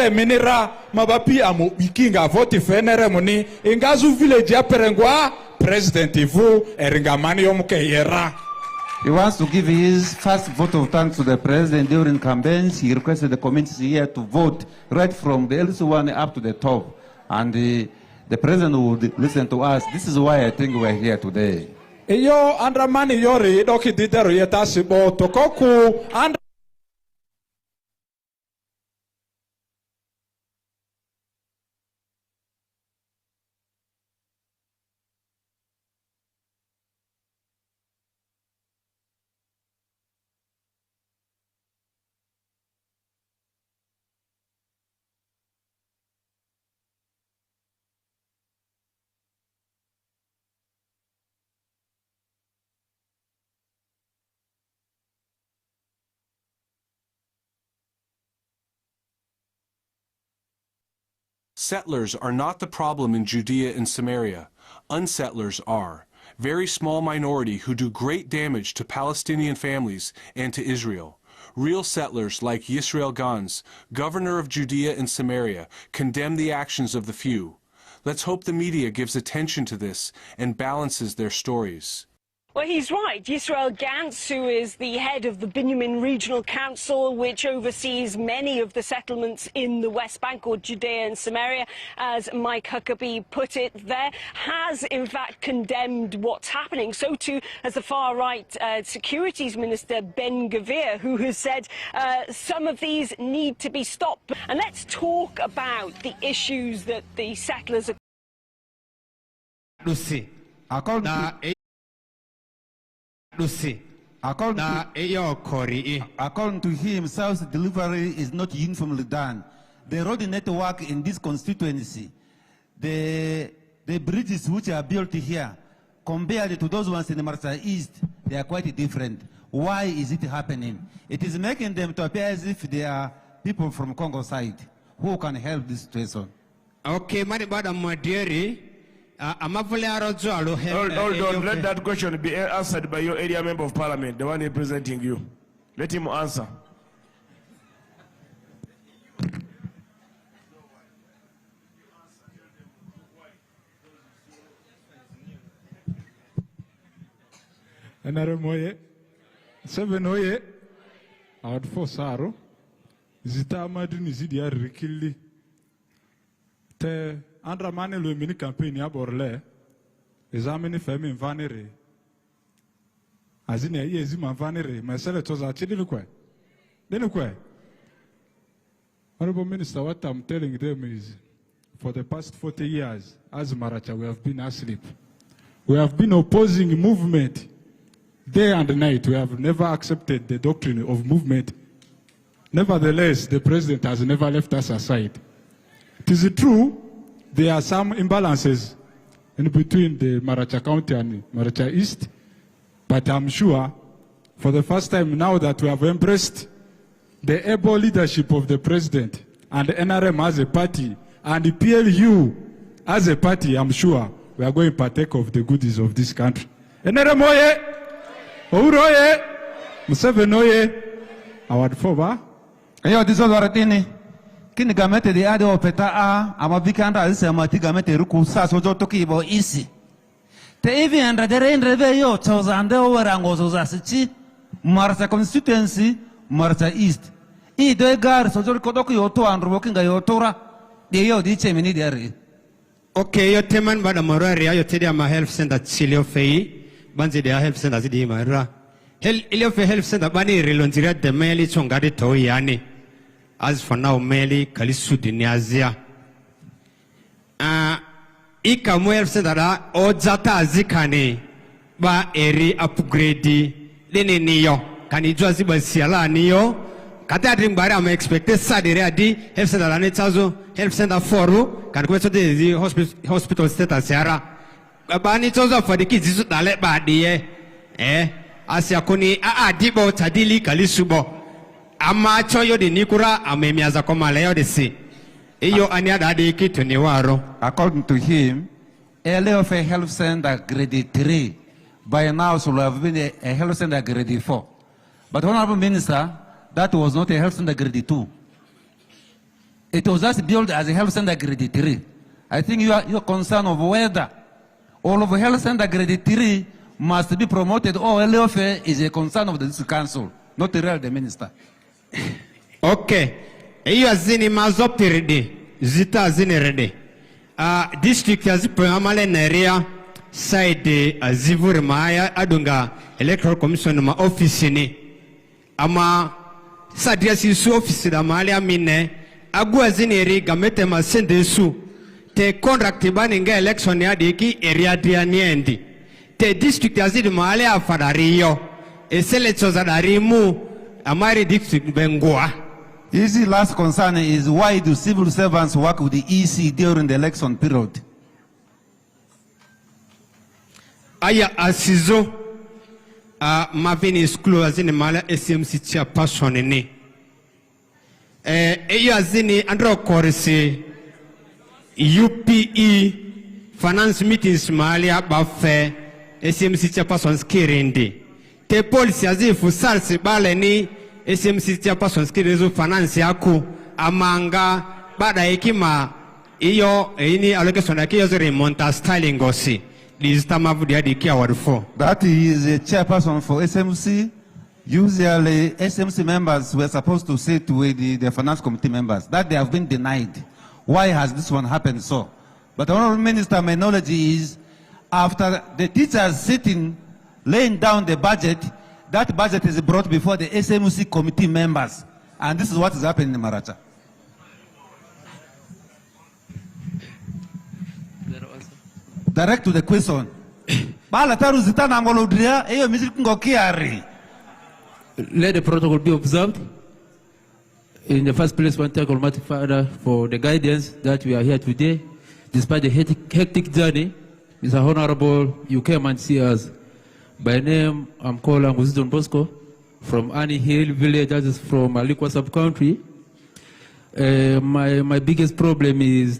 le minera mabapi amu ikinga voti fenere muni ingazu village ya perengwa president ivu eringamani yomuke yera. He wants to give his first vote of thanks to the president during campaigns. He requested the community here to vote right from the eldest one up to the top. And the president would listen to us. This is why I think we're here today. Iyo andramani yori doki didero yetasibo tokoku and Settlers are not the problem in Judea and Samaria. Unsettlers are. Very small minority who do great damage to Palestinian families and to Israel. Real settlers like Yisrael Gans, governor of Judea and Samaria, condemn the actions of the few. Let's hope the media gives attention to this and balances their stories. Well, he's right. Yisrael Gans, who is the head of the Binyamin Regional Council, which oversees many of the settlements in the West Bank, or Judea and Samaria, as H.E.Y.K put it there, has in fact condemned what's happening. So too has the far-right Securities Minister Ben Gvir, who has said some of these need to be stopped. And let's talk about the issues that the settlers are... According to him, South's delivery is not uniformly done. The road network in this constituency, the bridges which are built here, compared to those ones in the Maracha East, they are quite different. Why is it happening? It is making them to appear as if they are people from Congo side who can help this situation. Okay, Madam Madieri. Hold on, let that question be answered by your area member of parliament, the one representing you. Let him answer. Enaramoye, Sevenoye, out for Saro, Zita Maduni Zidia Rikili, Te. Andra mane lo mini campaign ya borle examine femi vanere azine ye zima vanere mesele toza chidinu kwe denu kwe. Honorable Minister, what I'm telling them is for the past 40 years as Maracha we have been asleep. We have been opposing movement day and night. We have never accepted the doctrine of movement. Nevertheless, the president has never left us aside. It is true there are some imbalances in between the Maracha County and Maracha East, but I'm sure for the first time now that we have embraced the able leadership of the president and the NRM as a party and the PLU as a party, I'm sure we are going to partake of the goodies of this country. NRM oye, Ouroye, Museveni oye, award for ba. Ayo this is Waratini. Kini gamete di ade opeta a amabikanda azise amati gamete ruku sa sojo toki bo isi te evi andra dere ndreve yo tozande owarango zozasichi Maracha constituency Maracha East I do gar sojo kodoku yoto andro bokinga yotora de yo di chemini dere. Okay, yo teman bada morari yo tedi ama health center chilio fei banzi de health center zidi mara ilio fe health center bani rilonzira de meli chongari to yani. As for now, Meli Kalisudi Niazia. Ika Muel Sendara, O Zata Zikane, Ba Eri upgrade, Lene Nio, Kanijuaziba Siala Nio, Katadrim Baram expected Sadiradi, Health Center Anetazo, Health Center Foru, Kanquesto de Hospital State Sierra. Bani Toza for the kids, Dalet Badie, Asiakuni, Dibo Tadili Kalisubo. Ama choyo de nikura amemiaza koma leo de si. Iyo aniada de kitu ni waro. According to him, earlier of a health center grade 3, by now should have been a health center grade 4. But Honorable Minister, that was not a health center grade 2. It was just built as a health center grade 3. I think you're concerned of whether all of health center grade 3 must be promoted or welfare is a concern of the district council, not the minister. Okay. Hiyo azini mazopiridi. Zita azini rede. District yazipo amale neria side azivuri maaya adunga electoral commission ma office ni. Ama sadia sisu office da maale amine agu azini eri gamete ma sende su. Te contract bani nga election ya diki area dia niendi. Te district yazidi maale afadariyo. Eselecho zadarimu amari district bengua. Easy last concern is why do civil servants work with the EC during the election period? Aya asizo mavini school azini mala SMC chairperson ni. Eyo azini andro korisi UPE finance meetings malia bafe SMC chairperson skirindi. Te policy azifu salsi bale ni SMC chairperson skirezo finance yako amanga bada hekima iyo ini allocation yake yozo remonta styling gosi lizitama vudi hadi kia wadufo. That is a chairperson for SMC. Usually SMC members were supposed to sit with the finance committee members. That they have been denied. Why has this one happened so? But the Honorable Minister, my knowledge is after the teachers sitting laying down the budget, that budget is brought before the SMC committee members. And this is what is happening in Maracha. Direct to the question. Let the protocol be observed. In the first place, I want to thank Almighty Father for the guidance that we are here today. Despite the hectic journey, Mr. Honorable, you came and see us. By name, I'm called Muhoozi Bosco from Annie Hill village, that is from Alikwa sub-country. My biggest problem is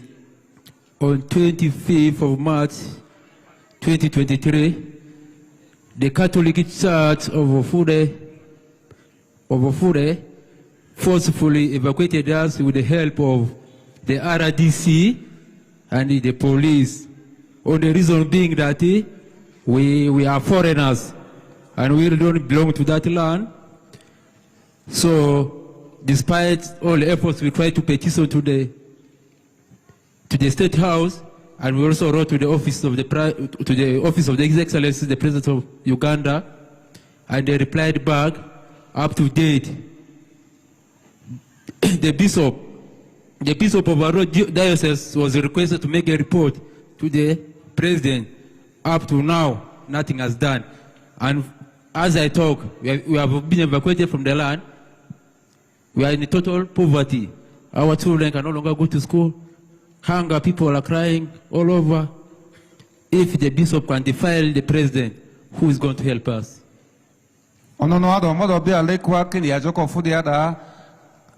on 25th of March 2023, the Catholic Church of Ofure forcefully evacuated us with the help of the RDC and the police, on the reason being that we are foreigners and we don't belong to that land. So, despite all the efforts, we tried to petition to the State House, and we also wrote to the office of His Excellency, the President of Uganda, and they replied back, up to date. The bishop of our diocese was requested to make a report to the president. Up to now, nothing has done. And as I talk, we have been evacuated from the land. We are in total poverty. Our children can no longer go to school. Hunger, people are crying all over. If the bishop can defile the president, who is going to help us?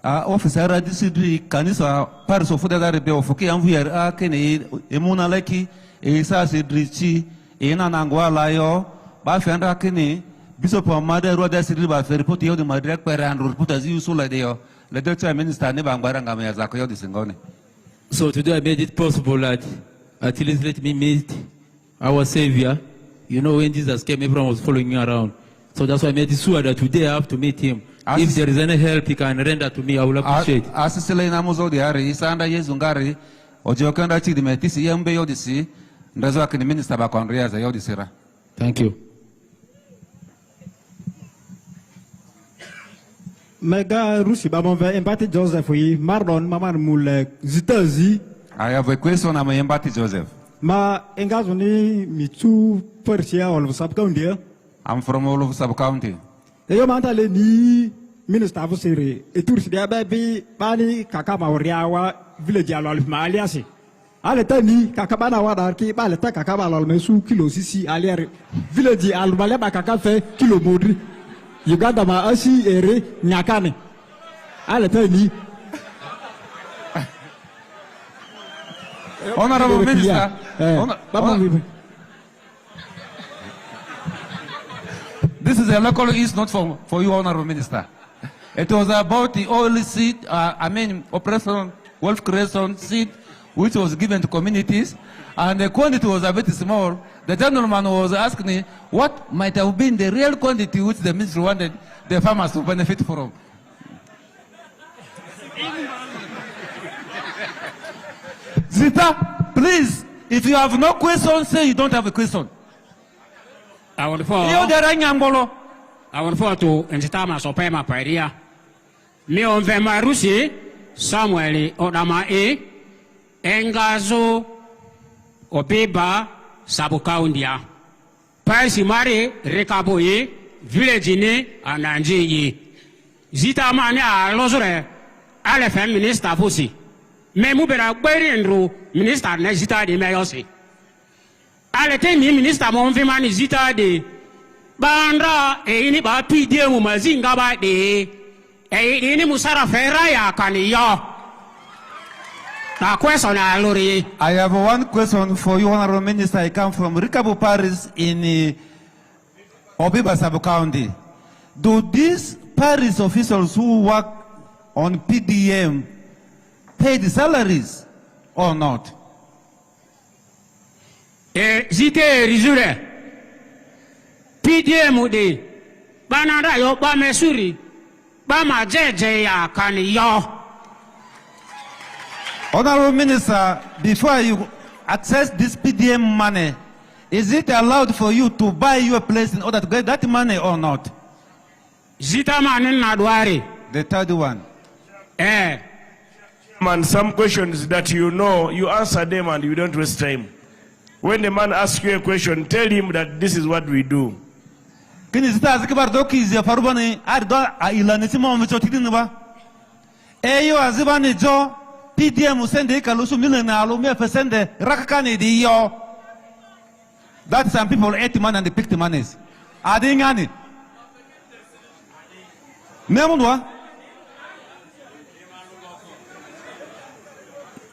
Officer RDC kanisa Paris of the Rebel of Kiamvia Kene Emuna Leki Esa Sidrichi Ena Nangwa Layo Bafanda Kene Bishop of Mother Roda Sidriba Feripoti the Madrak and put as you so like the Dutch Minister Nebangaranga Zakoyo de Singone. So today I made it possible that at least let me meet our Savior. You know, when Jesus came, everyone was following me around. So that's why I made it sure that today I have to meet him. If there is any help he can render to me, I will appreciate. Asisele namuzo di hari isanda yezungari ojokanda chidi metisi yembe yodisi ndazo akini minister bakondria za yodisira. Thank you. Mega Rusi Bamove Embati Joseph yi Mardon Maman Mule Zitazi. I have a question on Embati Joseph. Ma engazoni mitu Persia all of sub-county. I'm from all of sub-county. Eyo mantale ni minister of Siri. Etursi dia baby bani kakama wariawa village alolf ma aliasi. Aleta ni kakabana wadarki baleta kakaba alolmesu kilo sisi aliari village almale ba kakafe kilo modri. Uganda ma asi ere nyakane. Aleta ni. Honorable Minister. This is a local issue, not for you, Honorable Minister. It was about the oil seed, operation wolf crescent seed, which was given to communities, and the quantity was a bit small. The gentleman was asking me what might have been the real quantity which the ministry wanted the farmers to benefit from. Zita, please, if you have no question, say you don't have a question. I want to Enstama Sopema Paria. Me on Vemarusi, Samuel Odama Engazo Opeba Sabukaundia. Paisi Mari Rekaboye, Villagine, and Anji. Zita Mania Lozore, Alefem Minister Fusi. Memubera Berenru, Minister Nezita de Mayosi. Aleteni Minister Monfimani Zita de Bandra, ini ba PDM Mazinga ba de, ini Musara Ferraya Kaniyo. I have one question for you, Honorable Minister. I come from Rikabu Paris in Obiba Sub-County. Do these Paris officials who work on PDM pay the salaries or not? Zite Rizure PDM de Banada yo ba Mesuri Bama Jeje ya Kaniyo. Honorable Minister, before you access this PDM money, is it allowed for you to buy your place in order to get that money or not? Zita manin nadwari. The third one. Man, some questions that you know, you answer them and you don't waste time. When the man asks you a question, tell him that this is what we do. Kini zita zikibar doki zia farubani ardo ilanisimo mchotidinwa. Eyo azibani jo PDM sende ikalusu milenalo me sende rakakani diyo. That some people ate money and they picked the monies. Adingani. Memundwa.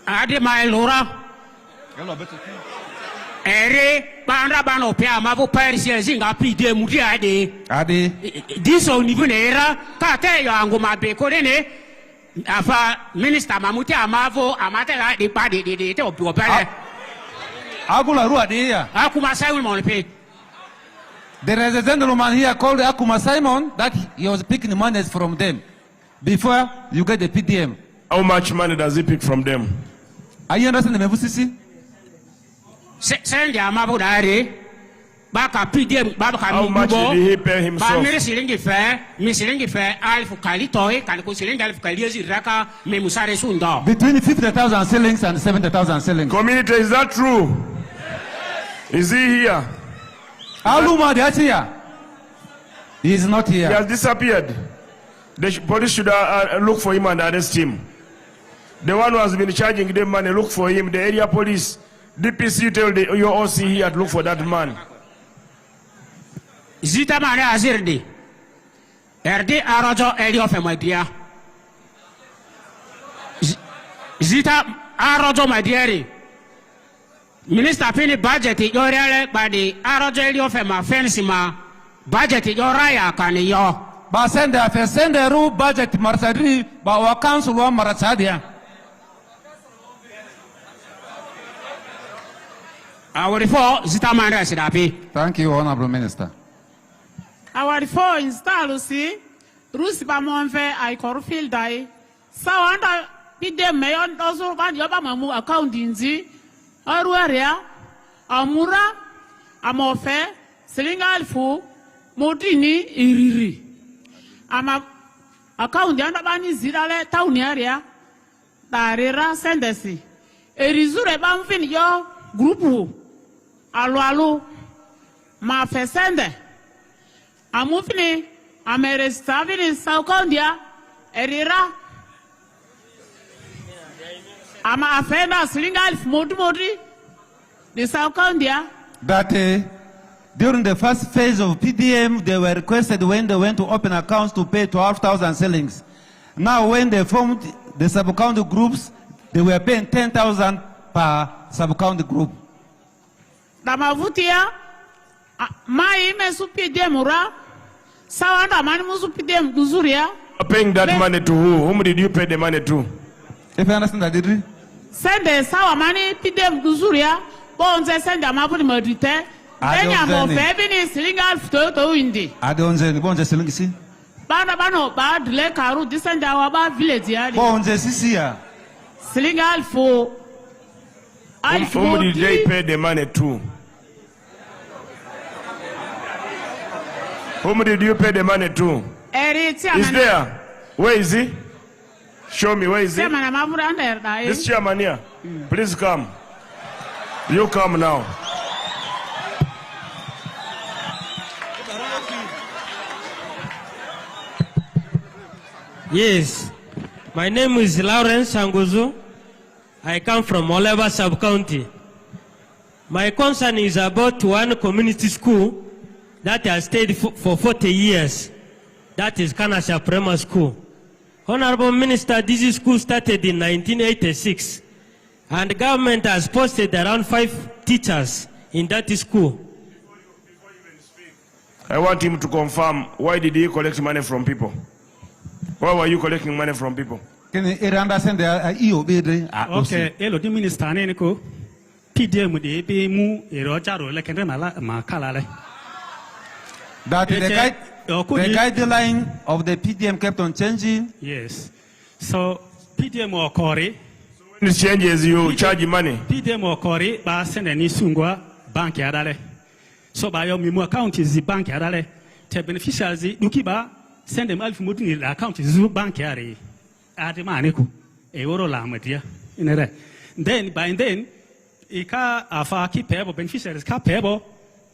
Adi Mailura. Ere Bandra Bano Pia Mavu Paris Zinga PDM Adi. This only era Kate Yanguma Bekorene. Afa Minister Mamuti Amavo Amatera de Padi de Opera. Agula Rua dia. Akuma Simon pay. There is a gentleman here called Akuma Simon that he was picking money from them before you get the PDM. How much money does he pick from them? Are you understanding the Mevusisi? Send your Mabu Dari. Baka PDM Baba how much did he pay himself? Between 50,000 shillings and 70,000 shillings. Community, is that true? Is he here? Aluma Diachia. He is not here. He has disappeared. The police should look for him and arrest him. The one who has been charging them money, look for him. The area police, DPC, tell your OC here to look for that man. Zita mane azirdi. Erdi arojo elio femadia. Zita arojo madieri. Minister pini budget yorele badi arojo elio fema fensima budget yoraya kaniyo. Ba sende ru budget marsadi ba wa council wa marachadia. Our for Zita mane asidapi. Thank you, Honorable Minister. Our four install si Rusi ba monfe I corfil dai sawanda pide mayon dozo ban yoba mamu account inzi aruaria amura amofe selinga alfu modini iriri ama account yanda bani zidale town area darera sendesi erizure banfin yo grupu alu ma fesende Amufini, Ameristavini, Saukondia, Erira. Ama Afenda, Slingal, Modi, the Saukondia. That during the first phase of PDM, they were requested when they went to open accounts to pay 12,000 shillings. Now, when they formed the sub-county groups, they were paying 10,000 per sub-county group. Damavutia. My mesu PDM ura sawanda mani musu PDM duzuria. Paying that money to who? Whom did you pay the money to? If you understand that, did you? Send the sawa mani PDM Guzuria, bonze send the mabudi modrite. Then ya mo febini silinga to windi. I don't say the bonze selling see. Bana bano bad le karu descend our bad village ya. Bonze sisia. Silinga for. Whom did they pay the money to? Whom did you pay the money to? Is there? Where is he? Show me, where is he? This chairman here. Please come. You come now. Yes. My name is Lawrence Sanguzu. I come from Oleva sub-county. My concern is about one community school that has stayed for 40 years. That is Kanasha Primary School. Honorable Minister, this school started in 1986. And the government has posted around 5 teachers in that school. I want him to confirm, why did he collect money from people? Why were you collecting money from people? Can you understand the EOB? Okay, hello, the minister, Neneko. PDM, the mu, Erojaro, like Makalale. That the guideline of the PDM kept on changing? Yes. So, PDM or Kori. When it changes, you charge money. PDM or Kori, Basen and Isungwa, Bank Yadale. So, by your Mimu account is the bank Yadale. The beneficiaries, Nukiba, send them out from the account is Zoo Bank Yari. Ademaniku, a Oro Lamadia. Then, by then, a car of our key payable beneficiaries, car payable,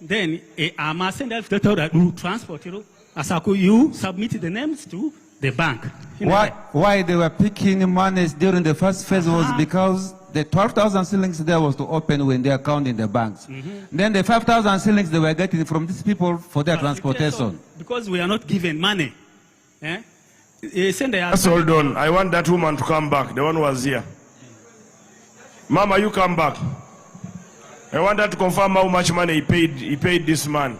then a must send out the that will transport you. As you submitted the names to the bank. Why they were picking monies during the first phase was because the 12,000 shillings there was to open when they account in the banks. Then the 5,000 shillings they were getting from these people for their transportation. Because we are not given money. That's hold on. I want that woman to come back, the one who was here. Mama, you come back. I want her to confirm how much money he paid this man.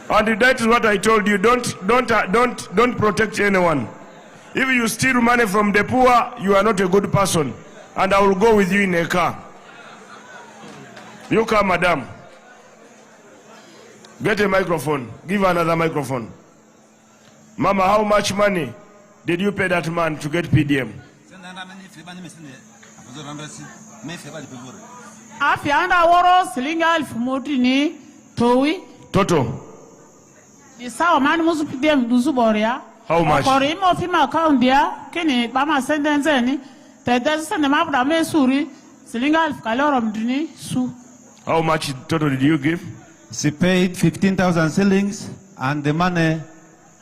And that is what I told you. Don't protect anyone. If you steal money from the poor, you are not a good person. And I will go with you in a car. You come, madam. Get a microphone. Give her another microphone. Mama, how much money did you pay that man to get PDM? Afianda woro silinga elfu modini towi. Toto. Isawa mani musu PDM dusu boria. How much? Okori imo fima account dia kini bama sendenzeni. Tedezi sende mabuda me suri silinga elfu kaloro mdini su. How much total did you give? She paid 15,000 shillings and the money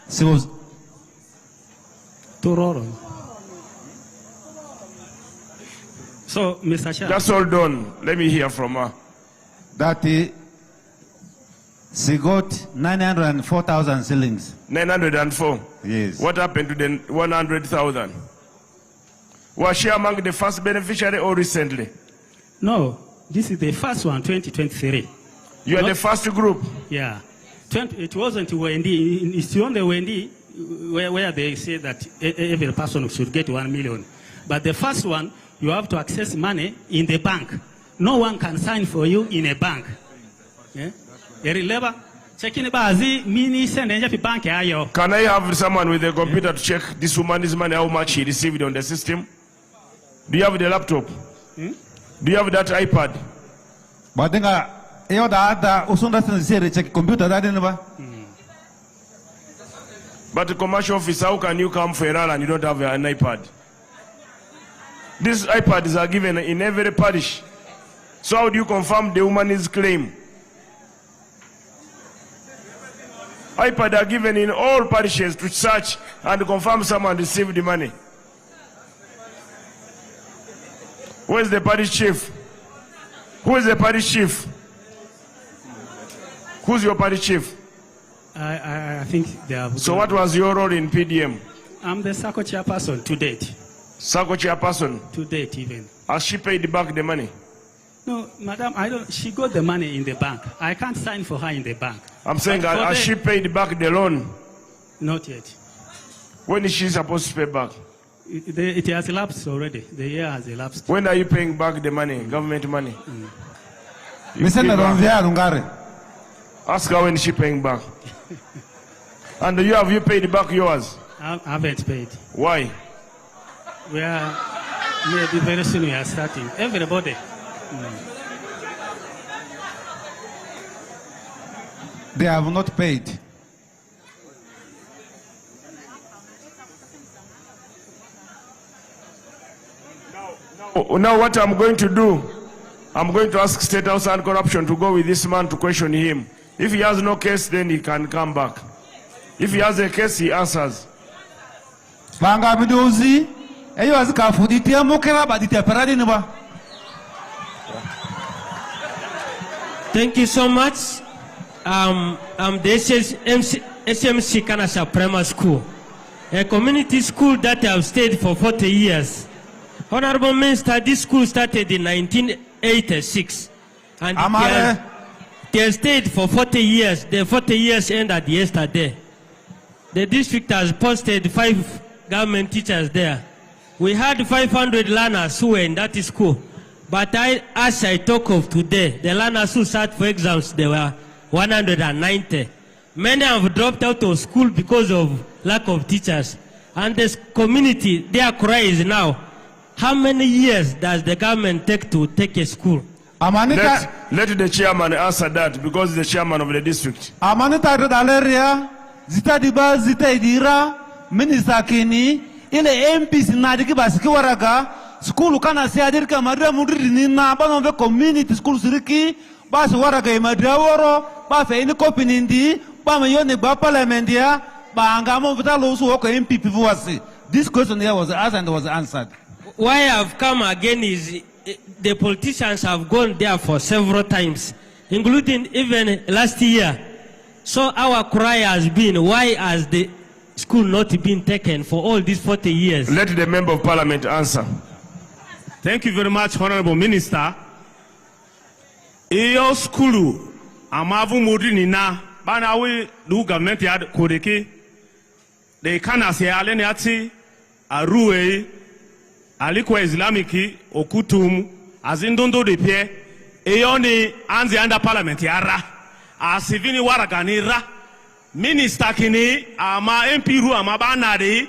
she was Tororo. So, Mr. Chair. That's all done. Let me hear from her. That she got 904,000 shillings. 904? Yes. What happened to the 100,000? Was she among the first beneficiary or recently? No, this is the first one, 2023. You are the first group? Yeah. It wasn't Wendy. It's only Wendy where they say that every person should get 1 million. But the first one, you have to access money in the bank. No one can sign for you in a bank. Yeah? Can I have someone with a computer to check this woman's money, how much he received on the system? Do you have the laptop? Do you have that iPad? But then check computer that But the commercial officer, how can you come for a and you don't have an iPad? These iPads are given in every parish. So how do you confirm the woman's claim? iPads are given in all parishes to search and confirm someone received the money. Where's the parish chief? Who is the parish chief? Who's your parish chief? I think they have. So what was your role in PDM? I'm the SACCO chairperson to date. SACCO chairperson? To date even. Has she paid back the money? No, madam, I don't. She got the money in the bank. I can't sign for her in the bank. I'm saying, has she paid back the loan? Not yet. When is she supposed to pay back? It has elapsed already. The year has elapsed. When are you paying back the money, government money? Ask her when she paying back. And have you paid back yours? I haven't paid. Why? Maybe very soon we are starting. Everybody. They have not paid. Now what I'm going to do, I'm going to ask State House and Corruption to go with this man to question him. If he has no case, then he can come back. If he has a case, he answers. Muhoozi, Thank you so much. I'm the SMC Kanasha Primary School, a community school that have stayed for 40 years. Honorable Minister, this school started in 1986, and they have stayed for 40 years. The 40 years ended yesterday. The district has posted 5 government teachers there. We had 500 learners who were in that school. But as I talk of today, the learners who sat for exams, there were 190. Many have dropped out of school because of lack of teachers. And this community, their cry is now, how many years does the government take to take a school? Let the chairman answer that, because he's the chairman of the district. Zita diba zita idira minister kini ile MPs nadiki basiki waraga school kana siadir ka madra mudri nina ba no community school siriki bas waraga madra woro ba fe ini kopinindi ba me yone ba parliament ya ba ngamo vitalo so ko MP pivuasi. This question here was asked and was answered. Why I've come again is the politicians have gone there for several times, including even last year. So our cry has been, why has the school not been taken for all these 40 years? Let the member of parliament answer. Thank you very much, Honorable Minister. Iyo school amavu modrini na bana we du government yad kodeke de kana se alene ati aruwe alikwa islamiki okutum azindondo de pie iyo ni anzi under parliament yara asivini waraganira minister kini ama MP ru ama banade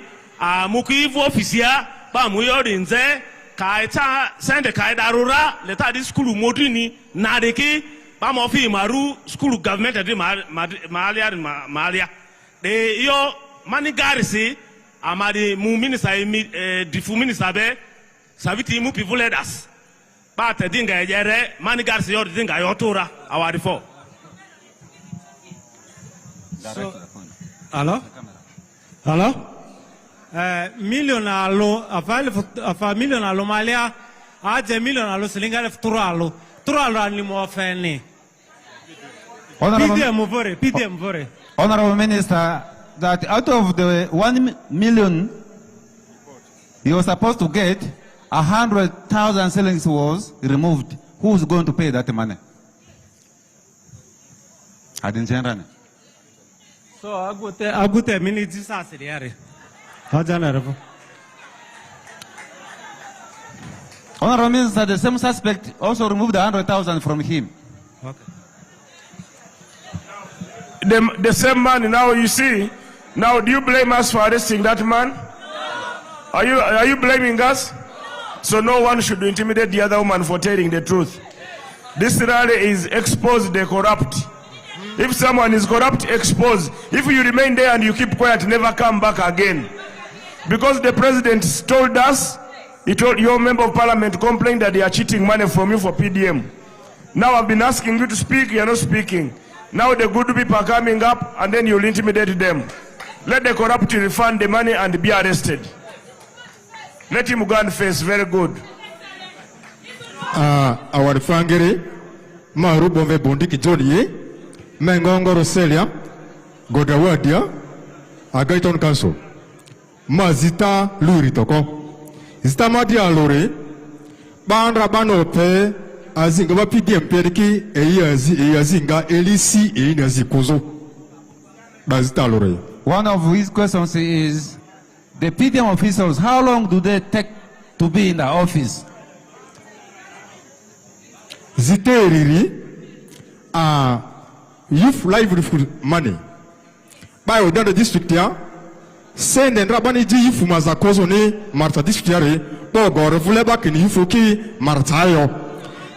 mukivu ofisia ba muyorinze kaita sende kaidarura leta di school modrini nadeki ba mo fi maru school government de malia de yo manigarisi amadi mu minister difu minister be saviti mu people leaders ba te dinga ejere manigarisi yo dinga yotura awari for. So, hello? Million alo, a million alo malia, a million alo silinga turalo animo feni. PDM vore. Honorable Minister, that out of the 1 million he was supposed to get, 100,000 shillings was removed. Who's going to pay that money? I didn't say. So agute mini disasiri yare. Hajanarabo. Honorable Minister, the same suspect also removed 100,000 from him. Okay. The same man now, you see. Now, do you blame us for arresting that man? Are you blaming us? So no one should intimidate the other woman for telling the truth. This rally is expose the corrupt. If someone is corrupt, expose. If you remain there and you keep quiet, never come back again. Because the president told us, he told your member of parliament complained that they are cheating money from you for PDM. Now I've been asking you to speak, you're not speaking. Now the good people are coming up and then you'll intimidate them. Let the corrupt refund the money and be arrested. Let him go and face, very good. Our fangere, Marubove Bondiki Jodi. Mengongo Roselia, Godawadia, Agaiton Council, Mazita Luritoko, Zitamadia Lore, Bandra Banope, Azinga PDM Periki, Eyazinga, Elisi, Inazikozo, Bazita Lore. One of his questions is The PDM officials, how long do they take to be in the office? Ziteriri youth livelihood money. By within the district here, send and Rabani youth mazakozo ni Marta district here, Bogo Fuleba can yufuki Martayo.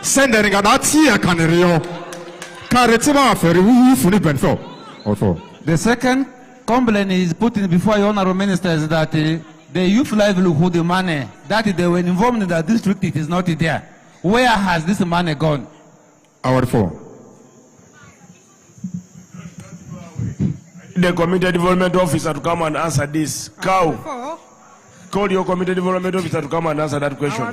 Send and Gadati a canario. Karetima ferry youth ni benfo. The second complaint is put in before your honorable minister is that the youth livelihood money that they were involved in the district, it is not there. Where has this money gone? Our four. The community development officer to come and answer this. Cow. Call your community development officer to come and answer that question.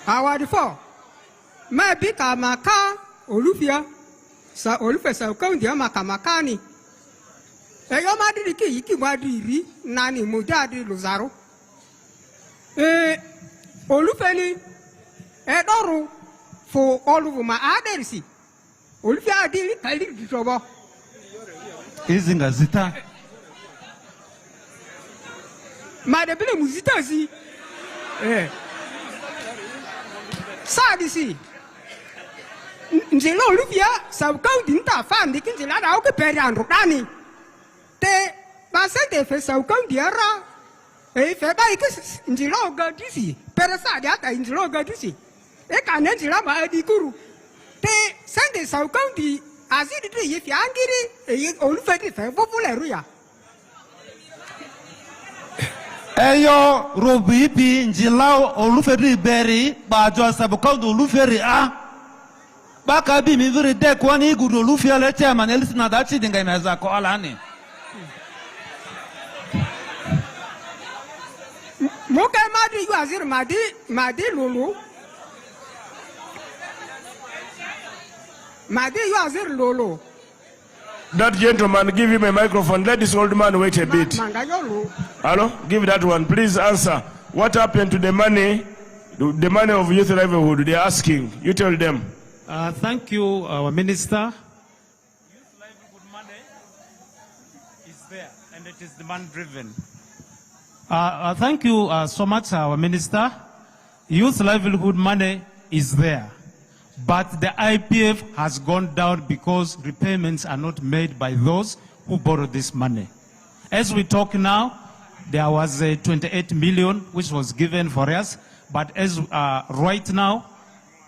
Our four. Maybe Kamaka, Olufia, Sa Olufesa, County Makamakani. Eyomadiki, Ikiwadiri, Nani Mudadi Luzaro. Olufeni, Edoru, for all of my adersi. Olufia did Kali Trouble. Isn't a zita. Madame Musitazi. Sadisi. Njelo Olufia, Saucounty Tafan, the Kinzilla, Occupy and Rotani. Te Basente for Saucounty Ara. If I buy this in the law, got dizzy. Perasada in the law, got dizzy. They can enter Lama Adikuru. They send the South County as it is if you angry, only 55 popular. Eyo Robipi, Njilao, Oluferi Berry, Bajo Sabukondo Luferi A. Bakabi, me very deck one good Olufia letter, and listen to that cheating game as I call Annie. Moka Madi, you are here, Madi Lulu. Madi, you are here, Lolo. That gentleman, give him a microphone. Let this old man wait a bit. Hello? Give that one. Please answer. What happened to the money of youth livelihood? They're asking. You tell them. Thank you, our minister. Youth livelihood money is there, and it is demand-driven. Thank you so much, our minister. Youth livelihood money is there, but the IPF has gone down because repayments are not made by those who borrowed this money. As we talk now, there was a 28 million which was given for us, but as right now,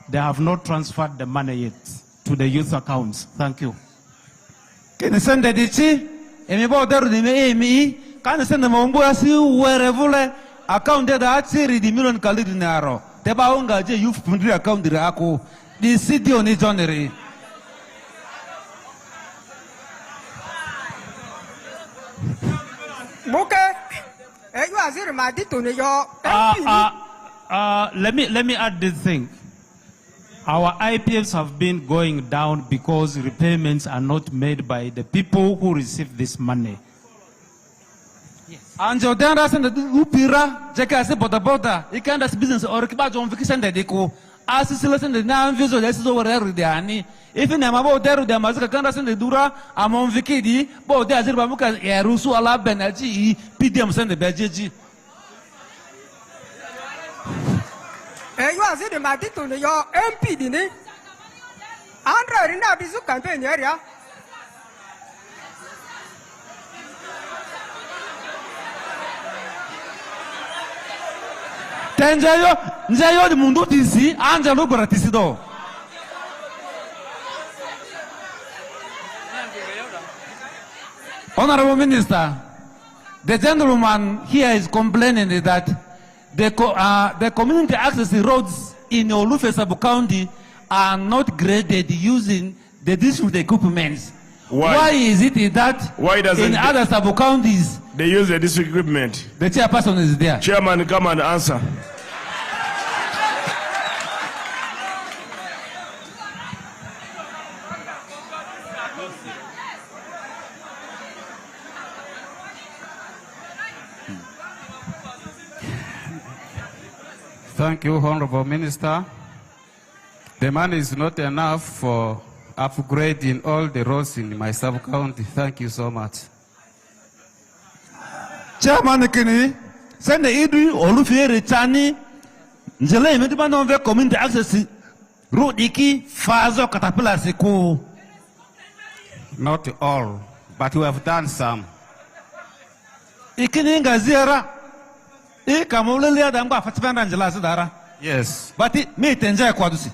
they have not transferred the money yet to the youth accounts. Thank you. Can you send the DT? Can send the Mombuasi wherever account that actually the million Kalidinaro. Tebaunga J youth fundry account the Rako. The city on its honorary. Moke, you are here, Madito, let me add this thing. Our IPFs have been going down because repayments are not made by the people who receive this money. And your dad send the Upira, Jacka Bota, you can't as business or Kibajon Vikisan de Deco. As is listen the now visual, this is over there. If in Amabo there, the Mazaka can send the Dura, among Vikidi, both there, Zibamuka, Erusu, Ala Benaji, PDM send the Beji. You are saying Madito, your MP, didn't it? Andra in that Bisu campaign area. Njayo the Mundo TC, Angelo Baratisido. Honorable Minister, the gentleman here is complaining that the community access roads in Olufe Sub-County are not graded using the district equipment. Why is it that in other sub-counties they use the district equipment? The chairperson is there. Chairman, come and answer. Thank you, Honorable Minister. The money is not enough for upgrading all the roads in my sub-county. Thank you so much. Chairman Kini, send the Idri Olufiere Chani, Njele Medibano community access road iki Fazo Caterpillar Seku. Not all, but we have done some. Ikini Ngazira, Ikamulea Damba Fatman Angela Zidara. Yes. But it may tenja Quadusi.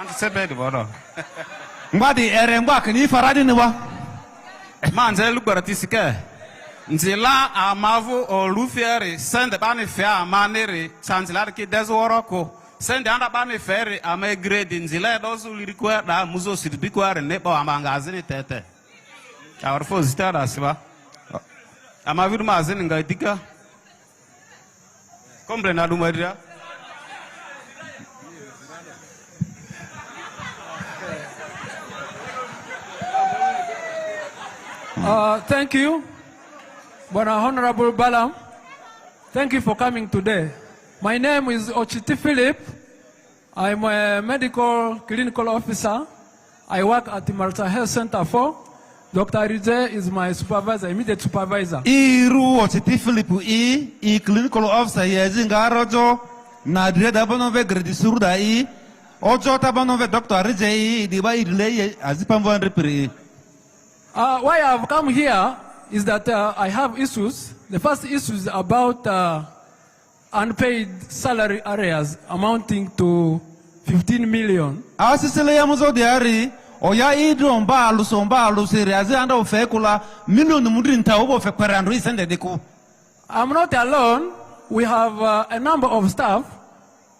And say bed, Bodo. Mbadi Eremba can you Faradinwa? Manze Lubatisika. Nzila amavu Olufiere, send the bani fair manere, Sanzilaki Deswaroko. Send the other bani ferry, I may grade in Zila, those who require that Muzo Sidbiqua and Nepo Amangazini Tete. Our first star as well. Amavu Mazin in Gaidika. Complain Adumaria. Thank you, Honorable Balaam. Thank you for coming today. My name is H.E.Y.K Philip. I'm a medical clinical officer. I work at the Maracha Health Center 4. Dr. Rije is my supervisor, immediate supervisor. Iru H.E.Y.K Philip I clinical officer yezinga rojo na direda banove gredi surda ojo tabanove Dr. Rije diba idle azipamvo repre. Why I've come here is that I have issues. The first issue is about unpaid salary arrears amounting to 15 million. Asisele ya muzo diari oya idro mba alusiri azi anda ofekula million mudri ntaobo ofekwerandu isende deku. I'm not alone. We have a number of staff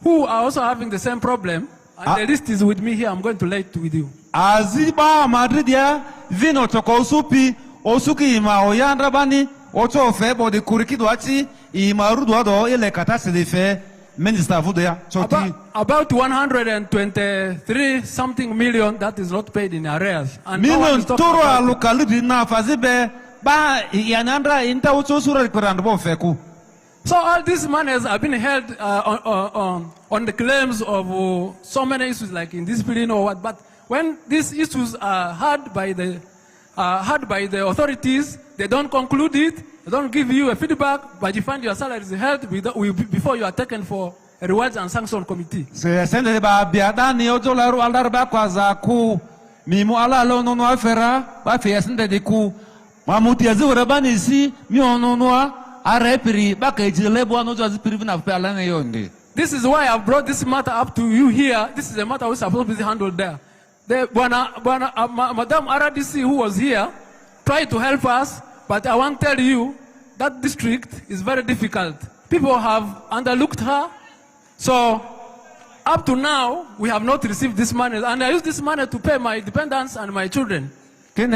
who are also having the same problem. And the list is with me here. I'm going to lay it with you. Aziba Madridia, Vino Toko Supi, Osuki Ima Oyandra Bani, Ocho Febo de Kurikiduachi, Imarudo, Ele Katasi de Fe, Minister Vudea, Choti. About 123 something million that is not paid in arrears. And million Tora locality na Fazibe, Ba Yanandra Inta Uchosura Kurandbo Feku. So all these monies have been held on the claims of so many issues like indiscipline or what. But when these issues are heard by the authorities, they don't conclude it, they don't give you a feedback, but you find your salary is held before you are taken for a rewards and sanction committee. Se sende ba biadani ojola ru aldar ba kwaza ku mimu ala lo no afera ba fe sende de ku mamuti azura bani si mi ono This is why I've brought this matter up to you here. This is a matter which is supposed to be handled there. Madam RDC, who was here, tried to help us, but I want to tell you that district is very difficult. People have underlooked her. So up to now, we have not received this money. And I use this money to pay my dependents and my children. Let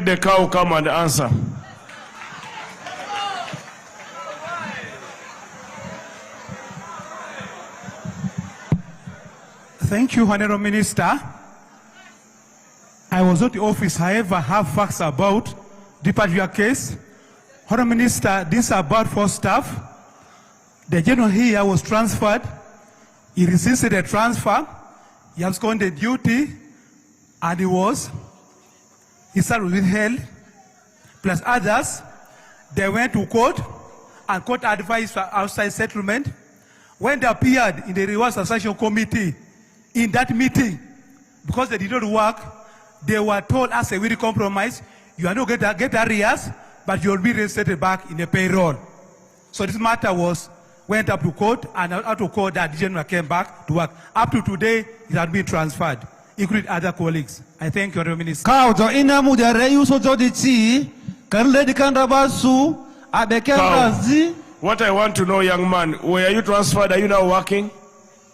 the cow come and answer. Thank you, Honorable Minister. I was not the office, however, I have facts about the particular case. Honorable Minister, this is about 4 staff. The general here was transferred. He resisted the transfer. He absconded duty, and he started withheld, plus others. They went to court, and court advised for outside settlement. When they appeared in the Reward Association Committee, in that meeting, because they did not work, they were told as a very compromise, you are not going to get arrears, but you will be reinstated back in the payroll. So this matter went up to court, and out of court, that general came back to work. Up to today, it has been transferred, including other colleagues. I thank you, Honorable Minister. Cow. What I want to know, young man, where are you transferred? Are you now working?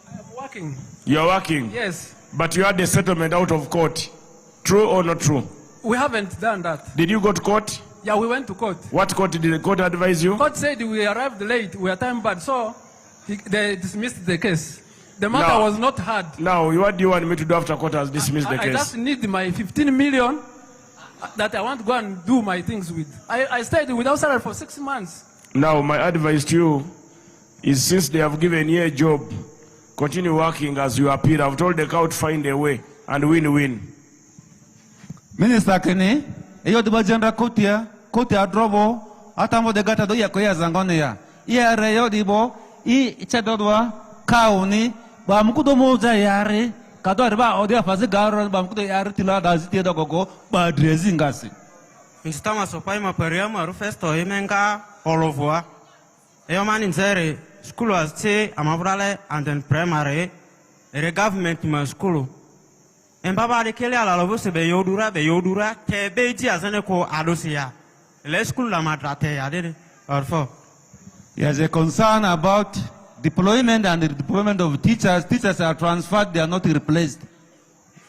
I'm working. You're working? Yes. But you had a settlement out of court. True or not true? We haven't done that. Did you go to court? Yeah, we went to court. What court did the court advise you? Court said we arrived late, we are time bad, so they dismissed the case. The matter was not heard. Now, what do you want me to do after court has dismissed the case? I just need my 15 million that I want to go and do my things with. I stayed without salary for 6 months. Now, my advice to you, is since they have given you a job, continue working as you appear. I've told the cow to find a way and win-win. Minister Kene, eyo diba general kotia drobo, atamo de gata do ya koya zangone ya. Iya reyo dibo, I chadodwa, kauni, ba mkudo moja yare, kato riba odia fazi garo, ba mkudo yare tila da ziti da gogo, ba drezi ngasi. Mr. Masopai Maperia Marufesto, Emenga, Olovua, Eoman in Zere, school was Che, Amabrale, and then primary, a government in my school. And Baba de Kelly Alavus, the Yodura, Te Beji as an echo Adosia. Let's school Lamatrate, I did it, or four. There's a concern about deployment and the deployment of teachers. Teachers are transferred, they are not replaced.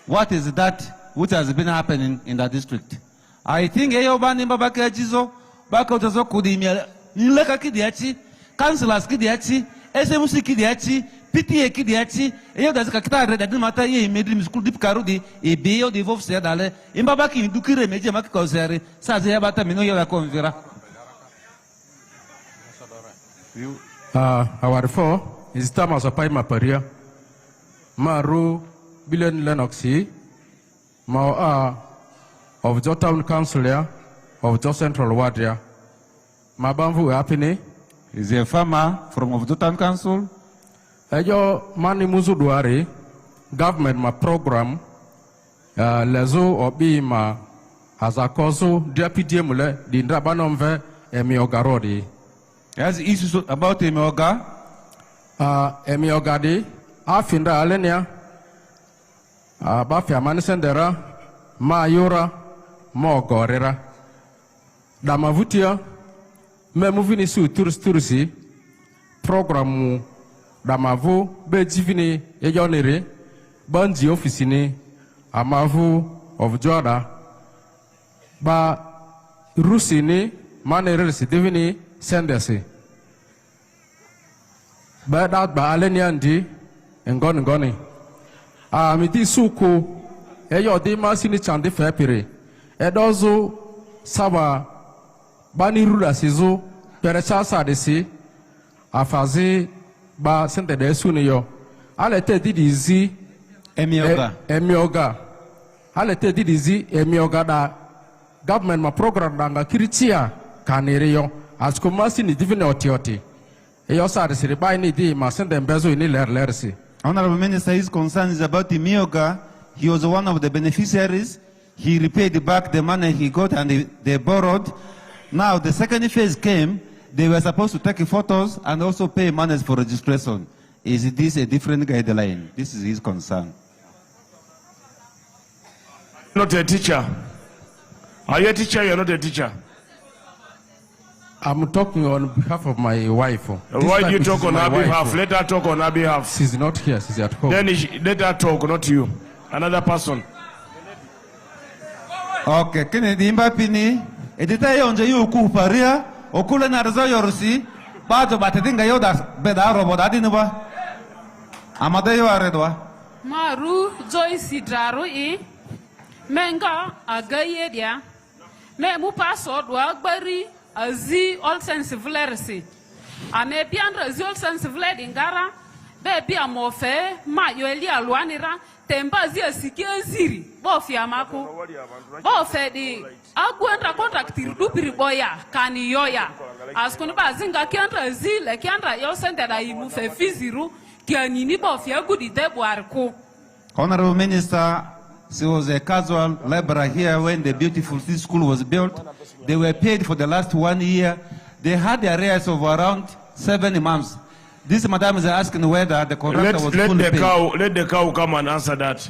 What is that which has been happening in that district? I think Eyobani Babaka Jizo, Bakotazo Kudimia, Nileka Kidiachi, councillors Kidiachi, SMC Kidiachi, PTA Kidiachi, Eyodas Kakta, that didn't matter, he made him school deep Karudi, a Bio de Vov Sedale, in Babaki, Dukire, Major Makoseri, Sazia Bata Minoya Convera. Our four is Thomas of Paima Paria, Maru, Billion Lenoxi, Mao of Jo Town Council of Jo Central Wadia. Mabamvu Apine is a farmer from of Jo Town Council. Ejo Mani Muzuduari, government ma program, Lezo Obi ma Azakozo, Deputy Mule, the Drabanomve, Emiogarodi. As issues about Emioga, Emiogadi, Afinda Alenia, Bafia Manisendera, Ma Yura, Mo Gorera, Damavutia, me movini su tursi, programu Damavu, Bejivini, Ejonere, Banji officini, Amavu of Joda, Ba Rusini, Maneresi Divini, Sendesi. Ba that ba Aleniandi, and goni. Miti suku, Eyo de Masini Chandi Fepire, Edozo Saba Bani Rula Sizo, Perechasa de Si, Afazi Ba Sente de Sunio, Alete Didizi, Emioga, Alete Didizi, Emioga da government ma program danga Kiritia, Canerio, as Comasini Divine Otioti. Eyosa de Siribai Nidi, Masende Bezo in Lersi. Honorable Minister, his concern is about Emioga. He was one of the beneficiaries. He repaid back the money he got and they borrowed. Now the second phase came. They were supposed to take photos and also pay money for registration. Is this a different guideline? This is his concern. Not a teacher. Are you a teacher? You're not a teacher. I'm talking on behalf of my wife. Why do you talk on her behalf? Let her talk on her behalf. She's not here. She's at home. Then let her talk, not you. Another person. Okay, Kennedy Mbapini, edita yonje yu kuparia, okule na rezo yorsi, bajo batedinga yoda beda robo dadini ba. Amade yo aredwa. Maru Joyce Draru Menga agayedia. Me mu password wa bari azi all sensible resi. Ame piandra azi all sensible ingara, be amofe ma yoeli alwanira. Temba zia sikia ziri bofi amako bofe di agwenda contractir dupiri boya kani yoya askuni bazinga kiandra zile kiandra yo sente da imu fe fiziru kiani ni bofi agudi debwarko. Honorable Minister, she was a casual laborer here when the beautiful school was built. They were paid for the last 1 year. They had arrears of around 7 months. This madam is asking whether the contractor was fully paid. Let the cow come and answer that.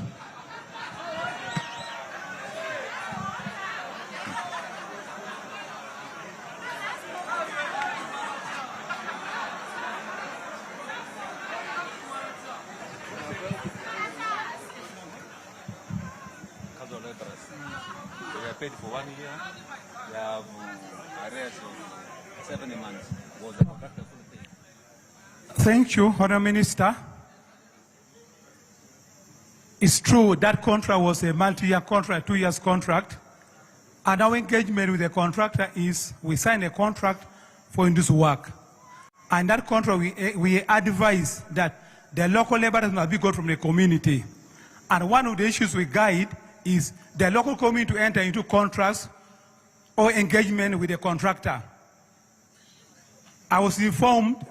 They are paid for 1 year. They have arrears of 7 months. Was the contractor fully paid? Thank you, Honourable Minister. It's true that contract was a multi-year contract, 2 years contract. And our engagement with the contractor is we sign a contract for him to work. And that contract, we advise that the local laborers must be got from the community. And one of the issues we guide is the local community to enter into contracts or engagement with the contractor. I was informed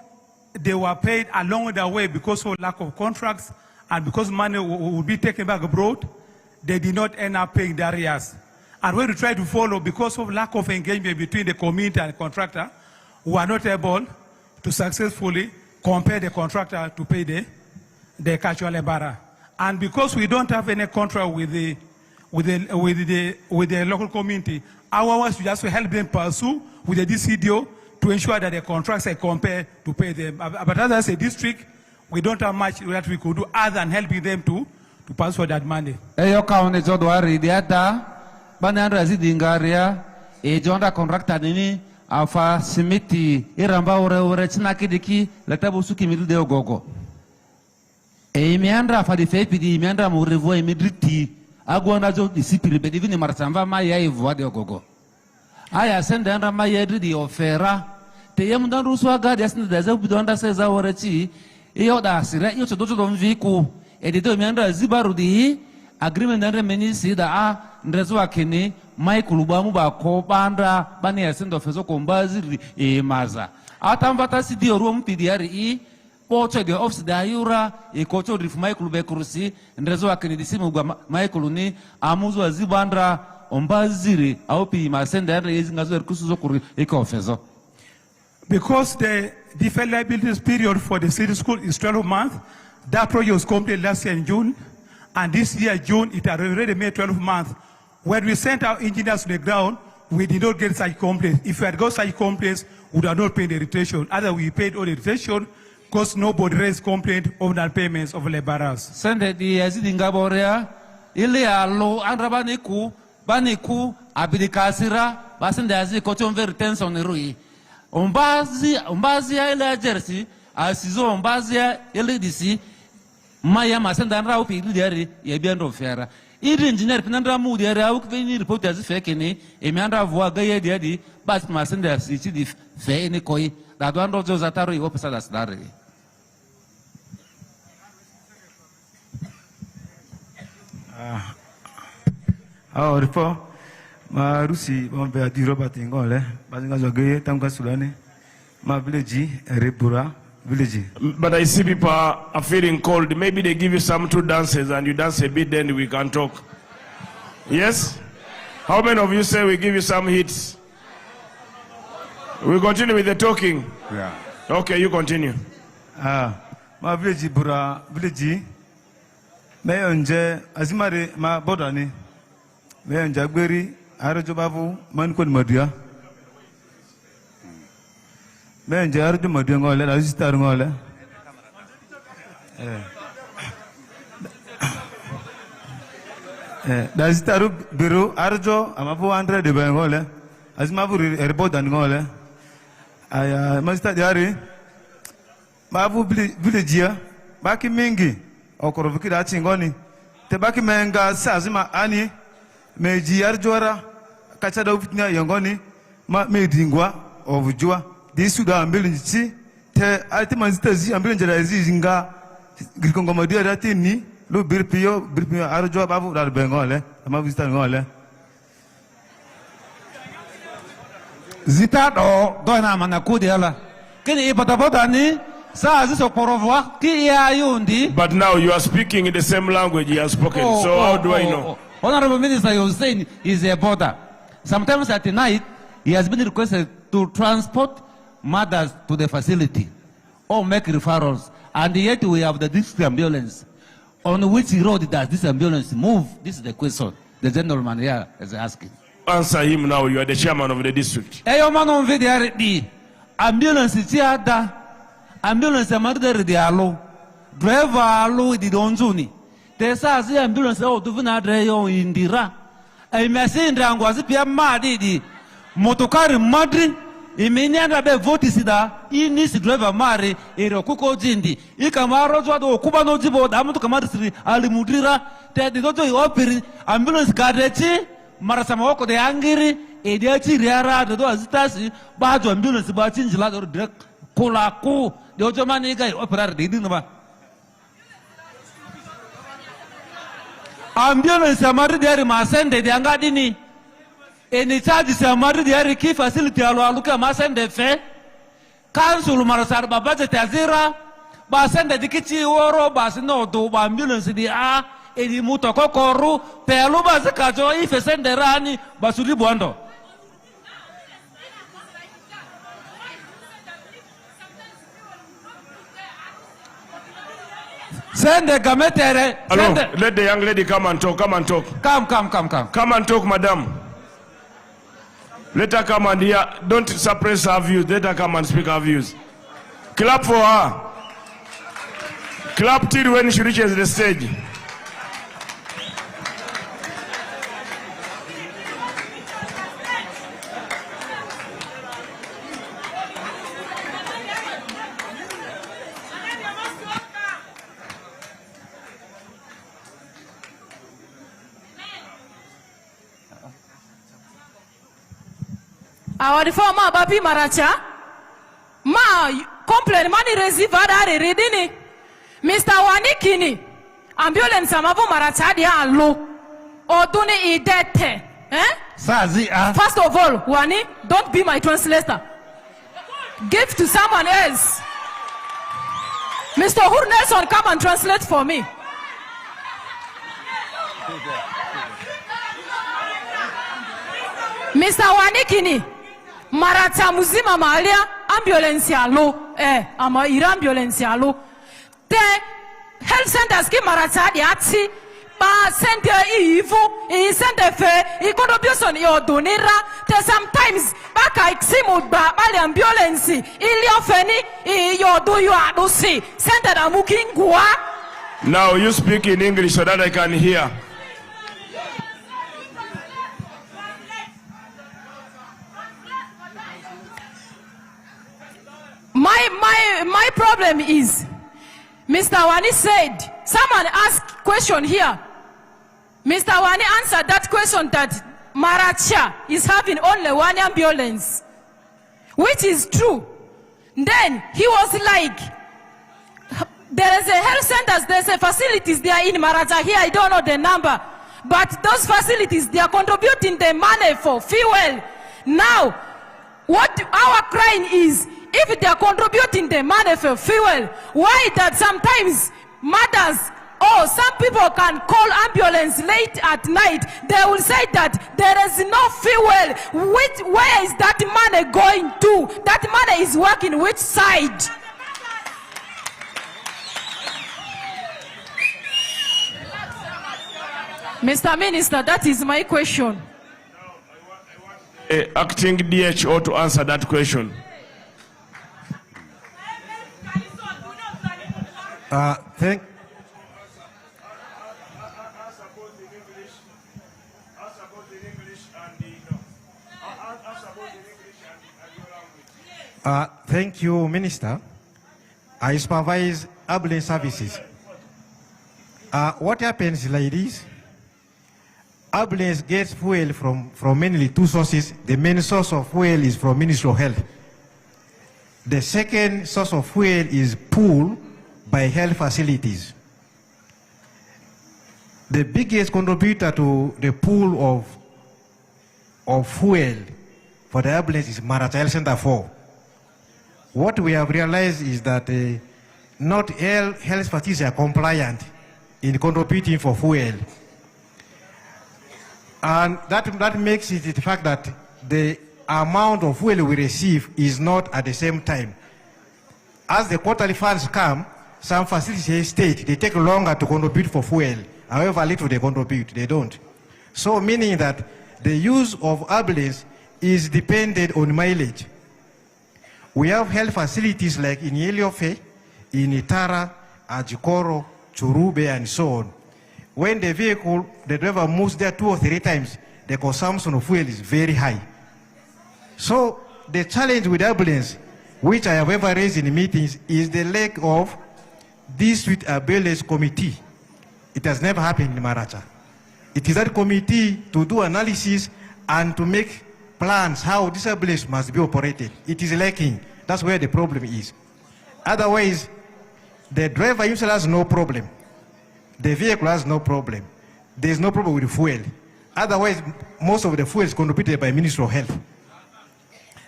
they were paid along the way because of lack of contracts and because money would be taken back abroad. They did not end up paying the arrears. And when we try to follow, because of lack of engagement between the community and the contractor, we are not able to successfully compel the contractor to pay the casual laborer. And because we don't have any contract with the local community, our work is just to help them pursue with the DCDO to ensure that the contracts are compared to pay them. But as a district, we don't have much that we could do other than helping them to pass for that money. Eyo kaone jodwari diata banandra zidingaria jonda contractor nini afa simiti iramba ore china kidiki letabu suki mirude ogogo. Miandra fa di fepidi miandra murevo imidriti agwana jo disipiri bedivini marsamba maya ivo de ogogo. Aya senda andra maya di ofera te yamdan ruswa gadi asna daza bidonda seza orechi iyo da sire iyo chodocho don viku edito miandra zibarudi agreement andre menisi da a ndrezo akini Michael bamu ba ko banda bani asendo fezo kombazi maza atamvata sidi oru mpidiari pocho the office da yura kocho rif Michael be kursi ndrezo akini disimu gwa Michael ni amuzo azibandra ombaziri au pi masenda andre yezingazo erkusuzo kuri ofezo. Because the deferred liabilities period for the city school is 12 months, that project was completed last year in June, and this year June it had already made 12 months. When we sent our engineers to the ground, we did not get such complaints. If we had got such complaints, we would have not paid the retention. Either we paid all the retention because nobody raised complaint of non-payments of laborers. Sende di yazidi ngaborea ile alo andrabaniku baniku abidikasira basende yazi kochomve retention rui. Ombazi ya ile jersey asizo ombazi ya ile disi maya masenda nra upi diari ya biando fera iri engineer pinandra mu diari au kveni report as fake ni emiandra voa gaye diadi bas masenda si di fe ni koi da doando jo zataro yo pesa das dare. Ripo ma rusi bombe di Robert Ngole bazinga zoge tamka sulane ma village Rebura village. But I see people are feeling cold. Maybe they give you some 2 dances and you dance a bit, then we can talk. Yes? How many of you say we give you some hits? We continue with the talking. Yeah. Okay, you continue. Ma village Bura village me onje azimare ma bodani me onje gberi Arjo babu man kon madia men jar de madia ngole la sitar ngole da sitar biro arjo amabu andre de ngole azma bu erbo dan ngole aya masta diari babu village baki mingi okoro vikira chingoni te baki menga sazima ani meji arjora kacha da ufitina yongoni ma medingwa ovujua disu da ambilinchi te altima zitazi ambilinjera zinga grikongo madia ratini lu birpio arjua babu dar bengole ama vista ngole Zita do na manakudi ala kini ipatapoda ni saa ziso porovwa ki ya yundi. But now you are speaking in the same language he has spoken, so how do I know? Honorable Minister, you saying is a border. Sometimes at night, he has been requested to transport mothers to the facility or make referrals. And yet we have the district ambulance. On which road does this ambulance move? This is the question the gentleman here is asking. Answer him now. You are the chairman of the district. Eyo man on video the ambulance tiada ambulance amarder de alo driver alo di donjuni. Tesa si ambulance o tuvuna dreyo indira. Ai mesindra ngwazi pia madi motokari madri imenianda be voti sida ini si driver mari ero kuko jindi ikamaro jwado kuba no jibo da mutu kamari siri alimudira te digoto opiri ambulance kadechi mara samawoko de angiri ediachi riara do azitasi bajo ambulance ba chinjila do direct Kulaku, the Ojomani guy, opera, they didn't know. Ambulance, Amari, there, Masende, the Angadini. Any charges, Amari, the key facility, Aluka, Masende, Fe. Council, Marasarba, budget, Azira. Basende, the Kichi, Oro, Basino, do ambulance, the A, Edi Mutokokoru, Peluba, Zakajo, if a send the Rani, Basuli Bondo. Send the Gametere. Hello, let the young lady come and talk. Come and talk. Come. Come and talk, madam. Let her come and hear. Don't suppress her views. Let her come and speak her views. Clap for her. Clap till when she reaches the stage. Our reformer Babi Maracha, ma complain money receive ada reading. Mr. Wanikini, ambulance amavu Maracha dia allo. Oduni idete. First of all, Wani, don't be my translator. Give to someone else. Mr. Hur Nelson, come and translate for me. Mr. Wanikini. Maracha muzima malia ambulance yalo ama ira ambulance yalo te health centers ki Maracha di ati ba center ivu I center fe I contribution yo donera te sometimes baka iksimu ba bali ambulance ili ofeni yo do you adusi center da mukingwa. Now you speak in English so that I can hear. My problem is, Mr. Wani said, someone asked question here. Mr. Wani answered that question that Maracha is having only one ambulance, which is true. Then he was like, there is a health centers, there's a facilities there in Maracha here, I don't know the number, but those facilities, they are contributing the money for fuel. Now, what our crying is, if they are contributing the money for fuel, why that sometimes mothers or some people can call ambulance late at night, they will say that there is no fuel. Where is that money going to? That money is working which side? Mr. Minister, that is my question. Acting DHO to answer that question. Thank Thank you, Minister. I supervise ambulance services. What happens, ladies? Ambulance gets fuel from mainly two sources. The main source of fuel is from Ministry of Health. The second source of fuel is pooled by health facilities. The biggest contributor to the pool of fuel for the ambulance is Maracha Health Center 4. What we have realized is that not all health facilities are compliant in contributing for fuel. And that makes it the fact that the amount of fuel we receive is not at the same time. As the quarterly funds come, some facilities state they take longer to contribute for fuel. However little they contribute, they don't. So meaning that the use of ambulance is dependent on mileage. We have health facilities like in Eliofe, in Itara, Ajikoro, Churube, and so on. When the vehicle, the driver moves there 2 or 3 times, the consumption of fuel is very high. So the challenge with ambulance, which I have ever raised in meetings, is the lack of district ambulance committee. It has never happened in Maracha. It is that committee to do analysis and to make plans how this ambulance must be operated. It is lacking. That's where the problem is. Otherwise, the driver himself has no problem. The vehicle has no problem. There's no problem with the fuel. Otherwise, most of the fuel is contributed by Ministry of Health.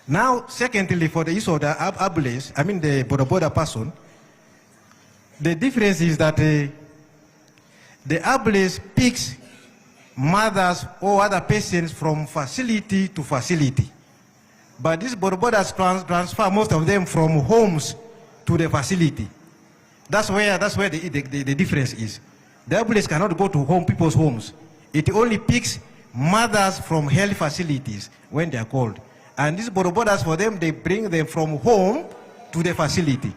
Now, secondly, for the issue of the ambulance, I mean the border person, the difference is that the ambulance picks mothers or other patients from facility to facility. But these borders transfer most of them from homes to the facility. That's where the difference is. The ambulance cannot go to people's homes. It only picks mothers from health facilities when they are called. And these borders for them, they bring them from home to the facility.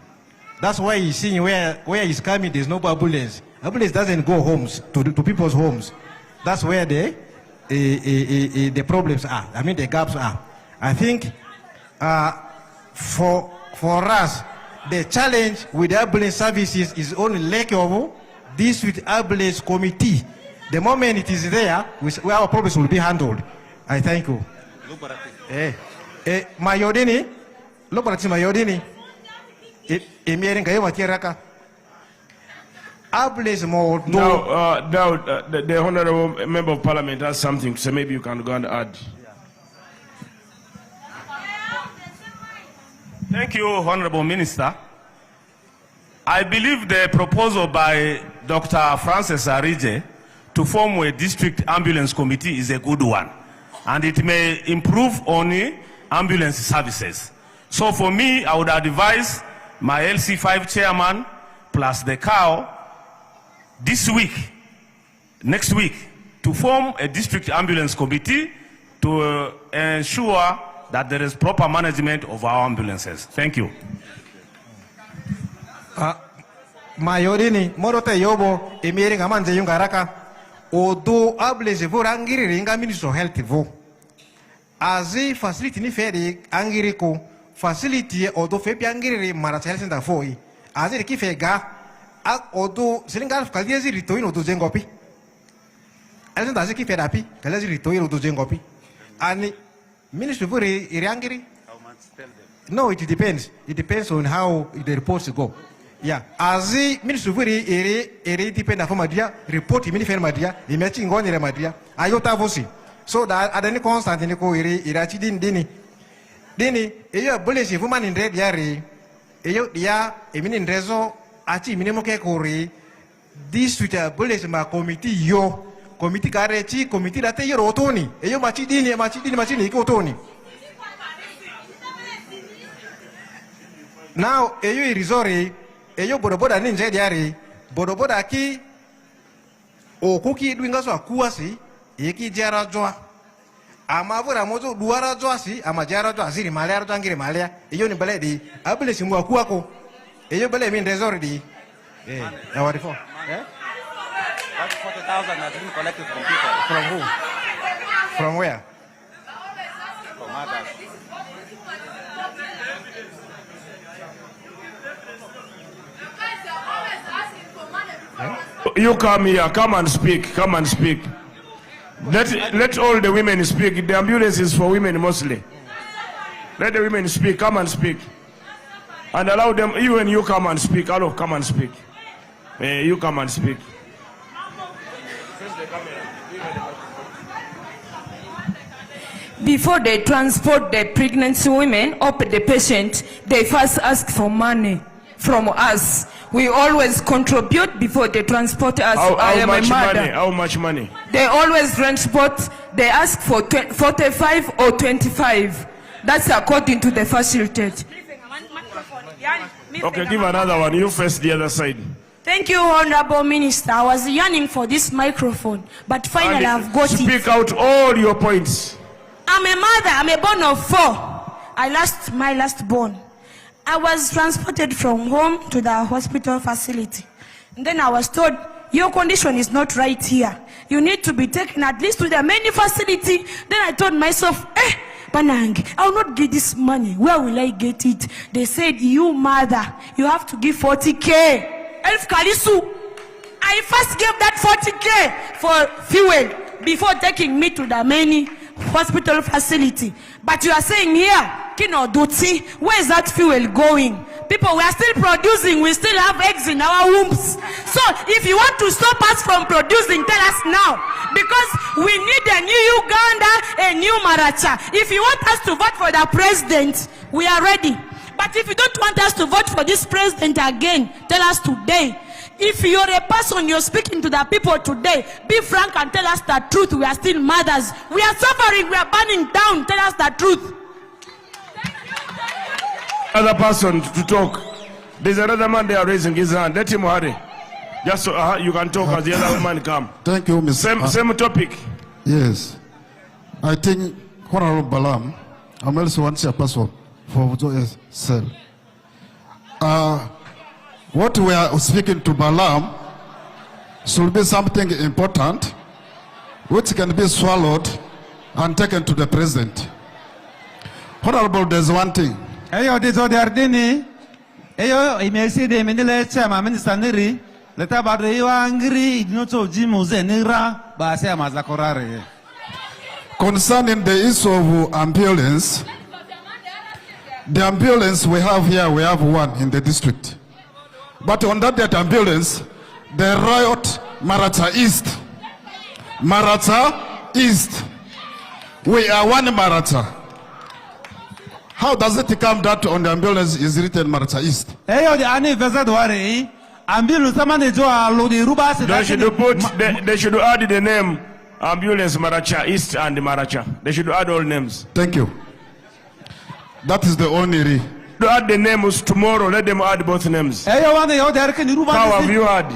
That's why you see where he's coming, there's no ambulance. Ambulance doesn't go homes to people's homes. That's where the problems are. I mean the gaps are. I think for us, the challenge with the ambulance services is only lack of this with ambulance committee. The moment it is there, our problems will be handled. I thank you. Mayodini, Lobarati Mayodini, Now, the Honorable Member of Parliament has something to say. Maybe you can go and add. Thank you, Honorable Minister. I believe the proposal by Dr. Francis Arije to form a district ambulance committee is a good one. And it may improve on ambulance services. So for me, I would advise my LC5 chairman plus the cow this week, next week, to form a district ambulance committee to ensure that there is proper management of our ambulances. Thank you. Mayorini, Morote Yobo, Emiring Amanze Yungaraka, Odo Ableze Vorangiri Ringa Minister of Health Vo. As a facility ni feri angiriko, facility Odo Fepi Angiri Maracha Health Center Foi. As a Kifega, Odo Selingal Kaliazi Ritoin Odo Zengopi. As a Kiferapi, Kalazi Ritoin Odo Zengopi. And Minister Vuri Irangiri? No, it depends. It depends on how the reports go. Yeah. As the Minister Vuri ere depend on Madia, report immediately Madia, the matching on the Madia, Ayota Vosi. So that at any constant in the Koiri, Irachi Dini. Dini, a bullish woman in red yari, a minin rezo, Achi Minimoke Kori, this with a bullish ma committee yo. Committee Garechi, committee that you Otoni, a yo machidini, machini, Otoni. Now, a yo risori, a yo Boroboda Ninja Diari, Boroboda ki, o cookie doing us a kuasi, Eki Jara Joa. Amavura Mozo, Duara Joasi, Amajara Joasi, Malaya, Tangi Malia, a Unibeledi, Abelisim Wakuako, a yo Belem in Resordi. Now, what for? That's 40,000 that has been collected from people. From who? From where? From others. You come here, come and speak, come and speak. Let all the women speak. The ambulance is for women mostly. Let the women speak, come and speak. And allow them, even you come and speak. Hello, come and speak. You come and speak. Before they transport the pregnant women or the patient, they first ask for money from us. We always contribute before they transport us. How much money? How much money? They always transport, they ask for 45 or 25. That's according to the facility. Okay, give another one. You first, the other side. Thank you, Honorable Minister. I was yearning for this microphone, but finally I've got it. Speak out all your points. I'm a mother. I'm a born of 4. I lost my last born. I was transported from home to the hospital facility. And then I was told, your condition is not right here. You need to be taken at least to the main facility. Then I told myself, Banang, I will not get this money. Where will I get it? They said, you mother, you have to give 40K. Elf Kalisu. I first gave that 40K for fuel before taking me to the main hospital facility. But you are saying here, Kino Duty. Where is that fuel going? People, we are still producing. We still have eggs in our wombs. So if you want to stop us from producing, tell us now. Because we need a new Uganda, a new Maracha. If you want us to vote for the president, we are ready. But if you don't want us to vote for this president again, tell us today. If you're a person, you're speaking to the people today, be frank and tell us the truth. We are still mothers. We are suffering. We are burning down. Tell us the truth. Other person to talk. There's another man there raising his hand. Let him hurry. Just so you can talk as the other man come. Thank you, Mr. Same topic. Yes. I think Hon Balaam, I'm also one chairperson for Joy's cell. What we are speaking to Balaam should be something important which can be swallowed and taken to the president. Honorable, there's one thing. Eyo dizodardini. Eyo imesi de menile chama minister niri. Leta badre yo angry idnoto jimuze nira ba se amazakorare. Concerning the issue of ambulance, the ambulance we have here, we have one in the district. But on that ambulance, the riot Maracha East. Maracha East. We are one Maracha. How does it come that on the ambulance is written Maracha East? Eyo the ani vezad wari ambulance samane jo alodi rubas. They should add the name ambulance Maracha East and Maracha. They should add all names. Thank you. That is the only. To add the names tomorrow, let them add both names. How have you had?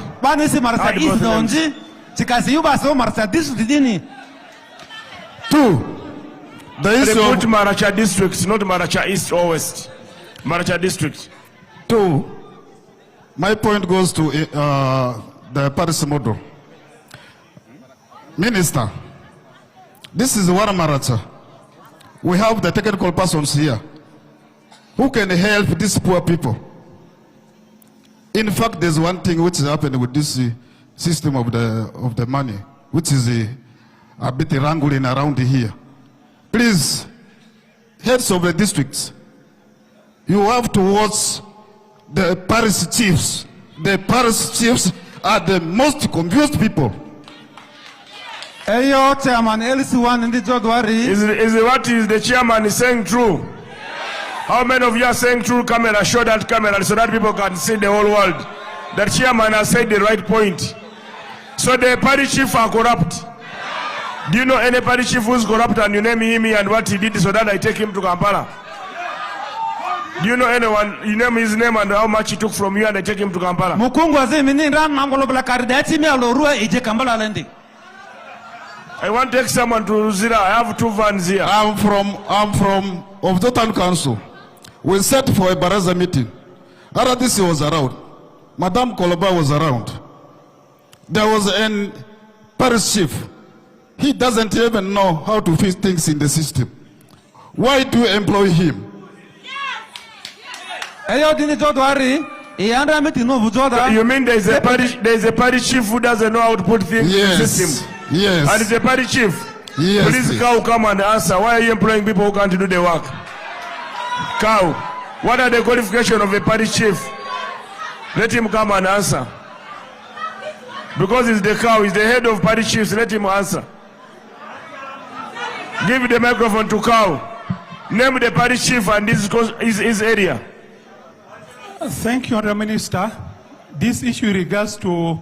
Two. They put Maracha district, not Maracha East or West. Maracha district. Two. My point goes to the Paris model. Minister, this is one Maracha. We have the technical persons here who can help these poor people. In fact, there's one thing which is happening with this system of the money, which is a bit wrangling around here. Please, heads of the districts, you have to watch the parish chiefs. The parish chiefs are the most confused people. Eyo chairman LC1 in the Jodwari. Is what is the chairman is saying true? How many of you are saying true? Camera, show that camera so that people can see the whole world. The chairman has said the right point. So the parish chief are corrupt. Do you know any parish chief who's corrupt and you name him and what he did so that I take him to Kampala? Do you know anyone? You name his name and how much he took from you and I take him to Kampala? I want to take someone to Zira. I have 2 vans here. I'm from of the town council. We set for a baraza meeting. RDC was around. Madame Koloba was around. There was a parish chief. He doesn't even know how to fix things in the system. Why do you employ him? You mean there is a parish chief who doesn't know how to put things in the system? Yes. And it's a parish chief? Yes. Please, Cow, come and answer. Why are you employing people who can't do the work? Cow, what are the qualifications of a parish chief? Let him come and answer. Because he's the cow, he's the head of parish chiefs, let him answer. Give the microphone to Cow. Name the parish chief and his area. Thank you, Honourable Minister. This issue regards to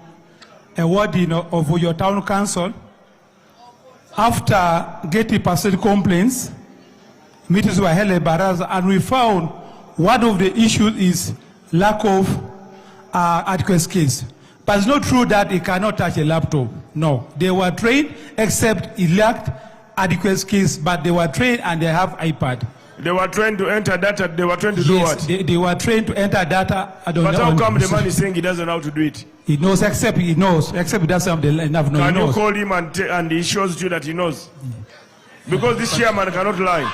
a wording of your town council. After getting personal complaints, meetings were held at Baraza, and we found one of the issues is lack of adequate skills. But it's not true that it cannot touch a laptop. No, they were trained, except it lacked adequate skills, but they were trained and they have iPad. They were trained to enter data, they were trained to do what? They were trained to enter data. But how come the man is saying he doesn't know how to do it? He knows, except he doesn't have enough knowledge. Can you call him and he shows you that he knows? Because this chairman cannot lie.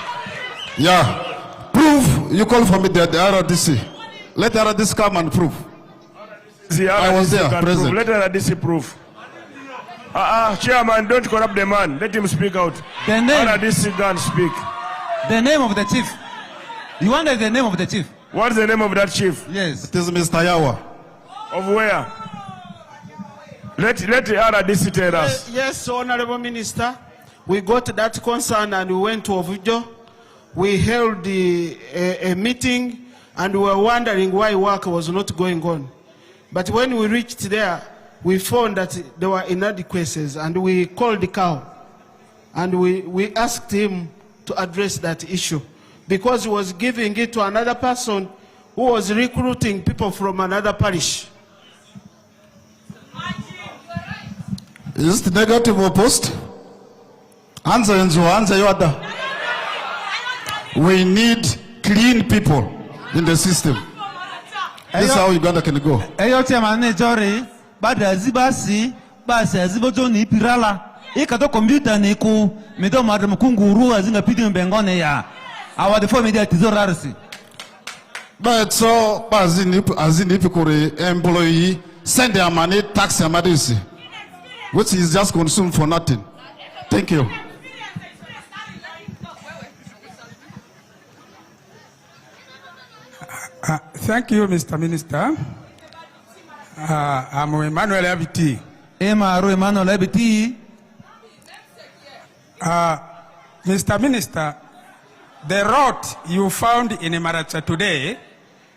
Yeah. Proof, you call for me the RDC. Let RDC come and prove. I was there, present. Let RDC prove. Chairman, don't corrupt the man. Let him speak out. The name. RDC can speak. The name of the chief. You wanted the name of the chief? What's the name of that chief? Yes. It is Mr. Yawa. Of where? Let the RDC tell us. Yes, Honorable Minister. We got that concern and we went to Ovujo. We held a meeting and we were wondering why work was not going on. But when we reached there, we found that there were inadequacies and we called the cow and we asked him to address that issue because he was giving it to another person who was recruiting people from another parish. Is it negative or post? Answer your other. We need clean people in the system. This is how Uganda can go. But so as in employee send their money, tax their money, which is just consumed for nothing. Thank you. Thank you, Mr. Minister. I'm Emmanuel Abiti. Emmanuel Abiti. Mr. Minister, the rot you found in Maracha today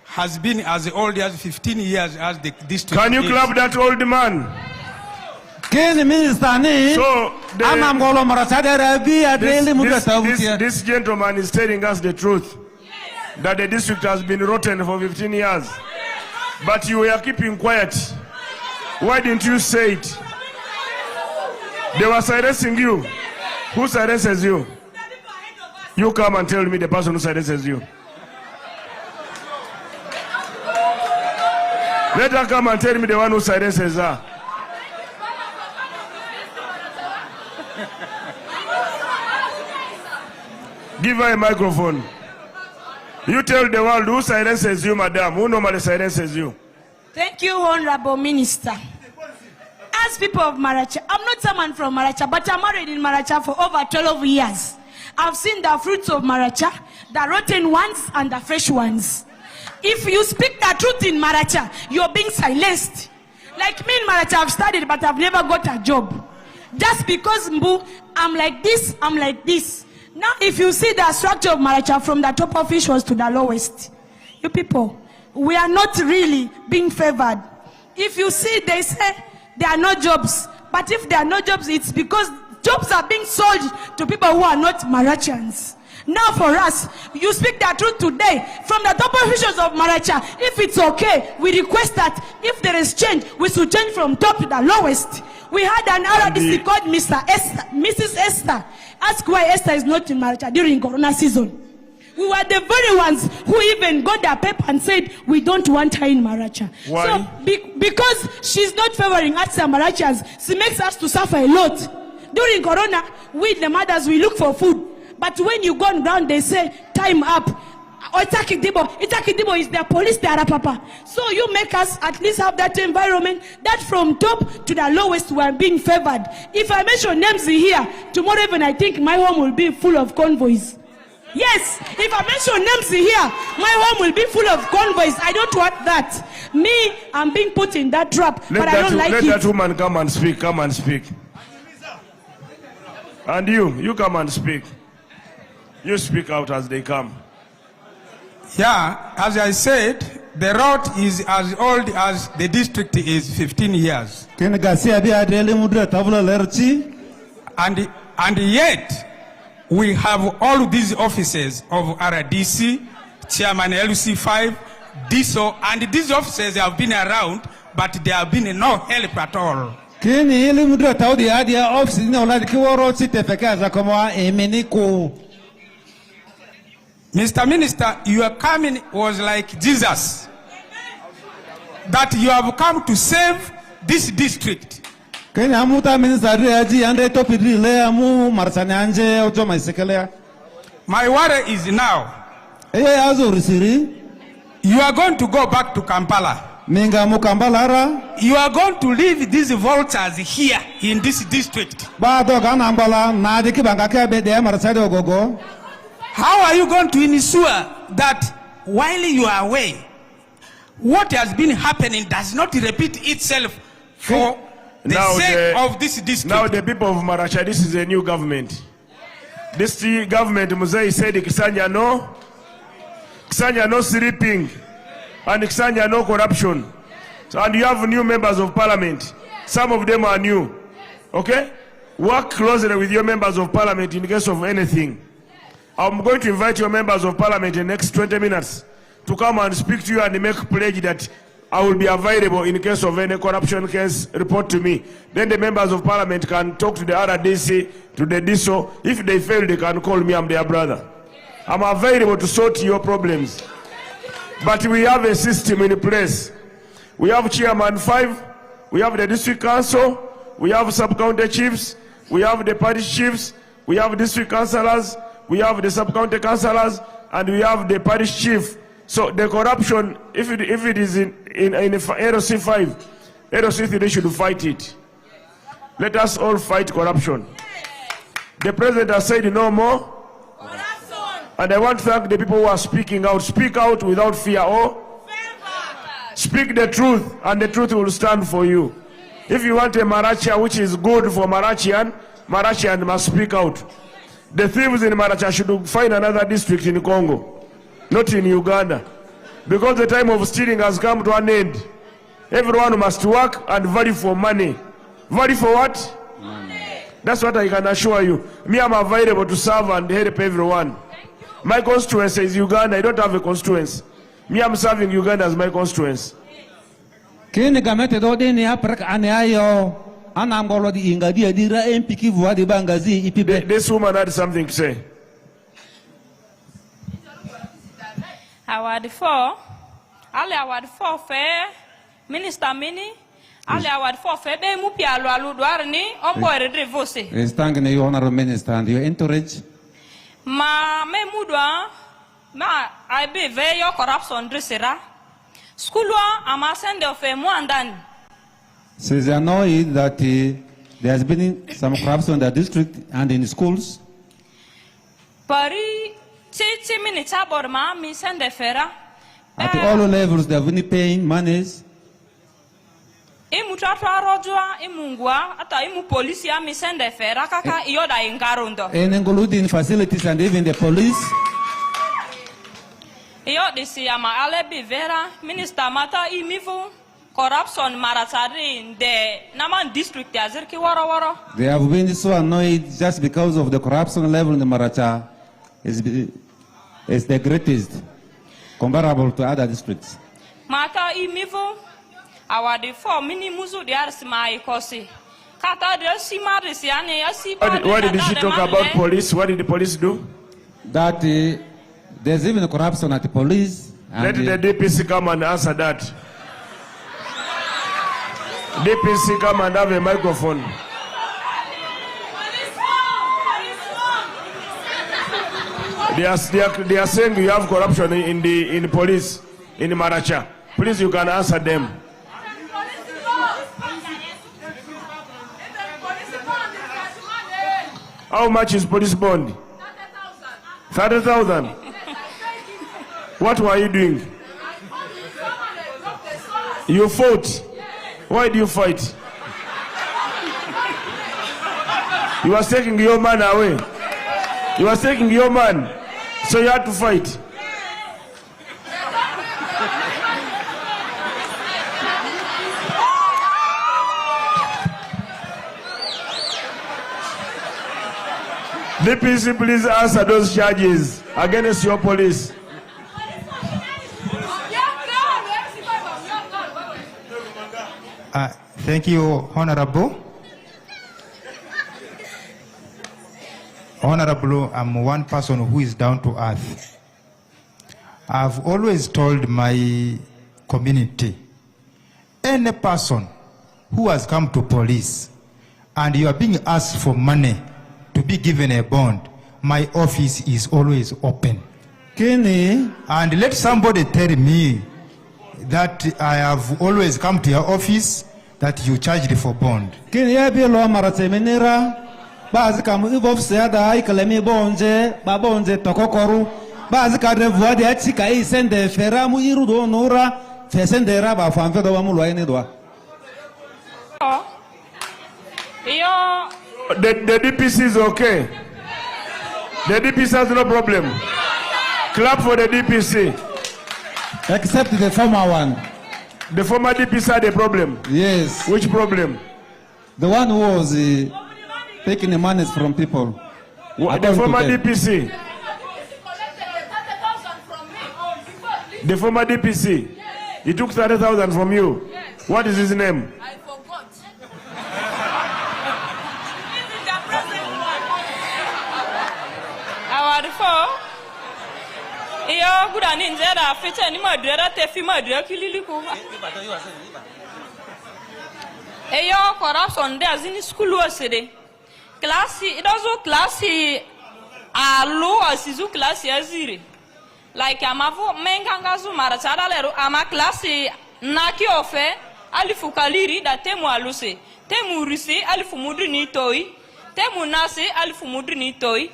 has been as old as 15 years as the district. Can you clap that old man? So this gentleman is telling us the truth, that the district has been rotten for 15 years. But you were keeping quiet. Why didn't you say it? They were silencing you. Who silences you? You come and tell me the person who silences you. Let her come and tell me the one who silences her. Give her a microphone. You tell the world who silences you, madam. Who normally silences you? Thank you, Honorable Minister. As people of Maracha, I'm not someone from Maracha, but I'm married in Maracha for over 12 years. I've seen the fruits of Maracha, the rotten ones and the fresh ones. If you speak the truth in Maracha, you're being silenced. Like me in Maracha, I've studied, but I've never got a job. Just because Mbu, I'm like this, I'm like this. Now, if you see the structure of Maracha from the top officials to the lowest, you people, we are not really being favored. If you see, they say there are no jobs. But if there are no jobs, it's because jobs are being sold to people who are not Marachans. Now for us, you speak the truth today from the top officials of Maracha. If it's okay, we request that if there is change, we should change from top to the lowest. We had an RDC called Mrs. Esther. Ask why Esther is not in Maracha during Corona season. We were the very ones who even got their paper and said we don't want her in Maracha. Why? So because she's not favoring us and Marachans, she makes us to suffer a lot. During Corona, we the mothers, we look for food. But when you go on ground, they say time up. H.E.Y.K is their police, they are papa. So you make us at least have that environment that from top to the lowest we are being favored. If I mention names here, tomorrow even I think my home will be full of convoys. Yes, if I mention names here, my home will be full of convoys. I don't want that. Me, I'm being put in that trap, but I don't like it. Let that woman come and speak, come and speak. And you come and speak. You speak out as they come. Yeah, as I said, the road is as old as the district is 15 years. And yet, we have all these offices of RDC, Chairman LC5, DISO, and these offices have been around, but there have been no help at all. Mr. Minister, your coming was like Jesus. That you have come to save this district. My worry is now, you are going to go back to Kampala. You are going to leave these vultures here in this district. How are you going to ensure that while you are away, what has been happening does not repeat itself for the sake of this district? Now the people of Maracha, this is a new government. This government, Museveni said, Kisanya no sleeping, and Kisanya no corruption. So, and you have new members of parliament. Some of them are new. Okay? Work closely with your members of parliament in case of anything. I'm going to invite your members of parliament in the next 20 minutes to come and speak to you and make pledge that I will be available in case of any corruption case. Report to me. Then the members of parliament can talk to the RDC, to the DISO. If they fail, they can call me. I'm their brother. I'm available to sort your problems. But we have a system in place. We have chairman 5. We have the district council. We have sub-county chiefs. We have the parish chiefs. We have district councillors. We have the sub-county councillors. And we have the parish chief. So the corruption, if it is in LOC 5, LOC 3 should fight it. Let us all fight corruption. The president has said no more. And I want to thank the people who are speaking out. Speak out without fear or speak the truth, and the truth will stand for you. If you want a Maracha which is good for Marachian, Marachian must speak out. The thieves in Maracha should find another district in Congo, not in Uganda. Because the time of stealing has come to an end. Everyone must work and value for money. Value for what? Money. That's what I can assure you. Me, I'm available to serve and help everyone. My constituency is Uganda. I don't have a constituency. Me, I'm serving Uganda as my constituency. Kini gamete do deni aprak ane ayo anangolo di ingadia dira empiki vuwa di bangazi ipibe. This woman had something to say. Award 4, ale award 4 fe minister mini, ale award 4 fe be mu pialo alu duarni ombo eredre vose. Thank you, Honorable Minister, and your entourage. Ma me mudwa ma aibe ve yo corruption dresera. Skulwa amasende ofe mu andani. Says annoyed that there has been some corruption in the district and in schools. Pari Chichi minita borma mi sende fera. At all levels, they have been paying monies. Imu tratwa rojua imungwa ata imu polisi ya mi sende fera kaka iyoda ingarondo. And including facilities and even the police. Iyo disi ya maale bivera minister mata imivu corruption maratari de naman district ya zirki waro. They have been so annoyed just because of the corruption level in the Maracha is the greatest, comparable to other districts. Mata imivu awadi for mini muzu de arsima ikosi. Kata de si marisi ane yasi. What did she talk about police? What did the police do? That there's even corruption at the police. Let the DPC come and answer that. DPC come and have a microphone. They are saying you have corruption in the police, in Maracha. Please, you can answer them. How much is police bond? 30,000. What were you doing? You fought. Why do you fight? You were taking your man away. You were taking your man. So you had to fight. DPC, please answer those charges against your police. Thank you, Honorable. Honorable, I'm one person who is down to earth. I've always told my community, any person who has come to police and you are being asked for money to be given a bond, my office is always open. Kenny? And let somebody tell me that I have always come to your office that you charged for bond. Kenny, I be law Maratemenera. bazi kamu ivof seada ikalemi bonje babonje tokokoru bazi ka revoir de atika isende feramu irudo nura fesende raba famfe do bamulo ayne do. The DPC is okay. The DPC has no problem. Clap for the DPC. Except the former one. The former DPC had a problem. Yes. Which problem? The one who was taking the money from people. The former DPC. The former DPC. He took 30,000 from you. Yes. What is his name? I forgot. Our four. Iyo good ani nzera afite ni madrera tefi madrera kililiku. Eyo corruption de azini school wasede. Class idozo class alu asizu class azire. Like amavu mengangazu marachada lero ama class naki ofe alifu kaliri da temu aluse. Temu risi alifu mudri ni toi. Temu nasi alifu mudri ni toi.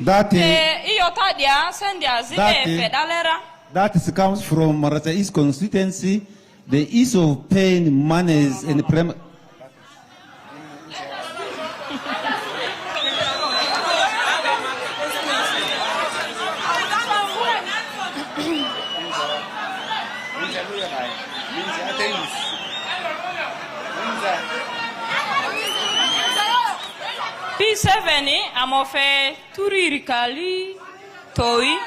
That comes from Maracha East constituency. The ease of paying monies in the P7 amofe turirikali toi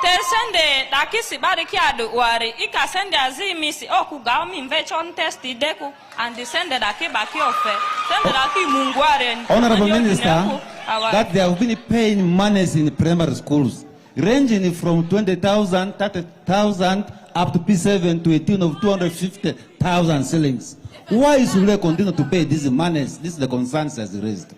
te sende dakisi bariki adu wari ika sende azimisi oku gaumi mvechon testi deku and sende daki baki ofe sende daki mungware. Honorable Minister, that they have been paying monies in primary schools ranging from 20,000, 30,000 up to P7 to a tune of 250,000 shillings. Why should they continue to pay these monies? This is the concerns as raised.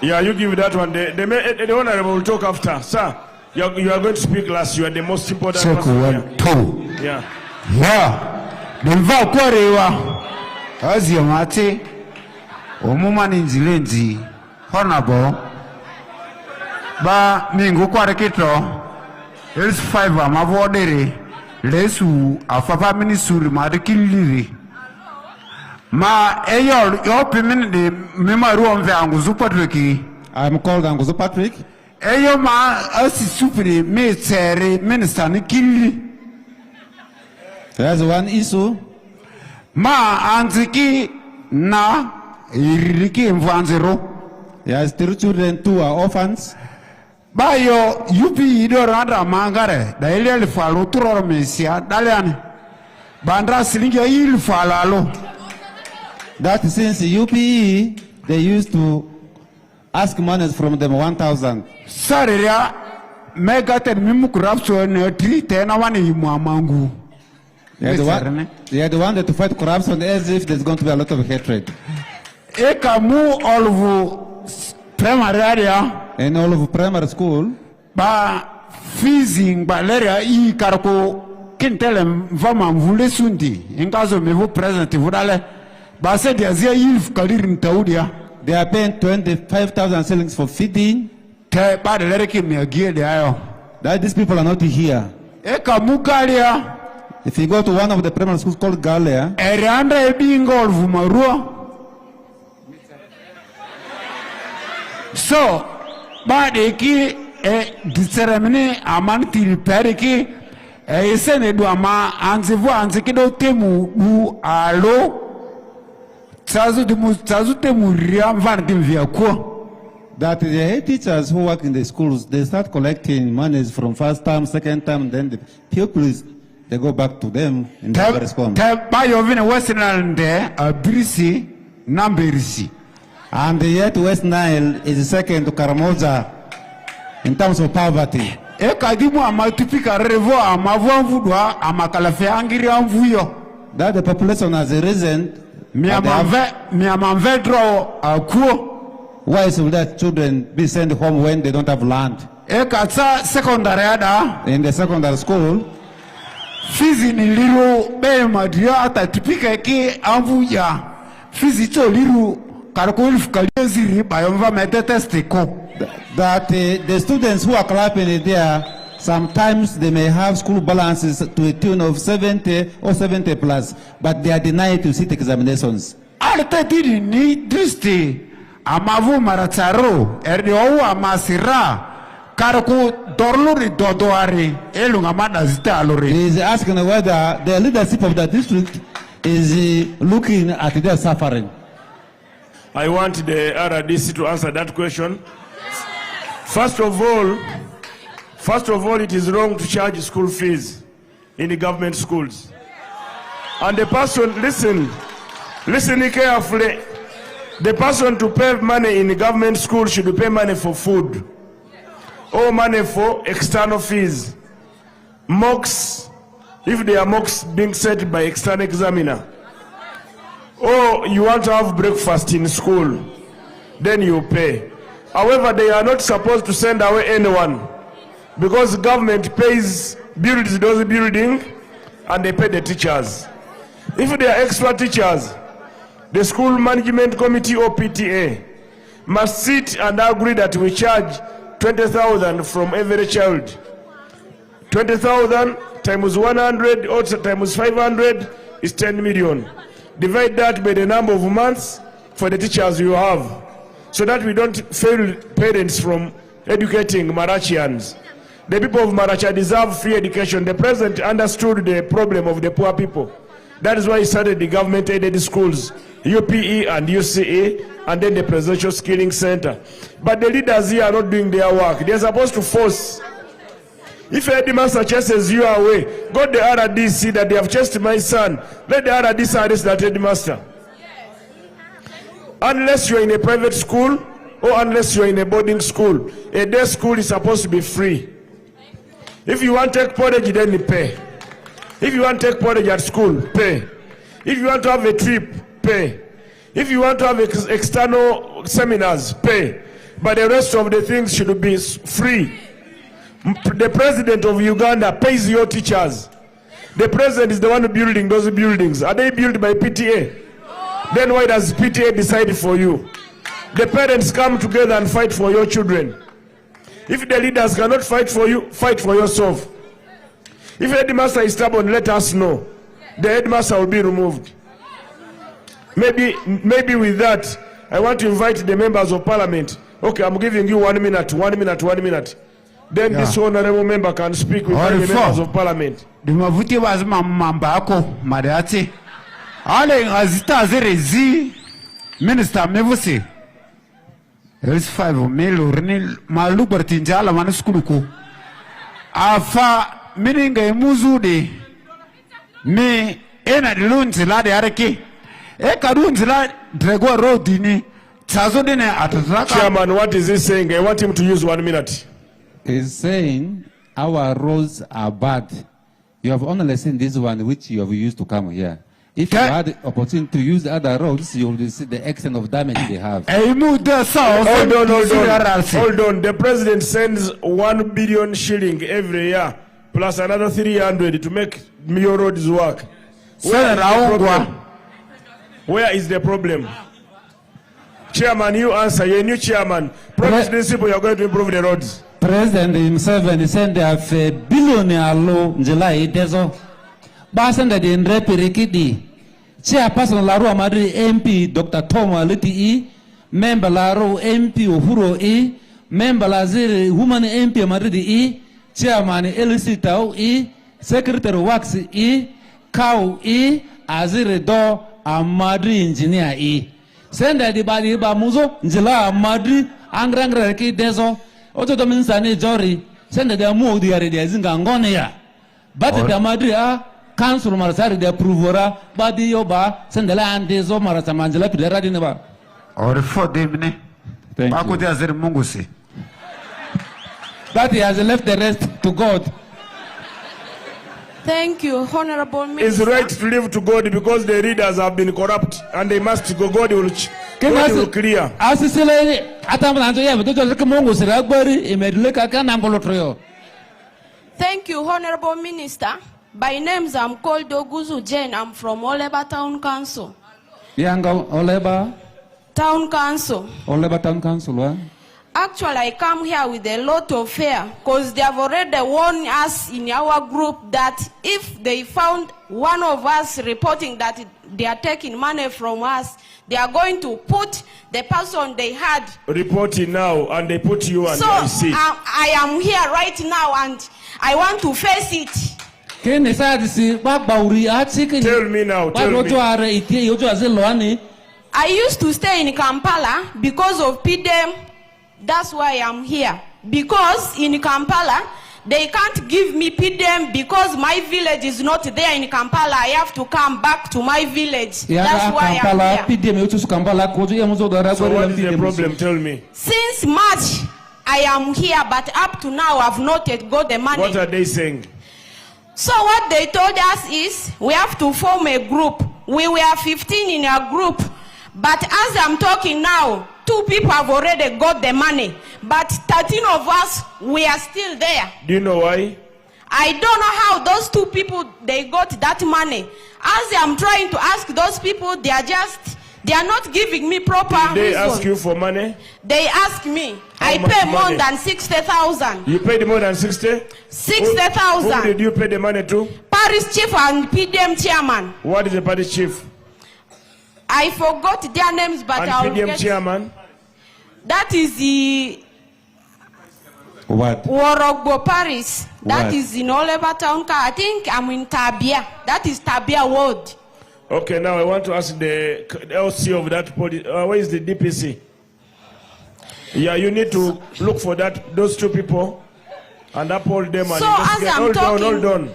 Yeah, you give that one. The honorable will talk after. Sir, you are going to speak last. You are the most important Check person 1, 2. Yeah. Yeah. Nilva kwarewa. Azi yamate. Omuma ninzilenzi. Honorable. Ba mingu kware kito. Els 5 amavodere. Lesu afapa minisuri madikiliri. Ma eyo pimini de memaru onve Anguzu Patrick. I'm called Anguzu Patrick. Eyo ma asi supri me tere minister ni kili. There's one issue. Ma anziki na iriki mvanzero. Yes, 3 children, 2 are orphans. Bayo UP ido randa mangare da ile falo turoro mesia daliane. Bandra silingi il falalo. That since UPE, they used to ask money from them 1,000. Sorry, mega ten mimu corruption 310 awani muamangu. They are the one that to fight corruption as if there's going to be a lot of hatred. Ekamu all of primary area and all of primary school. Ba feasing baleria I karako kintelem vama mvule sundi. Inkazo mevu present vudale. They are paying 25,000 shillings for feeding. That these people are not here. If you go to one of the primary schools called Galia, so badeki determine amanti pereki esene do ama anzivu anzikido temu bu alo. That the head teachers who work in the schools, they start collecting monies from first term, second term, then the pupils, they go back to them in the response. And yet West Nile is second to Karamoja in terms of poverty. That the population has risen. Why should that children be sent home when they don't have land? In the secondary school, Fizi ni liru be madia ata tipika ki amvuja. Fizi to liru karkul fukaliezi bayomva metete ko. That the students who are clapping there, sometimes they may have school balances to a tune of 70 or 70 plus, but they are denied to sit examinations. Arte diri ni dristi amavu marataro eriowu amasira karku dorluri dodoari elunga madazita aluri. He is asking whether the leadership of the district is looking at their suffering. I want the RDC to answer that question. First of all, it is wrong to charge school fees in the government schools. And the person, listen carefully. The person to pay money in the government school should pay money for food or money for external fees. Mocks, if they are mocks being set by external examiner. Or you want to have breakfast in school, then you pay. However, they are not supposed to send away anyone because government builds those buildings and they pay the teachers. If they are extra teachers, the school management committee or PTA must sit and agree that we charge 20,000 from every child. 20,000 times 100 or times 500 is 10 million. Divide that by the number of months for the teachers you have, so that we don't fail parents from educating Marachians. The people of Maracha deserve free education. The president understood the problem of the poor people. That is why he started the government-aided schools, UPE and UCE, and then the Presidential Skilling Center. But the leaders here are not doing their work. They are supposed to force. If a headmaster chases you away, go to the RDC that they have chased my son. Let the RDC arrest that headmaster. Unless you are in a private school or unless you are in a boarding school, a day school is supposed to be free. If you want to take porridge, then you pay. If you want to take porridge at school, pay. If you want to have a trip, pay. If you want to have external seminars, pay. But the rest of the things should be free. The president of Uganda pays your teachers. The president is the one building those buildings. Are they built by PTA? Then why does PTA decide for you? The parents come together and fight for your children. If the leaders cannot fight for you, fight for yourself. If the headmaster is stubborn, let us know. The headmaster will be removed. Maybe with that, I want to invite the members of parliament. Okay, I'm giving you 1 minute. Then this honorable member can speak with the members of parliament. The mavuti was mambako mariati. Ale ngazita zerezi minister mevusi. There's 5 mil rini malu bertinjala manuskuluku. Afa mininga muzudi mi ena dilunzila de areki. Kadunzila drego rodini. Tazodine atazaka. Chairman, what is he saying? I want him to use 1 minute. He's saying our roads are bad. You have only seen this one which you have used to come here. If you had the opportunity to use other roads, you will see the extent of damage they have. Hold on. The president sends 1 billion shilling every year, plus another 300 to make your roads work. Where is the problem? Chairman, you answer. You're a new chairman. Promise these people you are going to improve the roads. President Museveni send a billionaire law July deso. Basenda de Ndrepirikidi. Chairperson Laro Madri MP Dr. Toma Liti member Laro MP Uhuro member Laziri Woman MP Madrid Chairman LC Tau Secretary Wax Cow Azire Do Amadri Engineer Senda di badi ba muzo Njela Madri Angrangra ki deso. Oto to minsani jori send the mu di are de zinga ngone ya but the madri council marasari de approvera badi yoba send the land zo marasa manjela pidera dineba or for them Bako de azer mungusi that he has left the rest to God. Thank you, Honorable Minister. It's right to live to God because the leaders have been corrupt and they must go. God will clear. Thank you, Honorable Minister. By names, I'm called Oguzu Jane. I'm from Oleba Town Council. Yanga Oleba? Town Council. Oleba Town Council, what? Actually, I come here with a lot of fear because they have already warned us in our group that if they found one of us reporting that they are taking money from us, they are going to put the person they had. Reporting now, and they put you on the seat. I am here right now, and I want to face it. Tell me now, tell me. I used to stay in Kampala because of PDM. That's why I'm here. Because in Kampala, they can't give me PDM because my village is not there in Kampala. I have to come back to my village. That's why I'm here. So what is the problem? Tell me. Since March, I am here, but up to now, I've not yet got the money. What are they saying? So what they told us is we have to form a group. We were 15 in a group. But as I'm talking now, 2 people have already got the money. But 13 of us, we are still there. Do you know why? I don't know how those 2 people, they got that money. As I'm trying to ask those people, they are not giving me proper Did they reason. ask you for money? They ask me. I much pay more money? than 60,000. You paid more than 60? 60,000. Who did you pay the money to? Parish chief and PDM chairman. What is the parish chief? I forgot their names, but And I'll PDM get... chairman? That is the What? Warogbo Parish. That What? is in Oleba Town. I think I'm in Tabia. That is Tabia Ward. Okay, now I want to ask the LC of that police. Where is the DPC? Yeah, you need to look for those 2 people and uphold them and So as investigate. I'm Hold on.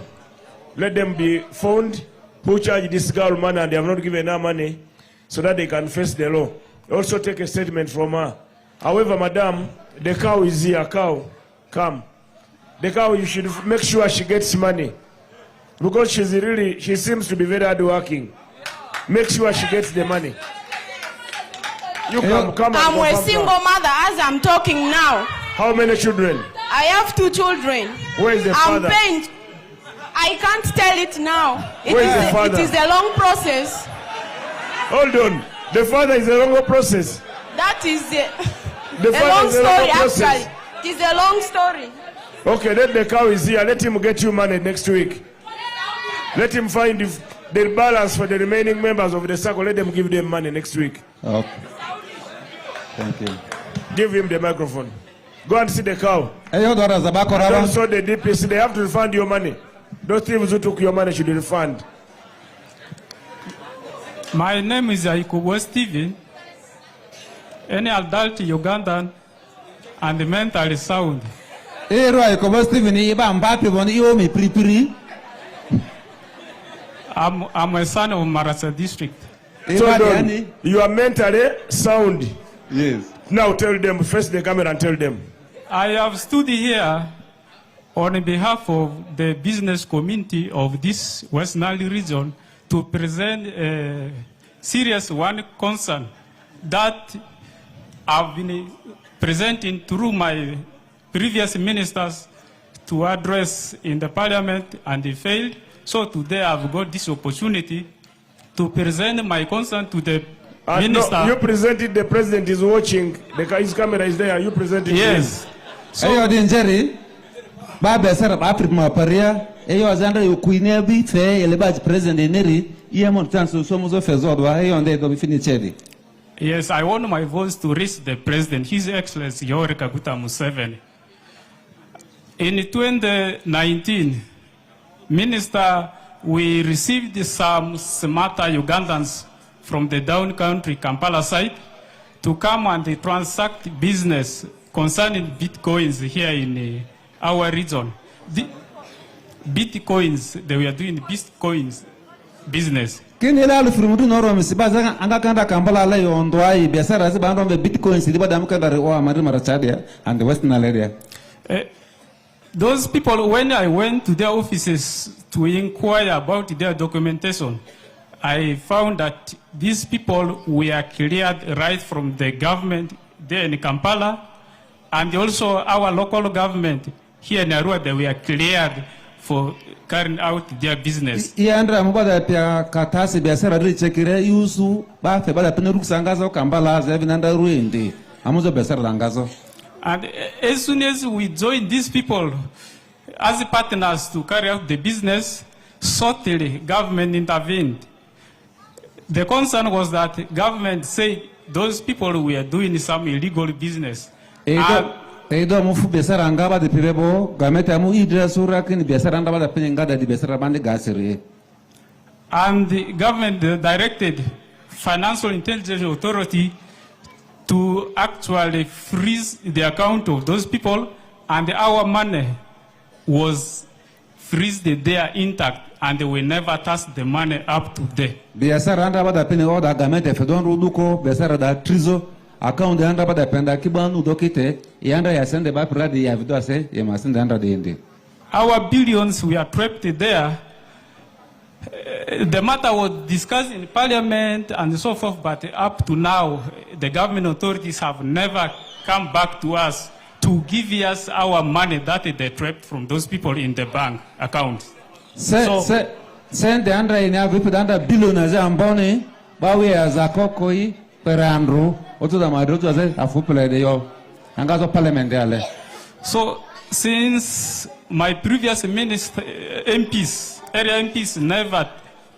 Let them be found who charged this girl money and they have not given her money so that they can face the law. Also take a statement from her. However, madam, the cow is here. Cow, come. The cow, you should make sure she gets money because she seems to be very hardworking. Make sure she gets the money. You come. I'm a single mother as I'm talking now. How many children? I have 2 children. Where is the father? I'm paying. I can't tell it now. Where is the father? It is a long process. Hold on. The father is a long process. That is a father long is a long story, process. actually. It is a long story. Okay, let the cow is here. Let him get you money next week. Let him find the balance for the remaining members of the circle. Let them give them money next week. Okay. Thank you. Give him the microphone. Go and see the cow. Don't show the DPC. They have to refund your money. Those thieves who took your money should refund. My name is H.E.Y.K Steven. Any adult Ugandan and mentally sound. I'm a son of Maracha district. So you are mentally sound. Yes. Now tell them, face the camera and tell them. I have stood here on behalf of the business community of this West Nile region to present a serious concern that I've been presenting through my previous ministers to address in the parliament and they failed. So today I've got this opportunity to present my concern to the minister. No, you presented, the president is watching, his camera is there, you presented. Yes. So, Baba Sarah Afrima Paria, Azanda, you queen be fair, Elebaj President Neri, Yamon Tansu, Somos of Fezodwa, on the Finichedi. Yes, I want my voice to reach the president, His Excellency H.E.Y.K Museveni. In 2019, Minister, we received some smarter Ugandans from the down country, Kampala side, to come and transact business concerning bitcoins here in our region. The bitcoins, they were doing bitcoins business. Kinila Frumudu Noro Misibaza, Angakanda Kampala lay on Dwai, Besara, Bandon, the bitcoins, the Badamkanda or Maracha and the Western area. Those people, when I went to their offices to inquire about their documentation, I found that these people were cleared right from the government there in Kampala, and also our local government here in Arua, they were cleared for carrying out their business. Iandra mubada pia katasi biashara ri chekire yusu ba fe bada pene ruksangazo kambala za vinanda ruindi amuzo biashara langazo. And as soon as we join these people as partners to carry out the business, shortly government intervened. The concern was that government said those people were doing some illegal business. Eido mufu biashara ngaba de pirebo gamete amu idra sura kini biashara ngaba da peningada di biashara bande gasiri. And the government directed Financial Intelligence Authority to actually freeze the account of those people, and our money was freezed there intact, and we never touched the money up to there. Biashara anda bada pene oda gamete fedon ruduko biashara da trizo account anda bada penda kibanu dokite yanda yasende ba pradi ya video ase yamasende anda de ende. Our billions were trapped there. The matter was discussed in Parliament and so forth, but up to now, the government authorities have never come back to us to give us our money that they trapped from those people in the bank account. Send the under in a people under billion as a ambone, bawe as a kokoi, perandro, or to the madro as a footballer de yo, and got a parliament there. So, since my previous minister, MPs, area MPs never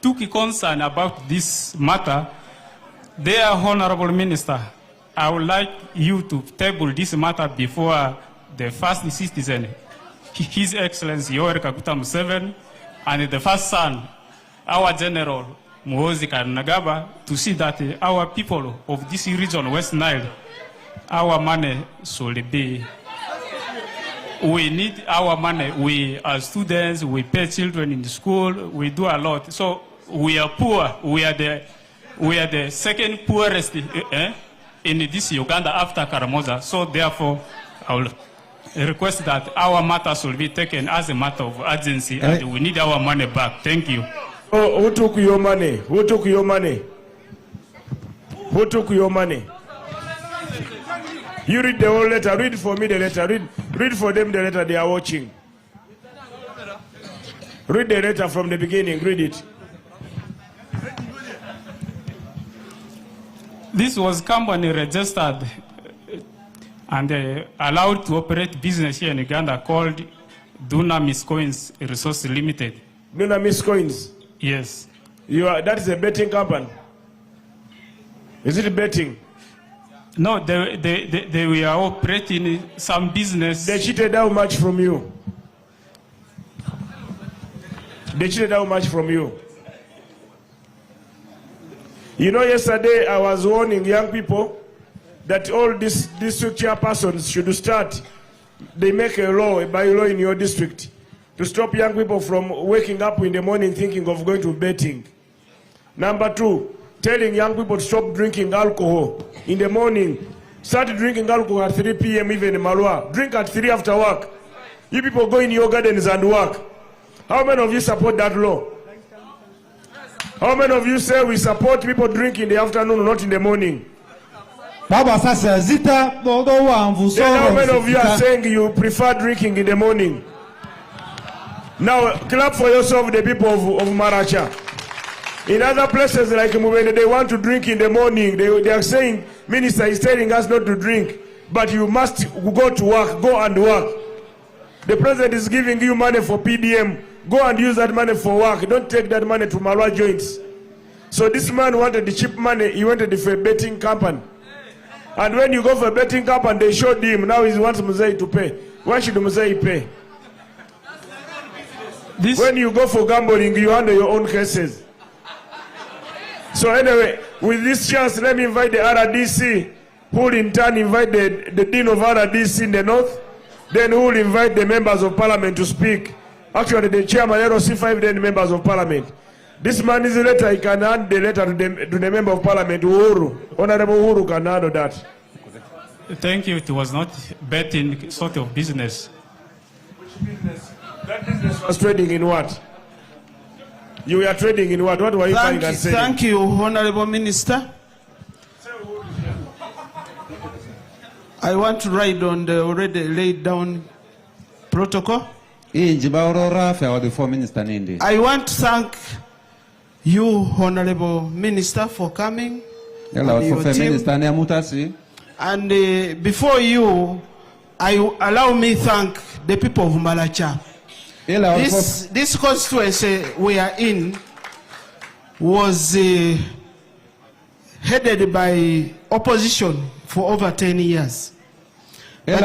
took a concern about this matter, their honorable minister, I would like you to table this matter before the first citizen, His Excellency H.E.Y.K Museveni, and the first son, our General Muhoozi Nagaba, to see that our people of this region, West Nile, our money should be. We need our money. We are students, we pay children in the school, we do a lot. So we are poor. We are the second poorest in this Uganda after Karamoja. So therefore, I will request that our matter should be taken as a matter of urgency, and we need our money back. Thank you. Oh, who took your money? Who took your money? Who took your money? You read the whole letter. Read for me the letter. Read for them the letter they are watching. Read the letter from the beginning. Read it. This was company registered and allowed to operate business here in Uganda called Dunamis Coins Resource Limited. Dunamis Coins? Yes. That is a betting company. Is it betting? No, they were operating some business. They cheated how much from you? They cheated how much from you? You know, yesterday I was warning young people that all these district chairpersons should start. They make a law, a bylaw in your district to stop young people from waking up in the morning thinking of going to betting. Number two, telling young people to stop drinking alcohol in the morning. Start drinking alcohol at 3 p.m. even in Malwa. Drink at 3 after work. You people go in your gardens and work. How many of you support that law? How many of you say we support people drink in the afternoon, not in the morning? Then how many of you are saying you prefer drinking in the morning? Now clap for yourself, the people of Maracha. In other places like Museveni, they want to drink in the morning. They are saying, Minister is telling us not to drink, but you must go to work, go and work. The president is giving you money for PDM. Go and use that money for work. Don't take that money to Malwa joints. So this man wanted the cheap money. He wanted it for a betting company. And when you go for a betting company, they showed him. Now he wants Museveni to pay. Why should Museveni pay? When you go for gambling, you handle your own cases. So anyway, with this chance, let me invite the RDC, who will in turn invite the Dean of RDC in the north, then who will invite the members of parliament to speak. Actually, the chairman, LOC5, then members of parliament. This man is a letter, he can hand the letter to the member of parliament, Uhuru. Honorable Uhuru can handle that. Thank you. It was not betting sort of business. Which business? That business was trading in what? You were trading in what? What were you buying and selling? Thank you, Honorable Minister. I want to ride on the already laid down protocol. I want to thank you, Honorable Minister, for coming. And your team. And before you, allow me thank the people of Maracha. This constituency we are in was headed by opposition for over 10 years. But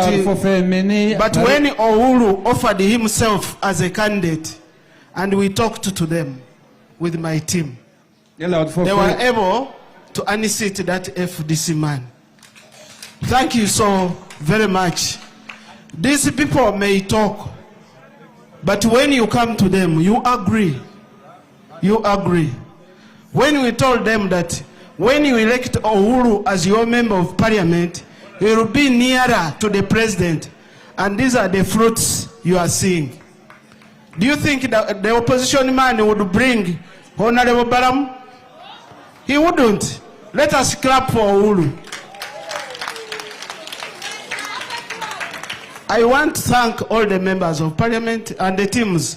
when Uhuru offered himself as a candidate, and we talked to them with my team, they were able to unseat that FDC man. Thank you so very much. These people may talk, but when you come to them, you agree. You agree. When we told them that when you elect Uhuru as your member of parliament, he will be nearer to the president, and these are the fruits you are seeing. Do you think that the opposition man would bring Honorable Balaam? He wouldn't. Let us clap for Uhuru. I want to thank all the members of parliament and the teams.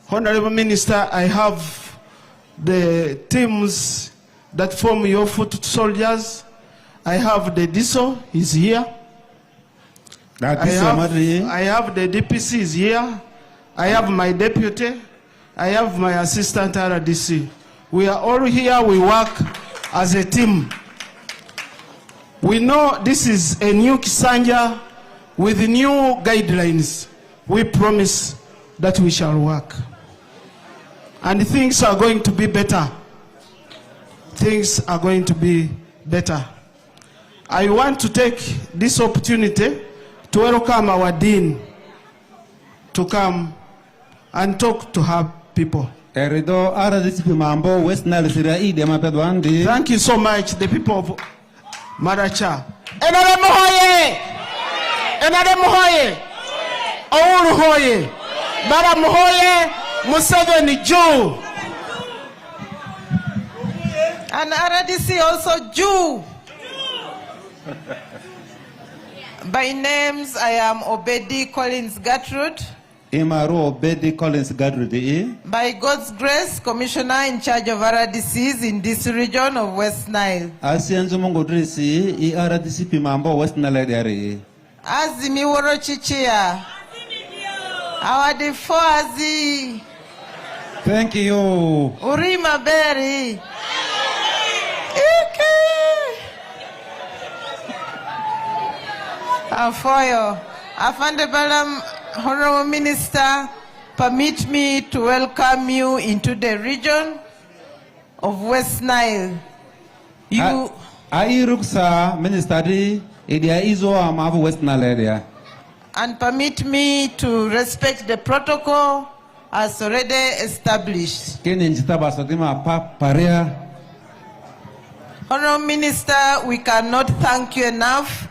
Honorable Minister, I have the teams that form your foot soldiers. I have the DISO, he's here. I have the DPC is here. I have my deputy. I have my assistant RDC. We are all here, we work as a team. We know this is a new Kisanja with new guidelines. We promise that we shall work. And things are going to be better. Things are going to be better. I want to take this opportunity to welcome our Dean to come and talk to her people. Thank you so much, the people of Maracha. Enare Muhoye! Enare Muhoye! Uhuru Hoye! Balaam Hoye! Museveni Jew! And RDC also Jew. By names, I am Obedi Collins Gertrude. By God's grace, Commissioner in charge of RDCs in this region of West Nile. Azimi Woro Chichia. Awadi Foazi. Thank you. Urima Berry. Afoyo. Afande Balaam, Honorable Minister, permit me to welcome you into the region of West Nile. You and permit me to respect the protocol as already established. Honorable Minister, we cannot thank you enough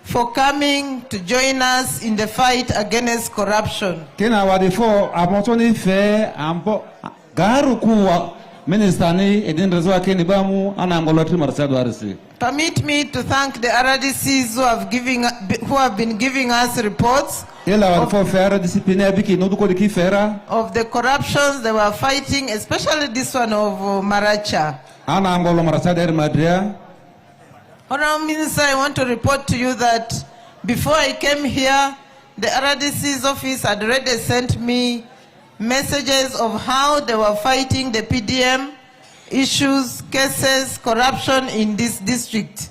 for coming to join us in the fight against corruption. Permit me to thank the RDCs who have been giving us reports of the corruptions they were fighting, especially this one of Maracha. Honorable Minister, I want to report to you that before I came here, the RDC's office had already sent me messages of how they were fighting the PDM issues, cases, corruption in this district.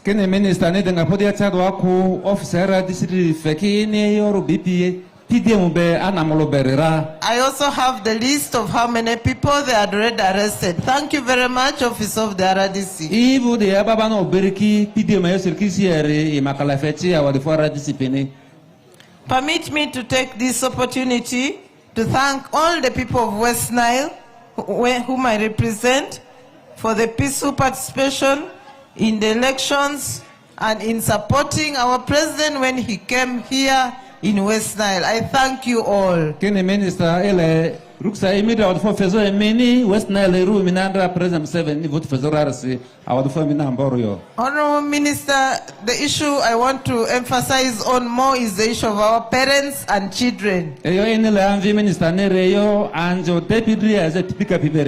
I also have the list of how many people they had already arrested. Thank you very much, Office of the RDC. Permit me to take this opportunity to thank all the people of West Nile, whom I represent, for the peaceful participation in the elections and in supporting our president when he came here in West Nile. I thank you all. Ruksa imida wadufo fezo emini West Nile ru minandra President Museveni vote fezo rarasi awadufo mina mboro yo. Honorable Minister, the issue I want to emphasize on more is the issue of our parents and children. Eyo inile anvi minister nere yo anjo deputy as a typical people.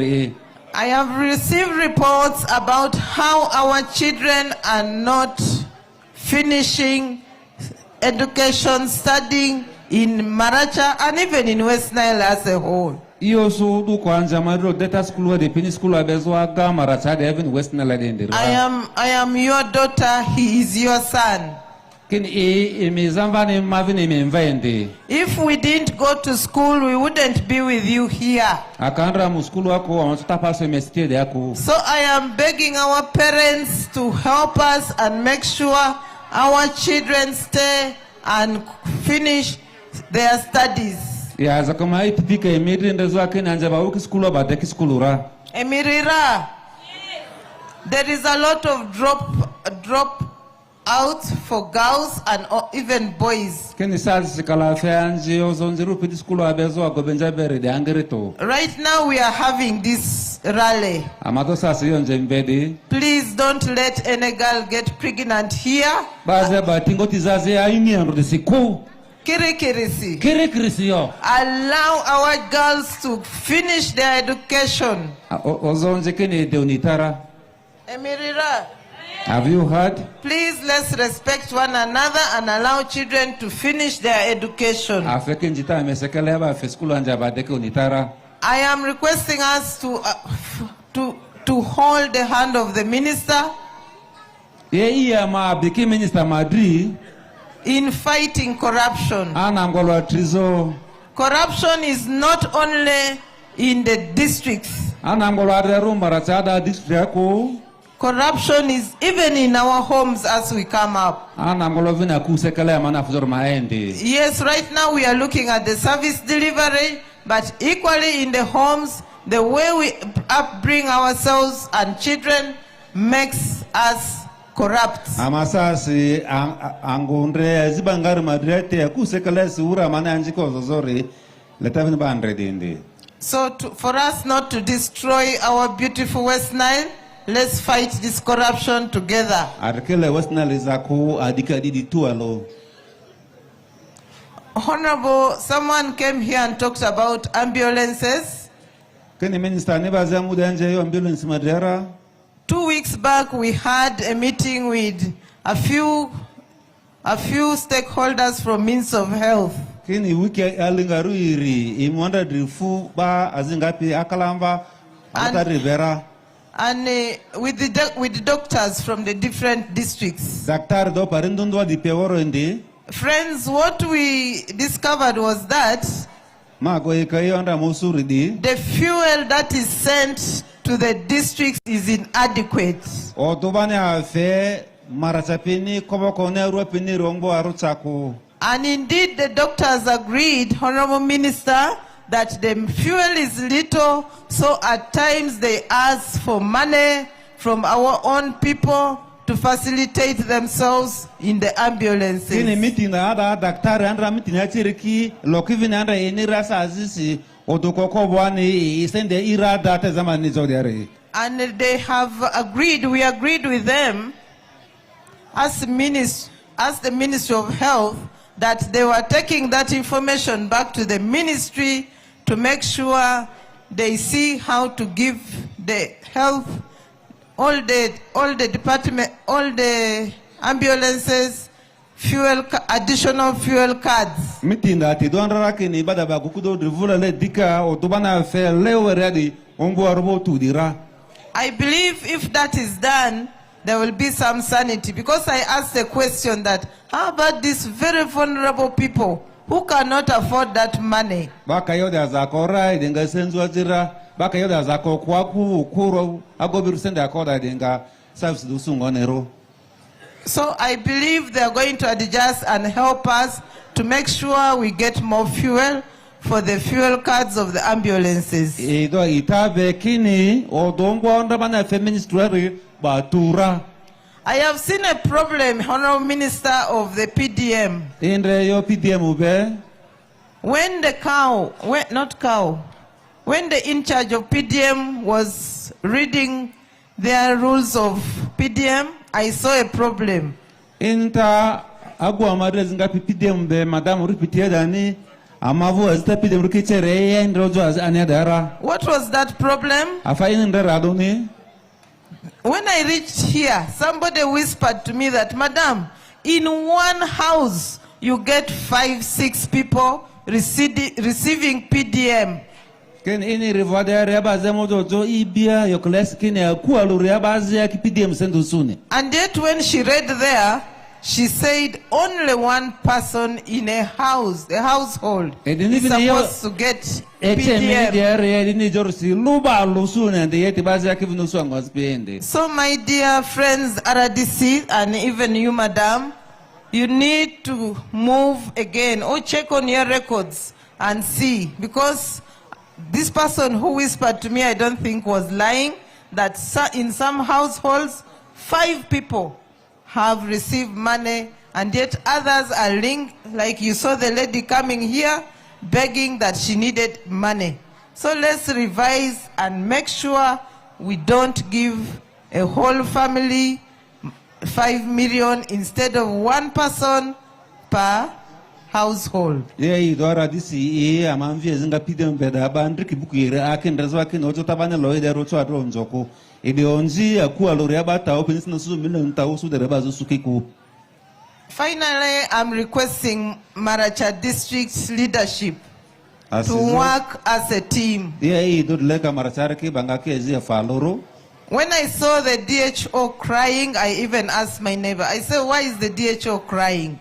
I have received reports about how our children are not finishing education, studying in Maracha and even in West Nile as a whole. Iyo so du kwanza madro data school de pini school abezwa ga Maracha de even West Nile de ndira. I am your daughter, he is your son. Kin mezambani mavini memvaende. If we didn't go to school, we wouldn't be with you here. Akandra muskulu wako amatuta paso mestie de yako. So I am begging our parents to help us and make sure our children stay and finish their studies. Ya zakama itipika emiri ndezwa kina njaba uki skulu abadeki skulu ra. Emirira, there is a lot of drop out for girls and even boys. Kini sazi sikala feanji ozonziru pidi skulu abezwa gobenja bere de angerito. Right now we are having this rally. Amato sasi yonje mbedi. Please don't let any girl get pregnant here. Baze batingo tizaze aini andro siku. Kirikirisi yo. Allow our girls to finish their education. Ozonje kini de unitara. Emirira. Have you heard? Please let's respect one another and allow children to finish their education. I am requesting us to hold the hand of the minister in fighting corruption. Corruption is not only in the districts. Corruption is even in our homes as we come up. Yes, right now we are looking at the service delivery, but equally in the homes, the way we upbring ourselves and children makes us corrupt. So for us not to destroy our beautiful West Nile, let's fight this corruption together. Honorable, someone came here and talked about ambulances. 2 weeks back, we had a meeting with a few stakeholders from Ministry of Health. And with the doctors from the different districts. Friends, what we discovered was that the fuel that is sent to the districts is inadequate. And indeed, the doctors agreed, Honorable Minister, that the fuel is little, so at times they ask for money from our own people to facilitate themselves in the ambulances. And they have agreed, we agreed with them as the Ministry of Health, that they were taking that information back to the ministry to make sure they see how to give the health, all the department, all the ambulances, additional fuel cards. I believe if that is done, there will be some sanity, because I asked the question that, how about these very vulnerable people who cannot afford that money? So I believe they are going to adjust and help us to make sure we get more fuel for the fuel cards of the ambulances. I have seen a problem, Honorable Minister, of the PDM. When the cow, when the in charge of PDM was reading their rules of PDM, I saw a problem. Inta agwa madre zinga PDM be madam repeated dani amavu azita PDM rukichere ndrozo az anedara. What was that problem? Afaini ndara doni. When I reached here, somebody whispered to me that, Madam, in one house, you get 5-6 people receiving PDM. Ken ini revada reba zemodo jo ibia yokles kine akua luriaba zia ki PDM sendo sune. And yet when she read there, she said only one person in a household is supposed to get PDM. So my dear friends, RDC, and even you, Madam, you need to move again or check on your records and see, because this person who whispered to me, I don't think was lying, that in some households, 5 people have received money, and yet others are linked, like you saw the lady coming here begging that she needed money. So let's revise and make sure we don't give a whole family 5 million instead of one person per household. Yeah, idora disi amamvie zinga PDM beda bandriki bukire akendrazo akenojo tabane loide rocho adronjoko. Finally, I'm requesting Maracha district leadership to work as a team. When I saw the DHO crying, I even asked my neighbor, I said, why is the DHO crying?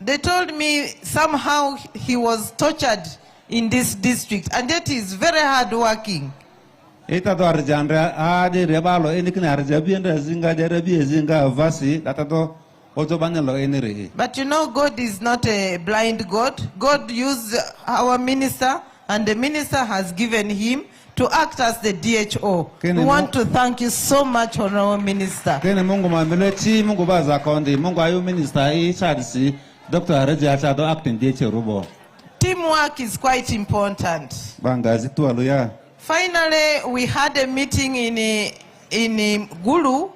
They told me somehow he was tortured in this district, and yet he's very hard working. But you know, God is not a blind God. God used our minister, and the minister has given him to act as the DHO. We want to thank you so much, Honorable Minister. Dr. acting Teamwork is quite important. Finally, we had a meeting in Gulu.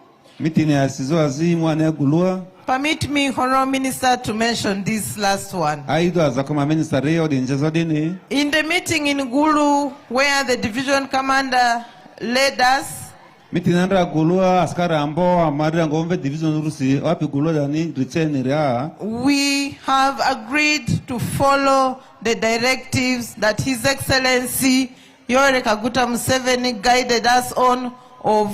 Permit me, Honorable Minister, to mention this last one. In the meeting in Gulu, where the division commander led us, we have agreed to follow the directives that His Excellency H.E.Y.K Museveni guided us on of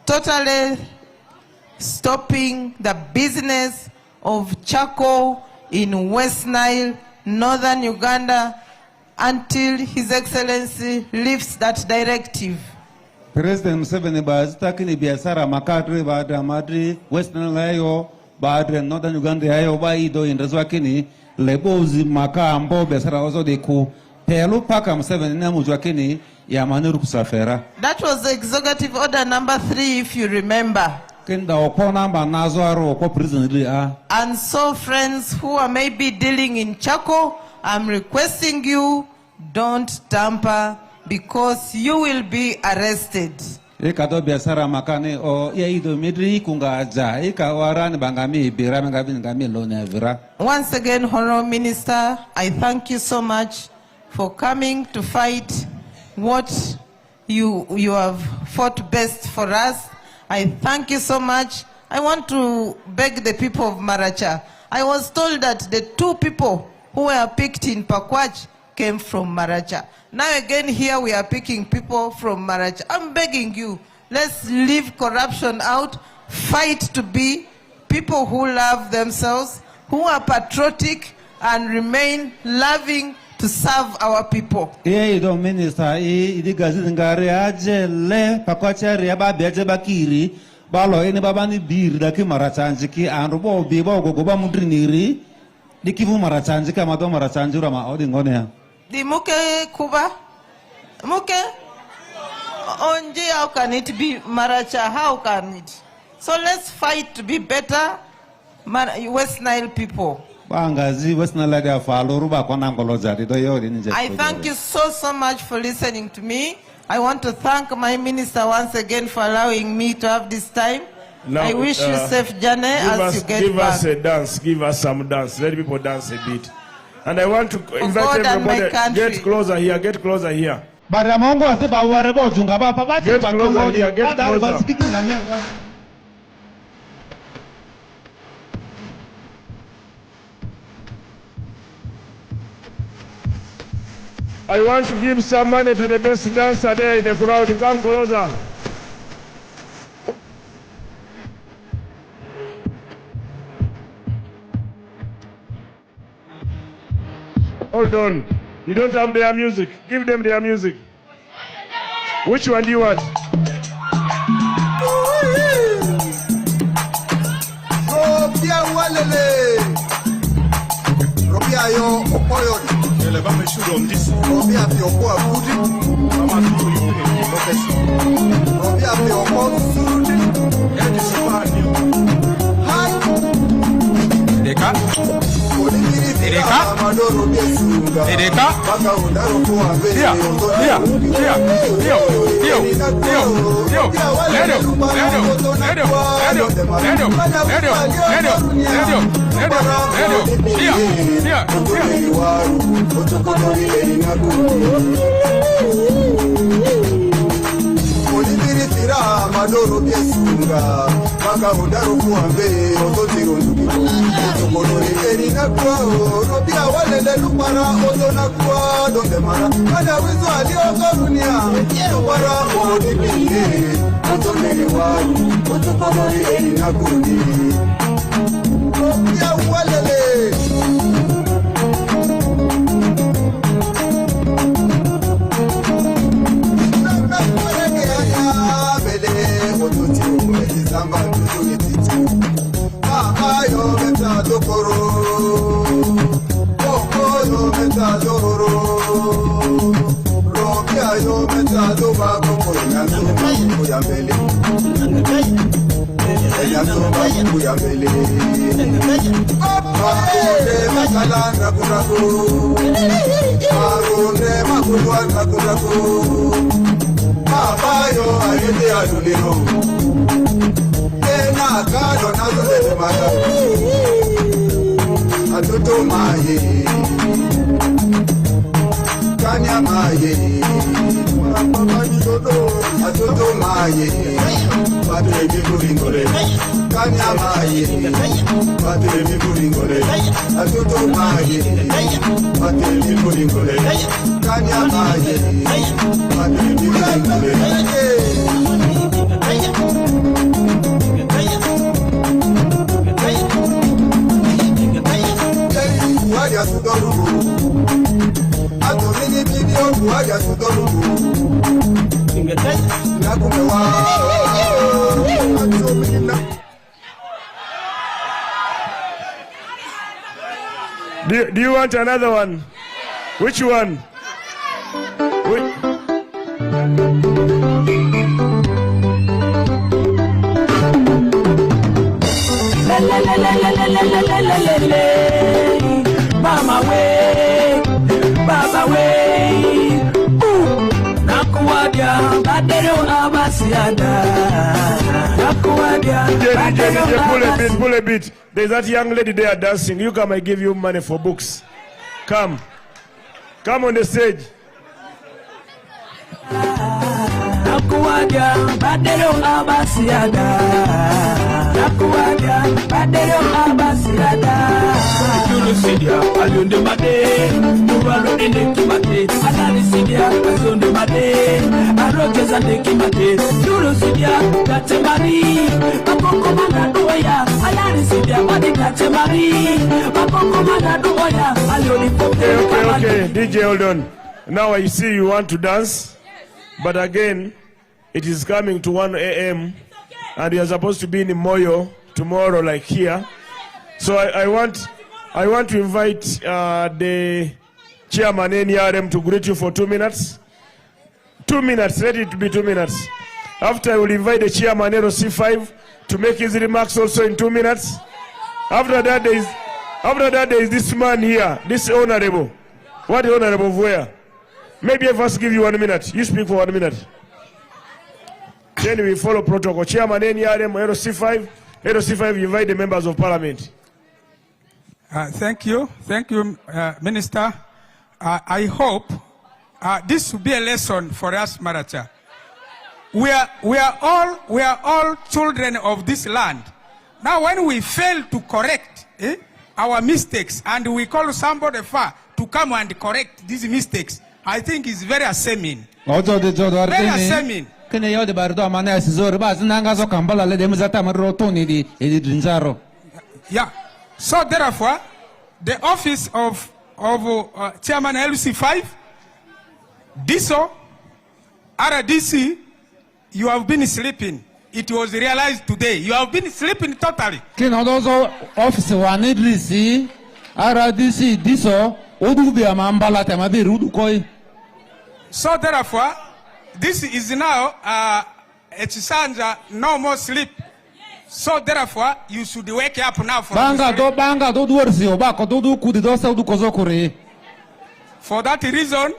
totally stopping the business of charcoal in West Nile, Northern Uganda, until His Excellency lifts that directive. President Museveni bazitaki biashara makadri baada madri Western Nile baada Northern Uganda yayo baido indazwa kini lebozi makambo biashara wazo deku pelu paka Museveni na mujwa kini ya manuru kusafera. That was the executive order number 3, if you remember. Kenda opo namba nazo aro opo prison a. And so, friends who are maybe dealing in charcoal, I'm requesting you, don't tamper, because you will be arrested. Once again, Honorable Minister, I thank you so much for coming to fight what you have fought best for us. I thank you so much. I want to beg the people of Maracha. I was told that the 2 people who were picked in Pakwach came from Maracha. Now again here we are picking people from Maracha. I'm begging you, let's leave corruption out, fight to be people who love themselves, who are patriotic and remain loving to serve our people. Minister, balo ini baba ni bir daki marachanjiki anrubo bibo gogoba mudriniri dikivu marachanjika mado marachanjura ma odi ngone ya di muke kuba muke onje, how can it be Maracha? How can it? So let's fight to be better, West Nile people. I thank you so much for listening to me. I want to thank my minister once again for allowing me to have this time. Now, I wish you safe journey as you get give back. us a dance, give us some dance. Let people dance a bit. And I want to invite everybody, get closer here, get closer here. Get closer here, get closer. I want to give some money to the best dancer there in the crowd. Come closer. Hold on. You don't have their music. Give them their music. Which one do you want? Madoro Biesunga, Maka Udaro Kuambe, Ototiro Nuki, Erina Kwa, Robia Wale Lupara, Otona Kwa, Dondemara, Ada Wizu Alio Korunia, Yewara, Odipine, Otone Waru, Otokori Erina Kuni, Robia Wale. Atoto maye, kanya maye, atoto maye, padre biburingole, kanya maye, padre biburingole, atoto maye, padre biburingole, kanya maye, padre biburingole. Buhari atudorubu, atomini video Buhari atudorubu. Nakumewa, atomini. Do you want another one? Which one? Mama way, Baba way, Nakuadia, Badero Abasiada, Nakuadia, DJ, pull a bit. There's that young lady there dancing. You come, I give you money for books. Come on the stage. Nakuadia, Badero Abasiada, Nakuadia, Badero Abasiada. Sidia, Alunde Made, Nuralo de Kimate, Alani Sidia, Alunde Made, Arojas and the Kimate, Nuru Sidia, Katemari, Apoko Manadoya, Alani Sidia, Madi Katemari, Apoko Manadoya, Aluni. Okay, DJ, hold on. Now I see you want to dance, but again, it is coming to 1 a.m. and you are supposed to be in Moyo tomorrow, like here. So I want to invite the chairman NRM to greet you for 2 minutes. 2 minutes, let it be 2 minutes. After I will invite the chairman NRC5 to make his remarks also in 2 minutes. After that, there is this man here, this honorable. What honorable where? Maybe I first give you 1 minute. You speak for 1 minute. Then we follow protocol. Chairman, NRM, H.E.Y.K, H.E.Y.K, invite the members of parliament. Thank you, Minister. I hope this will be a lesson for us, Maracha. We are all children of this land. Now, when we fail to correct our mistakes and we call somebody far to come and correct these mistakes, I think it's very ashamed. Very ashamed. Yeah. So therefore, the office of Chairman LC5, DISO, RDC, you have been sleeping. It was realized today. You have been sleeping totally. Office one RDC, DISO, so therefore, this is now a no more sleep. So therefore, you should wake up now for that reason,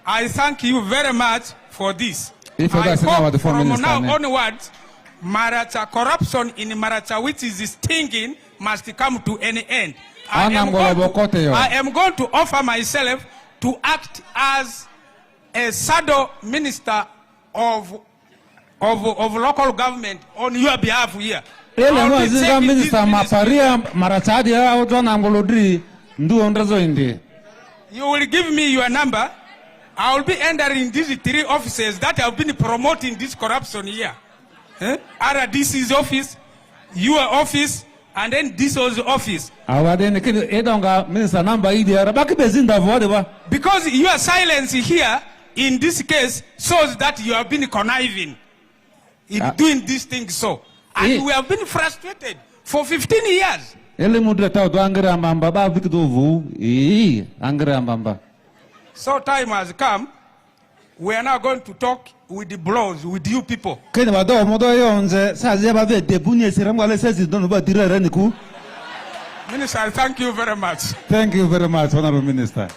I thank you very much for this. I hope from now onwards, Maracha corruption in Maracha, which is stinging, must come to an end. I am going to offer myself to act as a shadow minister of local government on your behalf here. You will give me your number. I will be entering these 3 offices that have been promoting this corruption here. RDC's office, your office, and then DISO's office. Because your silence here in this case shows that you have been conniving in doing these things so. And we have been frustrated for 15 years. So time has come. We are now going to talk with the blows, with you people. Minister, thank you very much. Thank you very much, Honorable Minister.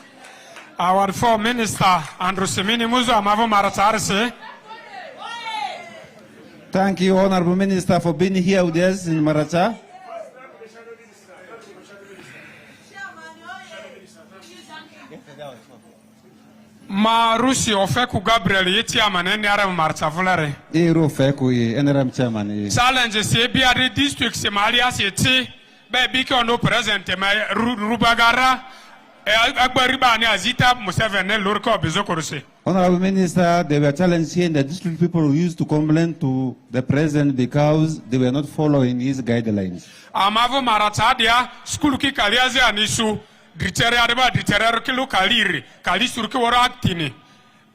Our foreign minister, Andrew Semini Muzo Amavo Maratarse. Thank you, Honorable Minister, for being here with us in Maracha. Marusi Ofeku Gabriel Yetiaman NRM Marcha Vulare. Ofeku NRM Chairman. Challenge CBR district Somalia City. Baby no present Rubagara. Honorable Minister, they were challenged here in the district. People used to complain to the president because they were not following his guidelines. Amavo Maratadia, school ki kaliaze anisu, driteria deba driteria kilu kaliri, kalisuru ki wara actini.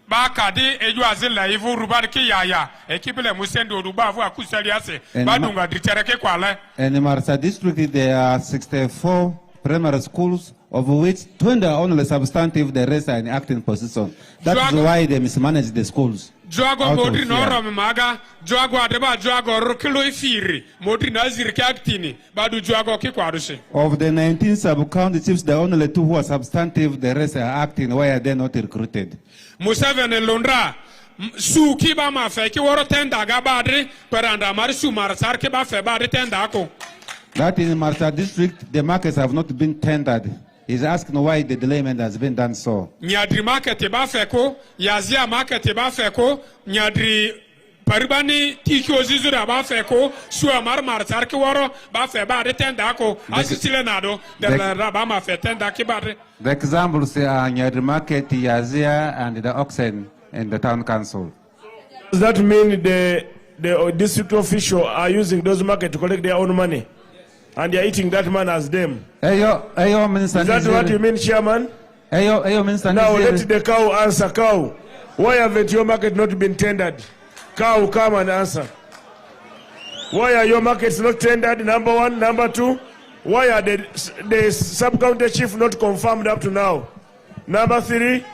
Baka de eju azela ivu rubari ki yaya, ekipele musendo rubavu akusaliase, badunga driteria ki kwale. And in Marsa district, there are 64 primary schools, of which 20 are only substantive, the rest are in acting position. That's why they mismanage the schools. Joago modri noro maga, joago adeba joago rokilo ifiri, modri nazir actini, badu joago ki kwaruse. Of the 19 sub-county chiefs, there are only 2 who are substantive, the rest are acting. Why are they not recruited? Museveni Londra, su kiba ma fe ki woro tenda gabadri, peranda mari su marasar ki ba fe badri tenda ako. That in Marsa district, the markets have not been tendered. He's asking why the delayment has been done so. Nyadri market ba feko, yazia market ba feko, nyadri paribani tikyo zizura ba feko, suwa marasar ki woro ba fe ba de tenda ako, asisile nado, de ba ma fe tenda ki ba de. The examples are Nyadri market, Yazia, and the Oxen and the town council. Does that mean the district officials are using those markets to collect their own money? And they are eating that man as them. Ayo, Minister. Is that what you mean, Chairman? Ayo, Minister. Now let the cow answer. Cow, why haven't your market not been tendered? Cow, come and answer. Why are your markets not tendered? Number 1. Number 2, why are the sub-county chief not confirmed up to now? Number 3,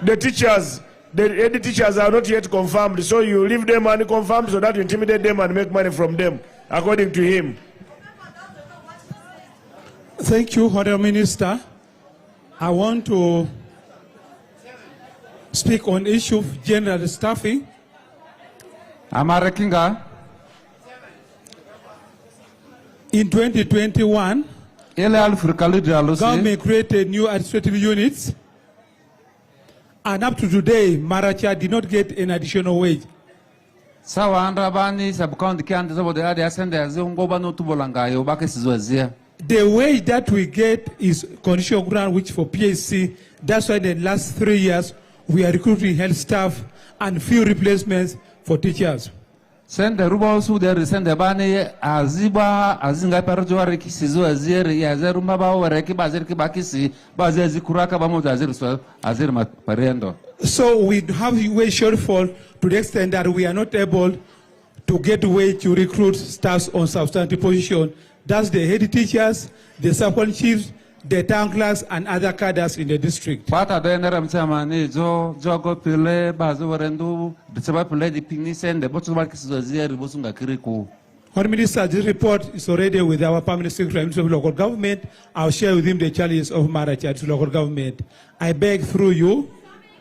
the teachers, The head teachers are not yet confirmed, so you leave them unconfirmed so that you intimidate them and make money from them, according to him. Thank you, Honourable Minister. I want to speak on issue of general staffing. Amarakinga. In 2021, government created new administrative units, and up to today, Maracha did not get an additional wage. The wage that we get is conditional grant, which for PSC, that's why in the last 3 years, we are recruiting health staff and few replacements for teachers. Sende ruba su der sende bani aziba azinga perjo reki sizo azir ya zeruma ba wareki bazir ki bakisi bazezi kuraka ba moja azir so azir ma parendo. So we have wage shortfall to the extent that we are not able to get wage to recruit staffs on substantive position. That's the head teachers, the sub chiefs, the town clerks, and other cadres in the district. Pata do eneram chamani jo jogo pile bazo warendu bitsaba pile di pingni sende botu markis zo zier bosunga kiriku. Honourable Minister, this report is already with our Permanent Secretary of Local Government. I'll share with him the challenges of Maracha to local government. I beg through you,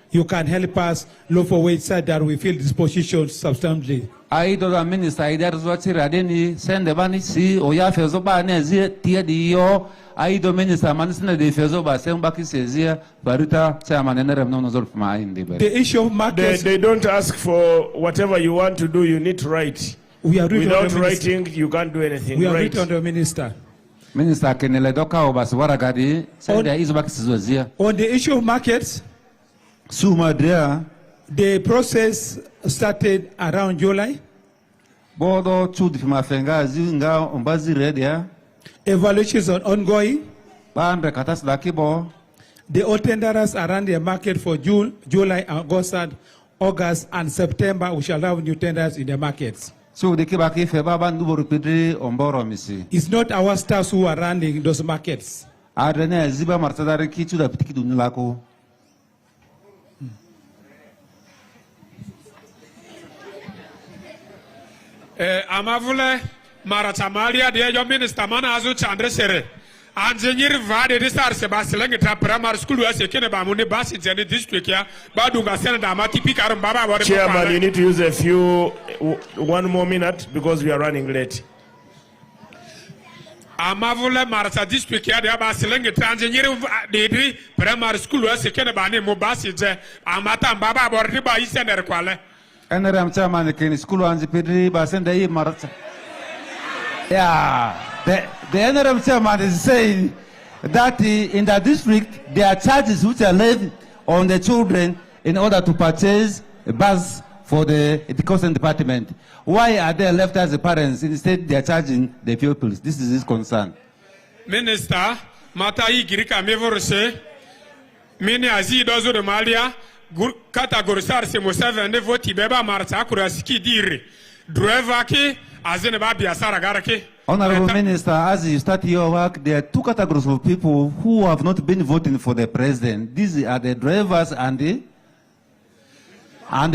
you can help us look for ways so that we fill this position substantially. I do the minister either zwachi radeni sende bani si oya fezo ba nezi tia diyo I do minister manisne de fezo ba semba kisezia barita chairman enerem no nozol ma indi. The issue of markets. They don't ask for whatever you want to do, you need to write. We are without writing, you can't do anything. We are written on the minister. Minister kenele doka obaswara gadi sende izo ba kisezia. On the issue of markets, the process started around July. Bodo chudi mafenga zinga umbazi redia. Evaluations are ongoing. Bande katas lakibo. The all tenderers are on the market for June, July, August, and September. We shall have new tenders in the markets. So the kibaki febaba ndubo rupidri omboro misi. It's not our staffs who are running those markets. Adene ziba martadari kichu da pitiki dunilako. Amavule Maracha Malia de your minister Manazu Chandra Sere. Engineer Vade de Star Sebastian Primary School as a Keneba Muni Bassins and the district here, Badunga Senator Mati Pikarum Baba. Chairman, you need to use one more minute because we are running late. Amavule Maracha district here, the Bassiling engineer de Primary School as a Keneba Mubassis, Amata Baba or Riba is and Erquale. Eneram chairman ken school anzi pedri basende I Maracha. Yeah, the Eneram chairman is saying that in the district there are charges which are laid on the children in order to purchase a bus for the education department. Why are they left as the parents? Instead they are charging the pupils. This is his concern. Minister, Matai Girika Mevorse, Mini Azi Dozo de Malia. Categorisar se Museveni voti beba Maracha kurasiki dire driver ki azene ba biasara garake. Honourable Minister, as you start your work, there are two categories of people who have not been voting for the president. These are the drivers and the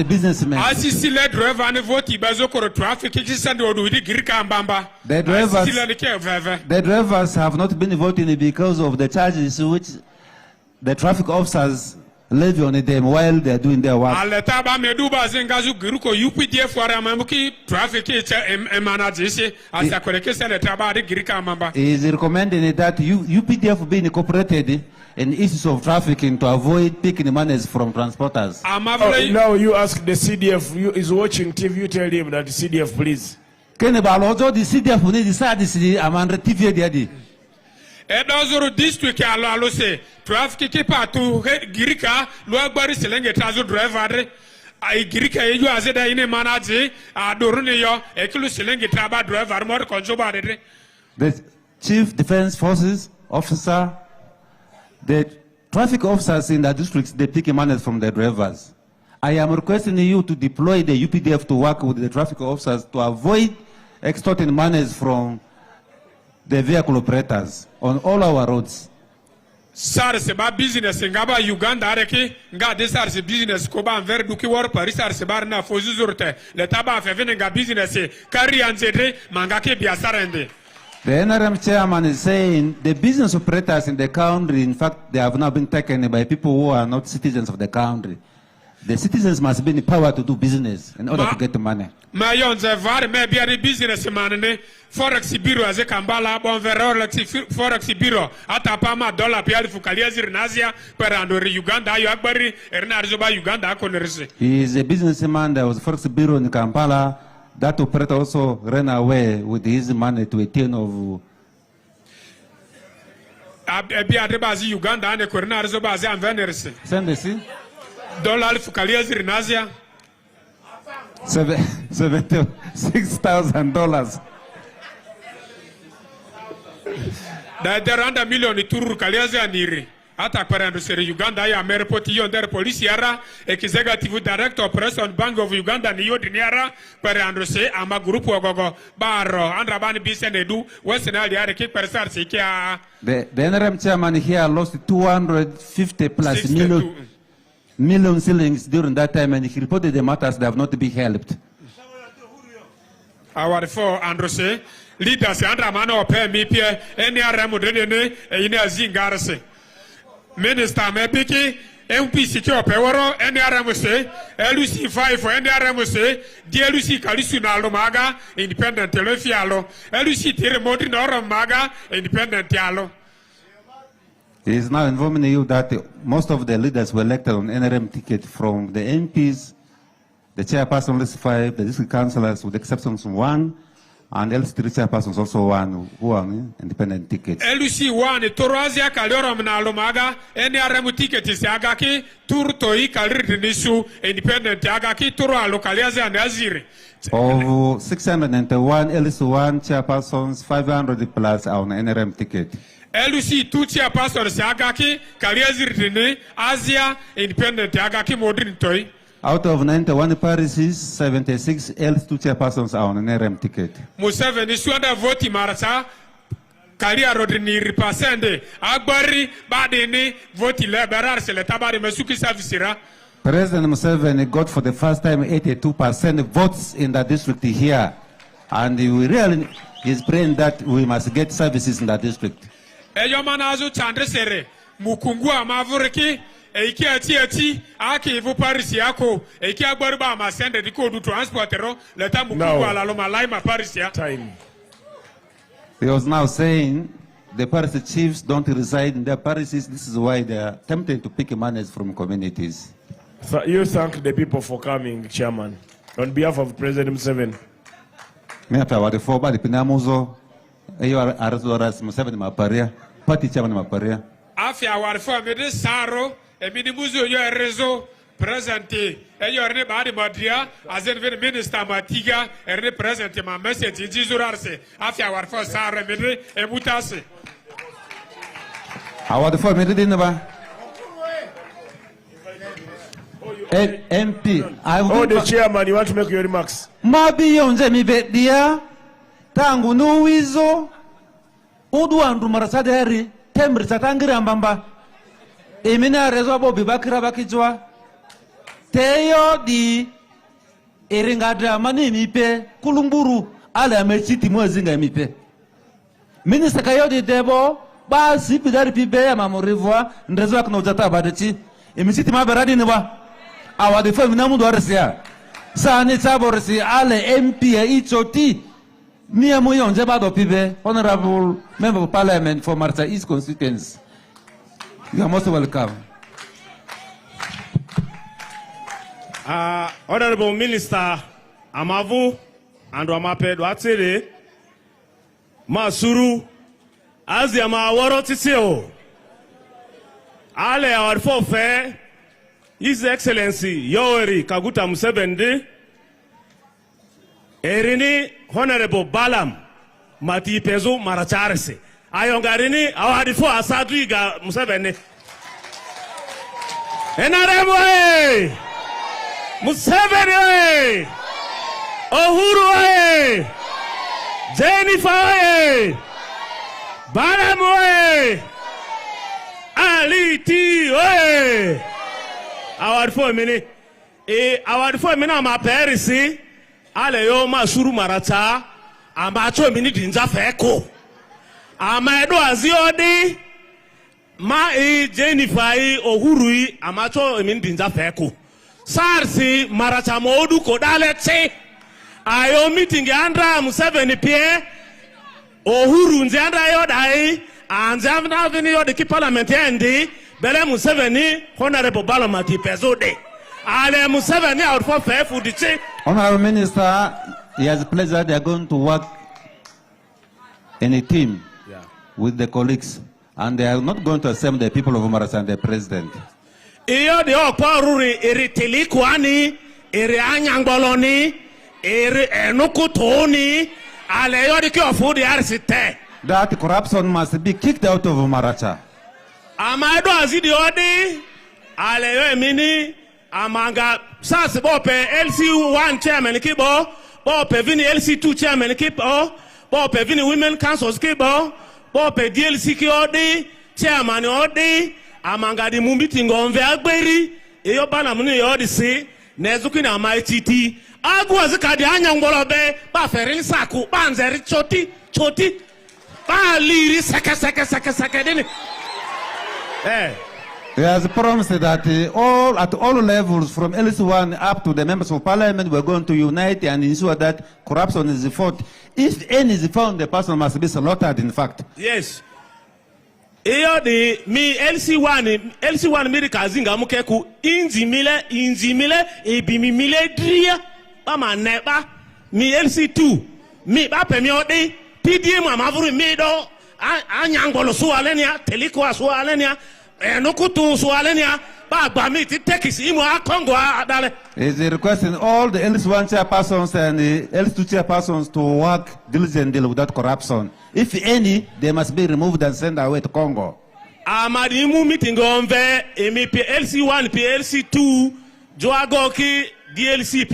businessmen. Asisile driver and voti bazo koro traffic kisande oduidi girika mbamba. The drivers have not been voting because of the charges which the traffic officers levy on them while they are doing their work. Aletaba meduba zengazu giruko UPDF waramuki traffic managers as a correction letaba de girika mamba. He is recommending that UPDF be incorporated in issues of trafficking to avoid taking monies from transporters. Now you ask the CDF, is watching TV, you tell him that the CDF please. Kene balojo the CDF need decide this amandre TV dedi. Edozuru district alo se traffic kipa tu girika lo agbari selenge trazo driver ai girika yeju azeda ine manager adorune yo ekulu selenge traba driver mo konjo ba de. The Chief Defense Forces officer, the traffic officers in the districts, they pick money from the drivers. I am requesting you to deploy the UPDF to work with the traffic officers to avoid extorting monies from the vehicle operators on all our roads. SARS ba business ngaba Uganda areki nga de SARS business ko ba envers duki war Paris SARS bar na fozu zurte le taba fe vene nga business kari anzede mangake bia sarende. The NRM chairman is saying the business operators in the country, in fact, they have now been taken by people who are not citizens of the country. The citizens must be in power to do business in order to get the money. Ma yonze var me bia de business manene forex bureau aze kambala bon veror forex bureau atapa ma dollar pia fukalia zirnazia per andore Uganda ayo agbari erna arzoba Uganda akonerse. He is a businessman that was forex bureau in Kampala. That operator also ran away with his money to a tune of. Bia de bazi Uganda ane korna arzoba aze anvenerse. Send the see. Dollar fukalia zirnazia. $76,000. Da randa milioni turu kaliazi aniri. Ata kwarando sere Uganda ya merepoti yonder polisi yara executive director operation Bank of Uganda ni yodi niara kwarando se ama grupu ogogo baro andra bani bisenedu wesenali yare ki persar se kia. The NRM chairman here lost 250 plus million shillings during that time, and he reported the matters that have not been helped. Our four Androse leaders andra mano pay me pie any aramu dene ina zingarse. Minister Mebiki, MPC Peworo, any Aramose, LUC5 for any Aramose, DLUC Kalisunalo Maga, independent Telefialo, LUC Tiremoti Nora Maga, independent Yalo. He is now informing you that most of the leaders were elected on NRM ticket from the MPs, the chairperson list 5, the district councillors with exceptions 1, and L3 chairpersons also one who are independent tickets. LUC 1 Torazia Kalora Mnalomaga, NRM ticket is Agaki, Turtoi Kalirisu, independent Agaki, Tura Localiaza and Aziri. Of 691 LUC 1 chairpersons, 500 plus on NRM ticket. LUC 2 chairpersons Agaki, Kaliaziri, Asia, independent Agaki Modern Toy. Out of 91 parishes, 76 L2 chairpersons are on an NRM ticket. Museveni suada voti Maracha, Kalia Rodini Ripasende, Agbari, Badini, voti Liberar, Seletabari, Mesuki Savisira. President Museveni got for the first time 82% votes in the district here. And we really is praying that we must get services in that district. Eyomanazu Chandresere, Mukungua Mavureki, Eiki ati aki ivu Paris yako eiki agbaruba amasende diko du transportero leta mukungu alaloma laima Paris ya time. He was now saying the Paris chiefs don't reside in their parishes. This is why they are tempted to pick money from communities. So you thank the people for coming, Chairman, on behalf of President Museveni. Miapa wadi foba di pinamuzo eyo arazoras Museveni maparia party chairman maparia. Afia warfo mede saro emini muzo yo rezo presente eyo rene badi madria azen ven minister matiga rene presente ma message jizurarse afia warfo saro mede ebutase. Awadi fo mede dinaba. MP, the chairman, you want to make your remarks? Mabi yonze mi bedia tangu nuwizo udu andu marasaderi temri satangira ambamba emina rezo bobi bakira bakijwa teyo di eringadra mani mipe kulumburu ale amechiti mwezinga mipe minister kayodi debo ba sipidari pibe ya mamorivwa ndezo akunozata badeti emechiti maberadi niba awadi fo mina mundu arsia sani taborisi ale MP HOT mia mo yonje bado pibe honorable member of parliament for Maracha East constituency. You are most welcome. Honorable Minister Amavu and Wamape Dwatsere Masuru Aziama Waro Tiseo Ale our forfeit His Excellency Yoweri Kaguta Museveni, Erini Honorable Balaam, Mati Pezo Maracharese, Ayongarini, Awadifo Asadriga Museveni. Enaremwe Museveni, Uhuru, Jennifer, Balaam, Equality, hey! Our 4 minutes. Our 4 minutes, my parents, Aleyo Masuru Maracha, Amacho Minute in Zafeko. Amado Aziodi, Ma Jennifer Ohurui, Amacho Minute in Zafeko. Sarsi Maracha Modu Kodalete. Ayo meeting Andra Museveni Pierre Ohuru Nzanda Yodai and Zavna Avenue the Parliament Endi Bele Museveni Honorable Balaam at Pezode. Ale Museveni out for fair food. Honorable Minister, he has a pleasure they are going to work in a team with the colleagues, and they are not going to assemble the people of Maracha and the president. Iyo de Oparuri Eritili Kwani Eri Anyangoloni Eri Enukutoni Aleyo de Kyofu de Arsite. That corruption must be kicked out of Maracha. Amado Azidiodi Aleyo Emini Amanga Sas Bope LC1 chairman Kibo Bope Vini LC2 chairman Kibo Bope Vini Women Councils Kibo Bope DLC Kiodi chairman Odi Amanga di Mumbitingo Onve Agberi Eyo Balaam ni Yodi si Nezuki na Maititi Agwa Zikadi Anyangolobe Ba Ferin Saku Banzeri Choti Ba Liri Seke Dini. He has promised that at all levels, from LC1 up to the members of parliament, we're going to unite and ensure that corruption is fought. If any is found, the person must be slaughtered, in fact. Yes. Iyo di mi LC1 mi kazinga mukeku inzimile ebimimile dria ama neba mi LC2 mi ba pemi odi PDM amavuru mi do anyangolo sualenia teliko sualenia enokutu sualenia ba gba mi ti tekisi imo akongo adale. Is requesting all the LC1 chairpersons and the LC2 chairpersons to work diligently without corruption. If any, they must be removed and sent away to Congo. Amadimu meeting on the LC1, LC2, Joagoki, DLC,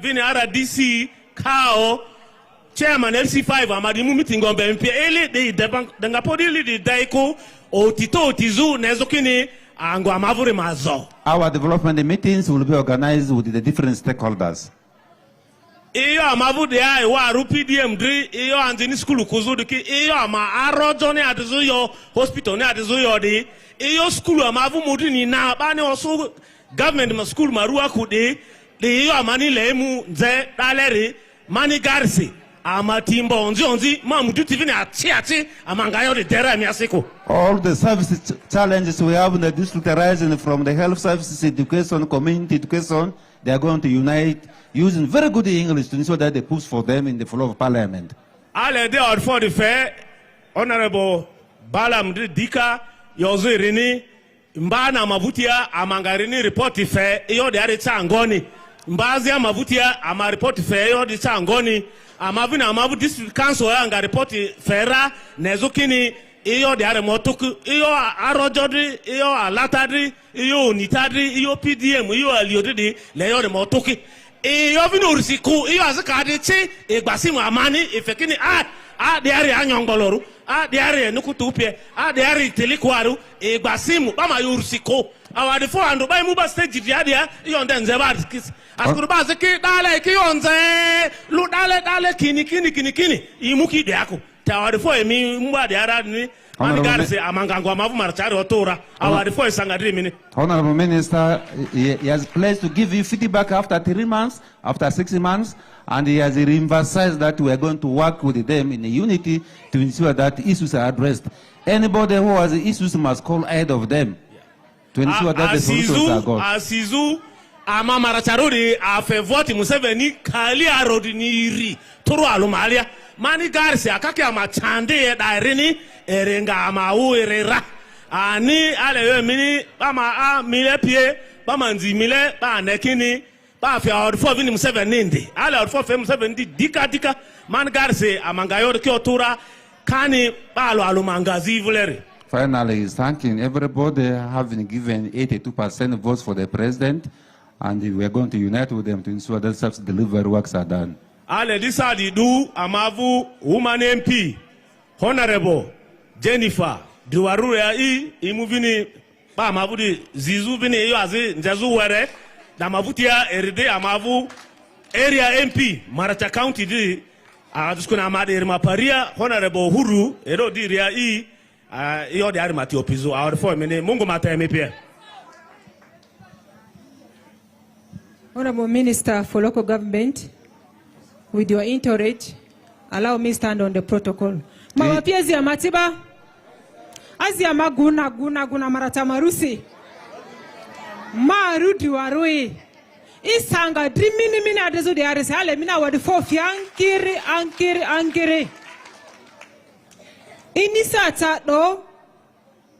Vinara DC, Kao, Chairman LC5, Amadimu meeting on the MPL, the Dangapodi, the Daiko, Otito, Tizu, Nezokini, and Guamavuri Mazo. Our development meetings will be organized with the different stakeholders. Iyo amavude ya wa RPDM dri iyo anjini skulu kuzuduki iyo ama arojo ne adizuyo hospital ne adizuyo di iyo skulu amavu mudi ni na bani osu government ma skulu maruwa kude di iyo amani lemu nze daleri mani garsi ama timbo onzi ma mudu tivini ati amangayo de dera miasiko. All the service challenges we have in the district arising from the health services, education, community education, they are going to unite using very good English to ensure that they push for them in the floor of parliament. Ale de or for the fair, Honorable Balaam Dika, Yozirini, Mbana Mavutia, Amangarini report fair, Yo de Aritangoni, Mbazia Mavutia, Ama report fair, Yo de Tangoni, Amavina Amavu District Council, Anga report faira, Nezukini, Iyo de Aremotuku, Iyo Arojodri, Iyo Alatadri, Iyo Nitadri, Iyo PDM, Iyo Aliodidi, Leo de Motuki. Iyo vino urisiku, iyo azikadi chi, igbasimu amani, ifekini, diari anyongoloru, diari nukutupie, diari telikwaru, igbasimu, bama urisiku. Awadi 400, bai muba stage diadia, iyo ndenze badikisi. Askuru baziki, dale kiyonze, lu dale kini, imuki diaku. Tawadi 4 emi mba diara ni, manigarisi amangangwa mavu marachari otora, awadi 4 isangadri mini. Honorable Minister, he has pledged to give you feedback after 3 months, after 6 months, and he has emphasized that we are going to work with them in a unity to ensure that issues are addressed. Anybody who has issues must call ahead of them to ensure that the solutions are got. Asizu, ama maracharuri, afevoti Museveni, kali arodiniri, turu alumalia, mani garisi, akaki ama chande dairini, erenga ama uerera. Ani ale mini bama mile pie bama nzimile ba nekini ba fi orfo vini Museveni ndi ale orfo fe Museveni dika man garse amangayo ki otura kani ba lo alumangazi vuleri. Finally, he's thanking everybody having given 82% votes for the president, and we are going to unite with them to ensure that such delivery works are done. Ale disadi du amavu woman MP Honorable Jennifer Duwarure imuvini ba mavu di zizu bini yo azi njazu were da mavutia eride amavu area MP Maracha County di aduskuna amade irma paria honorable huru ero di ria iyo di ari mati opizo our for mene mungu mata MP. Honorable Minister for Local Government, with your entourage, allow me stand on the protocol. Mama pia zia matiba, azia maguna guna marata marusi, marudi warui, isanga drimini mina adezo de aris hale mina wadi fofi ankiri. Inisata do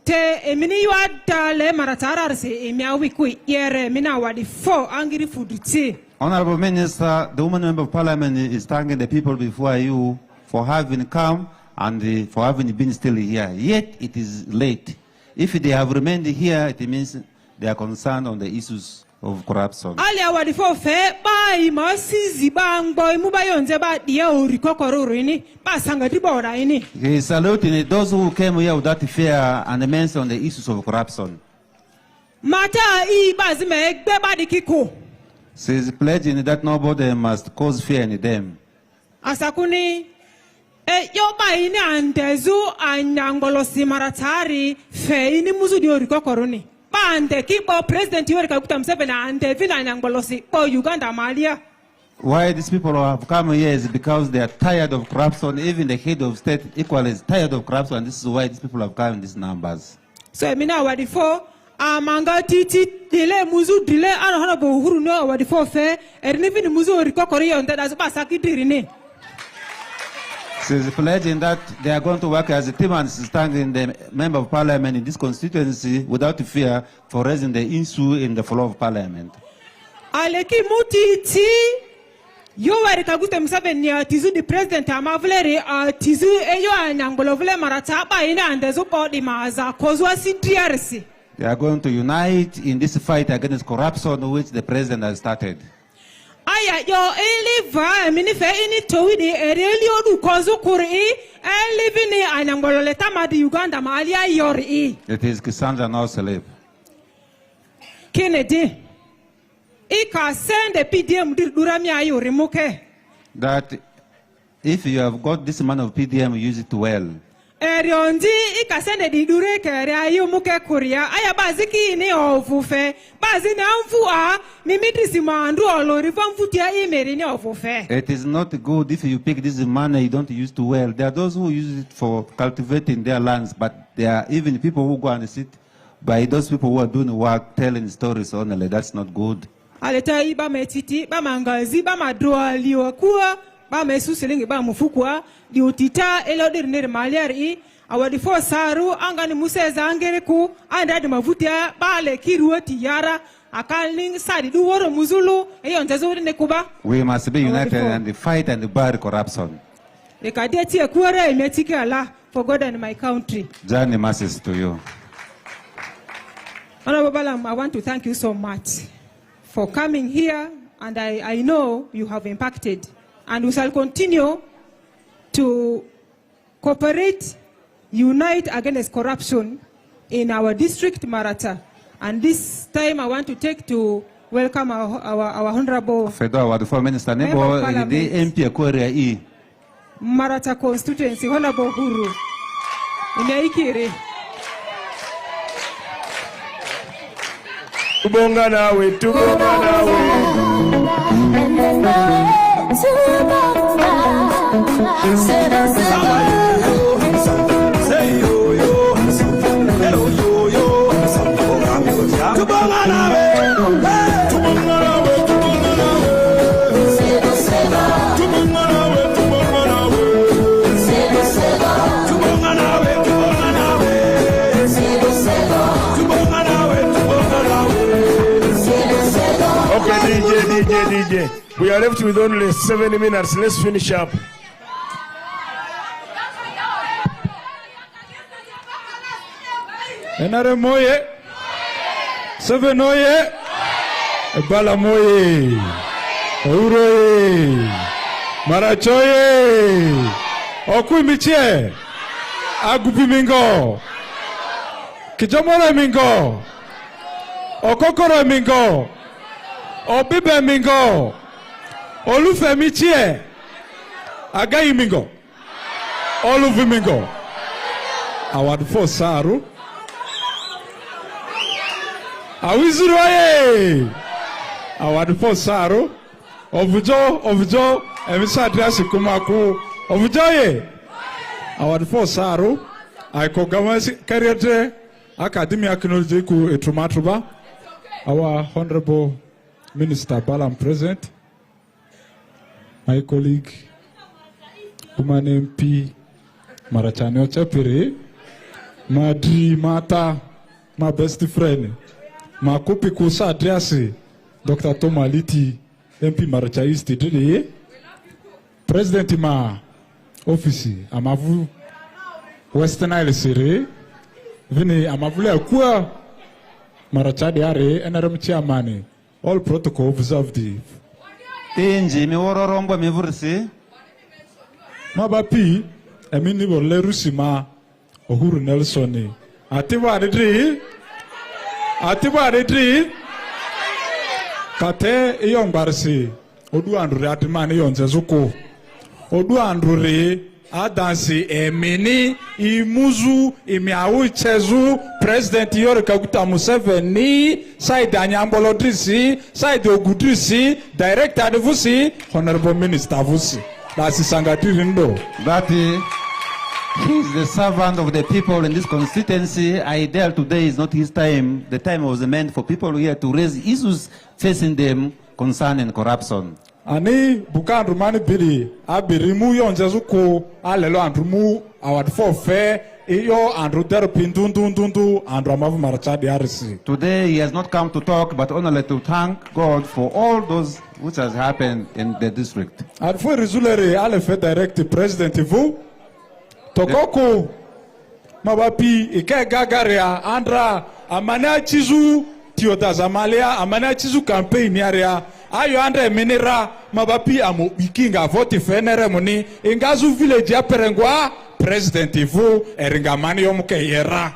te emini yuada le maratara arisi emia wikui yere mina wadi fo angiri fuduti. Honorable Minister, the woman member of parliament is thanking the people before you for having come and for having been still here. Yet it is late. If they have remained here, it means they are concerned on the issues of corruption. Ali awadi fo fe ba imasizi ba ngboy mubayonze ba dia urikokororo ini ba sanga dibora ini. He is saluting those who came here without fear and mention on the issues of corruption. Mata I ba zime egbe ba dikiko. She is pledging that nobody must cause fear in them. Asakuni yo ba ini andezu anyangolosi maratari fe ini muzu di urikokoroni. Ante kipo President H.E.Y.K Museveni ante vina nyangolosi po Uganda Malia. Why these people have come here is because they are tired of corruption. Even the head of state equally is tired of corruption, and this is why these people have come in these numbers. So Emina wadifo amanga titi dile muzu dile ano hana bo uhuru no wadifo fe ernivini muzu rikokori yonda dazuba sakidirini. She is pledging that they are going to work as a team and standing the member of parliament in this constituency without fear for raising the issue in the floor of parliament. Aleki mutiti H.E.Y.K Museveni tizu the president amavleri tizu eyo anyangolovle marata ba ina andezo podi maza kozwa sidiarisi. They are going to unite in this fight against corruption which the president has started. Aya yo eliva minife ini towini ereli odu kozu kuri elivini anangolole tamadi Uganda malia yori. It is Cassandra now slave. Kennedy ika send the PDM durami ayo remoke. That if you have got this amount of PDM, use it well. Eriondi ika send the dure kere ayo muke kuria aya baziki ni ofufe bazi na mfua mimitri mandu olori famfutia imeri ni ofufe. It is not good if you pick this money you don't use it well. There are those who use it for cultivating their lands, but there are even people who go and sit by those people who are doing work, telling stories only. That's not good. Aleta iba metiti ba mangazi ba madroa liokua ba mesu silingi ba mufukwa diutita elodir nere maliari awadi fo saru angani museza angeriku andadi mavutia bale kiruoti yara akalning sadi duworo muzulu eyontezo ne kuba. We must be united and fight and bar corruption. Ekadeti ekwere emetike ala for God and my country. Journey masses to you. Hon Balaam, I want to thank you so much for coming here, and I know you have impacted, and we shall continue to cooperate, unite against corruption in our district, Maracha. And this time I want to take to welcome our Honorable Minister Maracha constituency, Honorable Huru. Inaikiri. Tubonga nawe, tubonga nawe. DJ, we are left with only 7 minutes. Let's finish up. Enare moye, Seven oye, Bala moye, Uroye, Marachoye, Okuimiche, Agupimingo, Kijomoro mingo. Okokoro mingo. Obibe mingo. Olufemi chie. Agayi mingo. Olufi mingo. Award for Saru. Awizuru aye. Award for Saru. Ovujo. Emisa address kumaku. Ovujo ye. Award for Saru. Aiko Gamasi Career Academy Technology ku Etrumatuba. Our Honorable Minister Balaam present. My colleague, Human MP Maracha Chapiri, Madri Mata, my best friend, my copy Kusa Adriasi, Dr. Tomaliti, MP Maracha East today, President Ma Office, Amavu Western Isle Siri, Vini Amavule Akua, Maracha Diare, NRM Chairman, all protocol observed. Inji mi woro rombo mi vursi. Mabapi, emini wole rusima, Uhuru Nelson. Atiba adedri. Kate iyong barsi. Odu andure atimani yonzezuko. Odu andure adansi emini imuzu imiawu chezu President H.E.Y.K Museveni side anyambolo drisi side ogudrisi director adevusi Honorable Minister vusi. That's Sangatirindo. That he is the servant of the people in this constituency. Ideal today is not his time. The time was meant for people here to raise issues facing them concerning corruption. Ani bukan rumani biri abirimu yonjezuko alelo andrumu award for fair iyo andru derpindundundundu andru amavu Maracha DRC. Today he has not come to talk but only to thank God for all those which has happened in the district. And for resulere alefe direct president vu tokoko mabapi ike gagaria andra amana chizu tiotazamalia amana chizu campaign area ayo andre minera mabapi amu bikinga vote fenere muni ingazu village aperengwa president vu eringamani yomuke yera.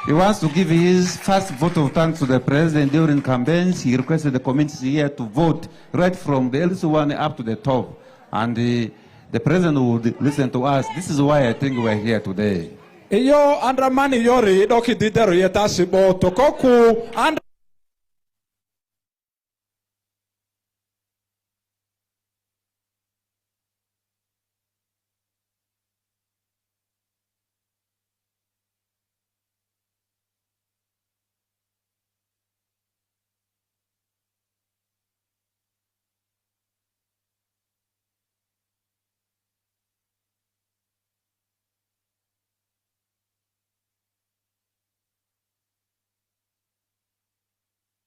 He wants to give his first vote of thanks to the president during campaigns. He requested the community here to vote right from the earliest one up to the top. And the president would listen to us. This is why I think we're here today. Iyo andra mani yori doki didero yeta sibo tokoku andra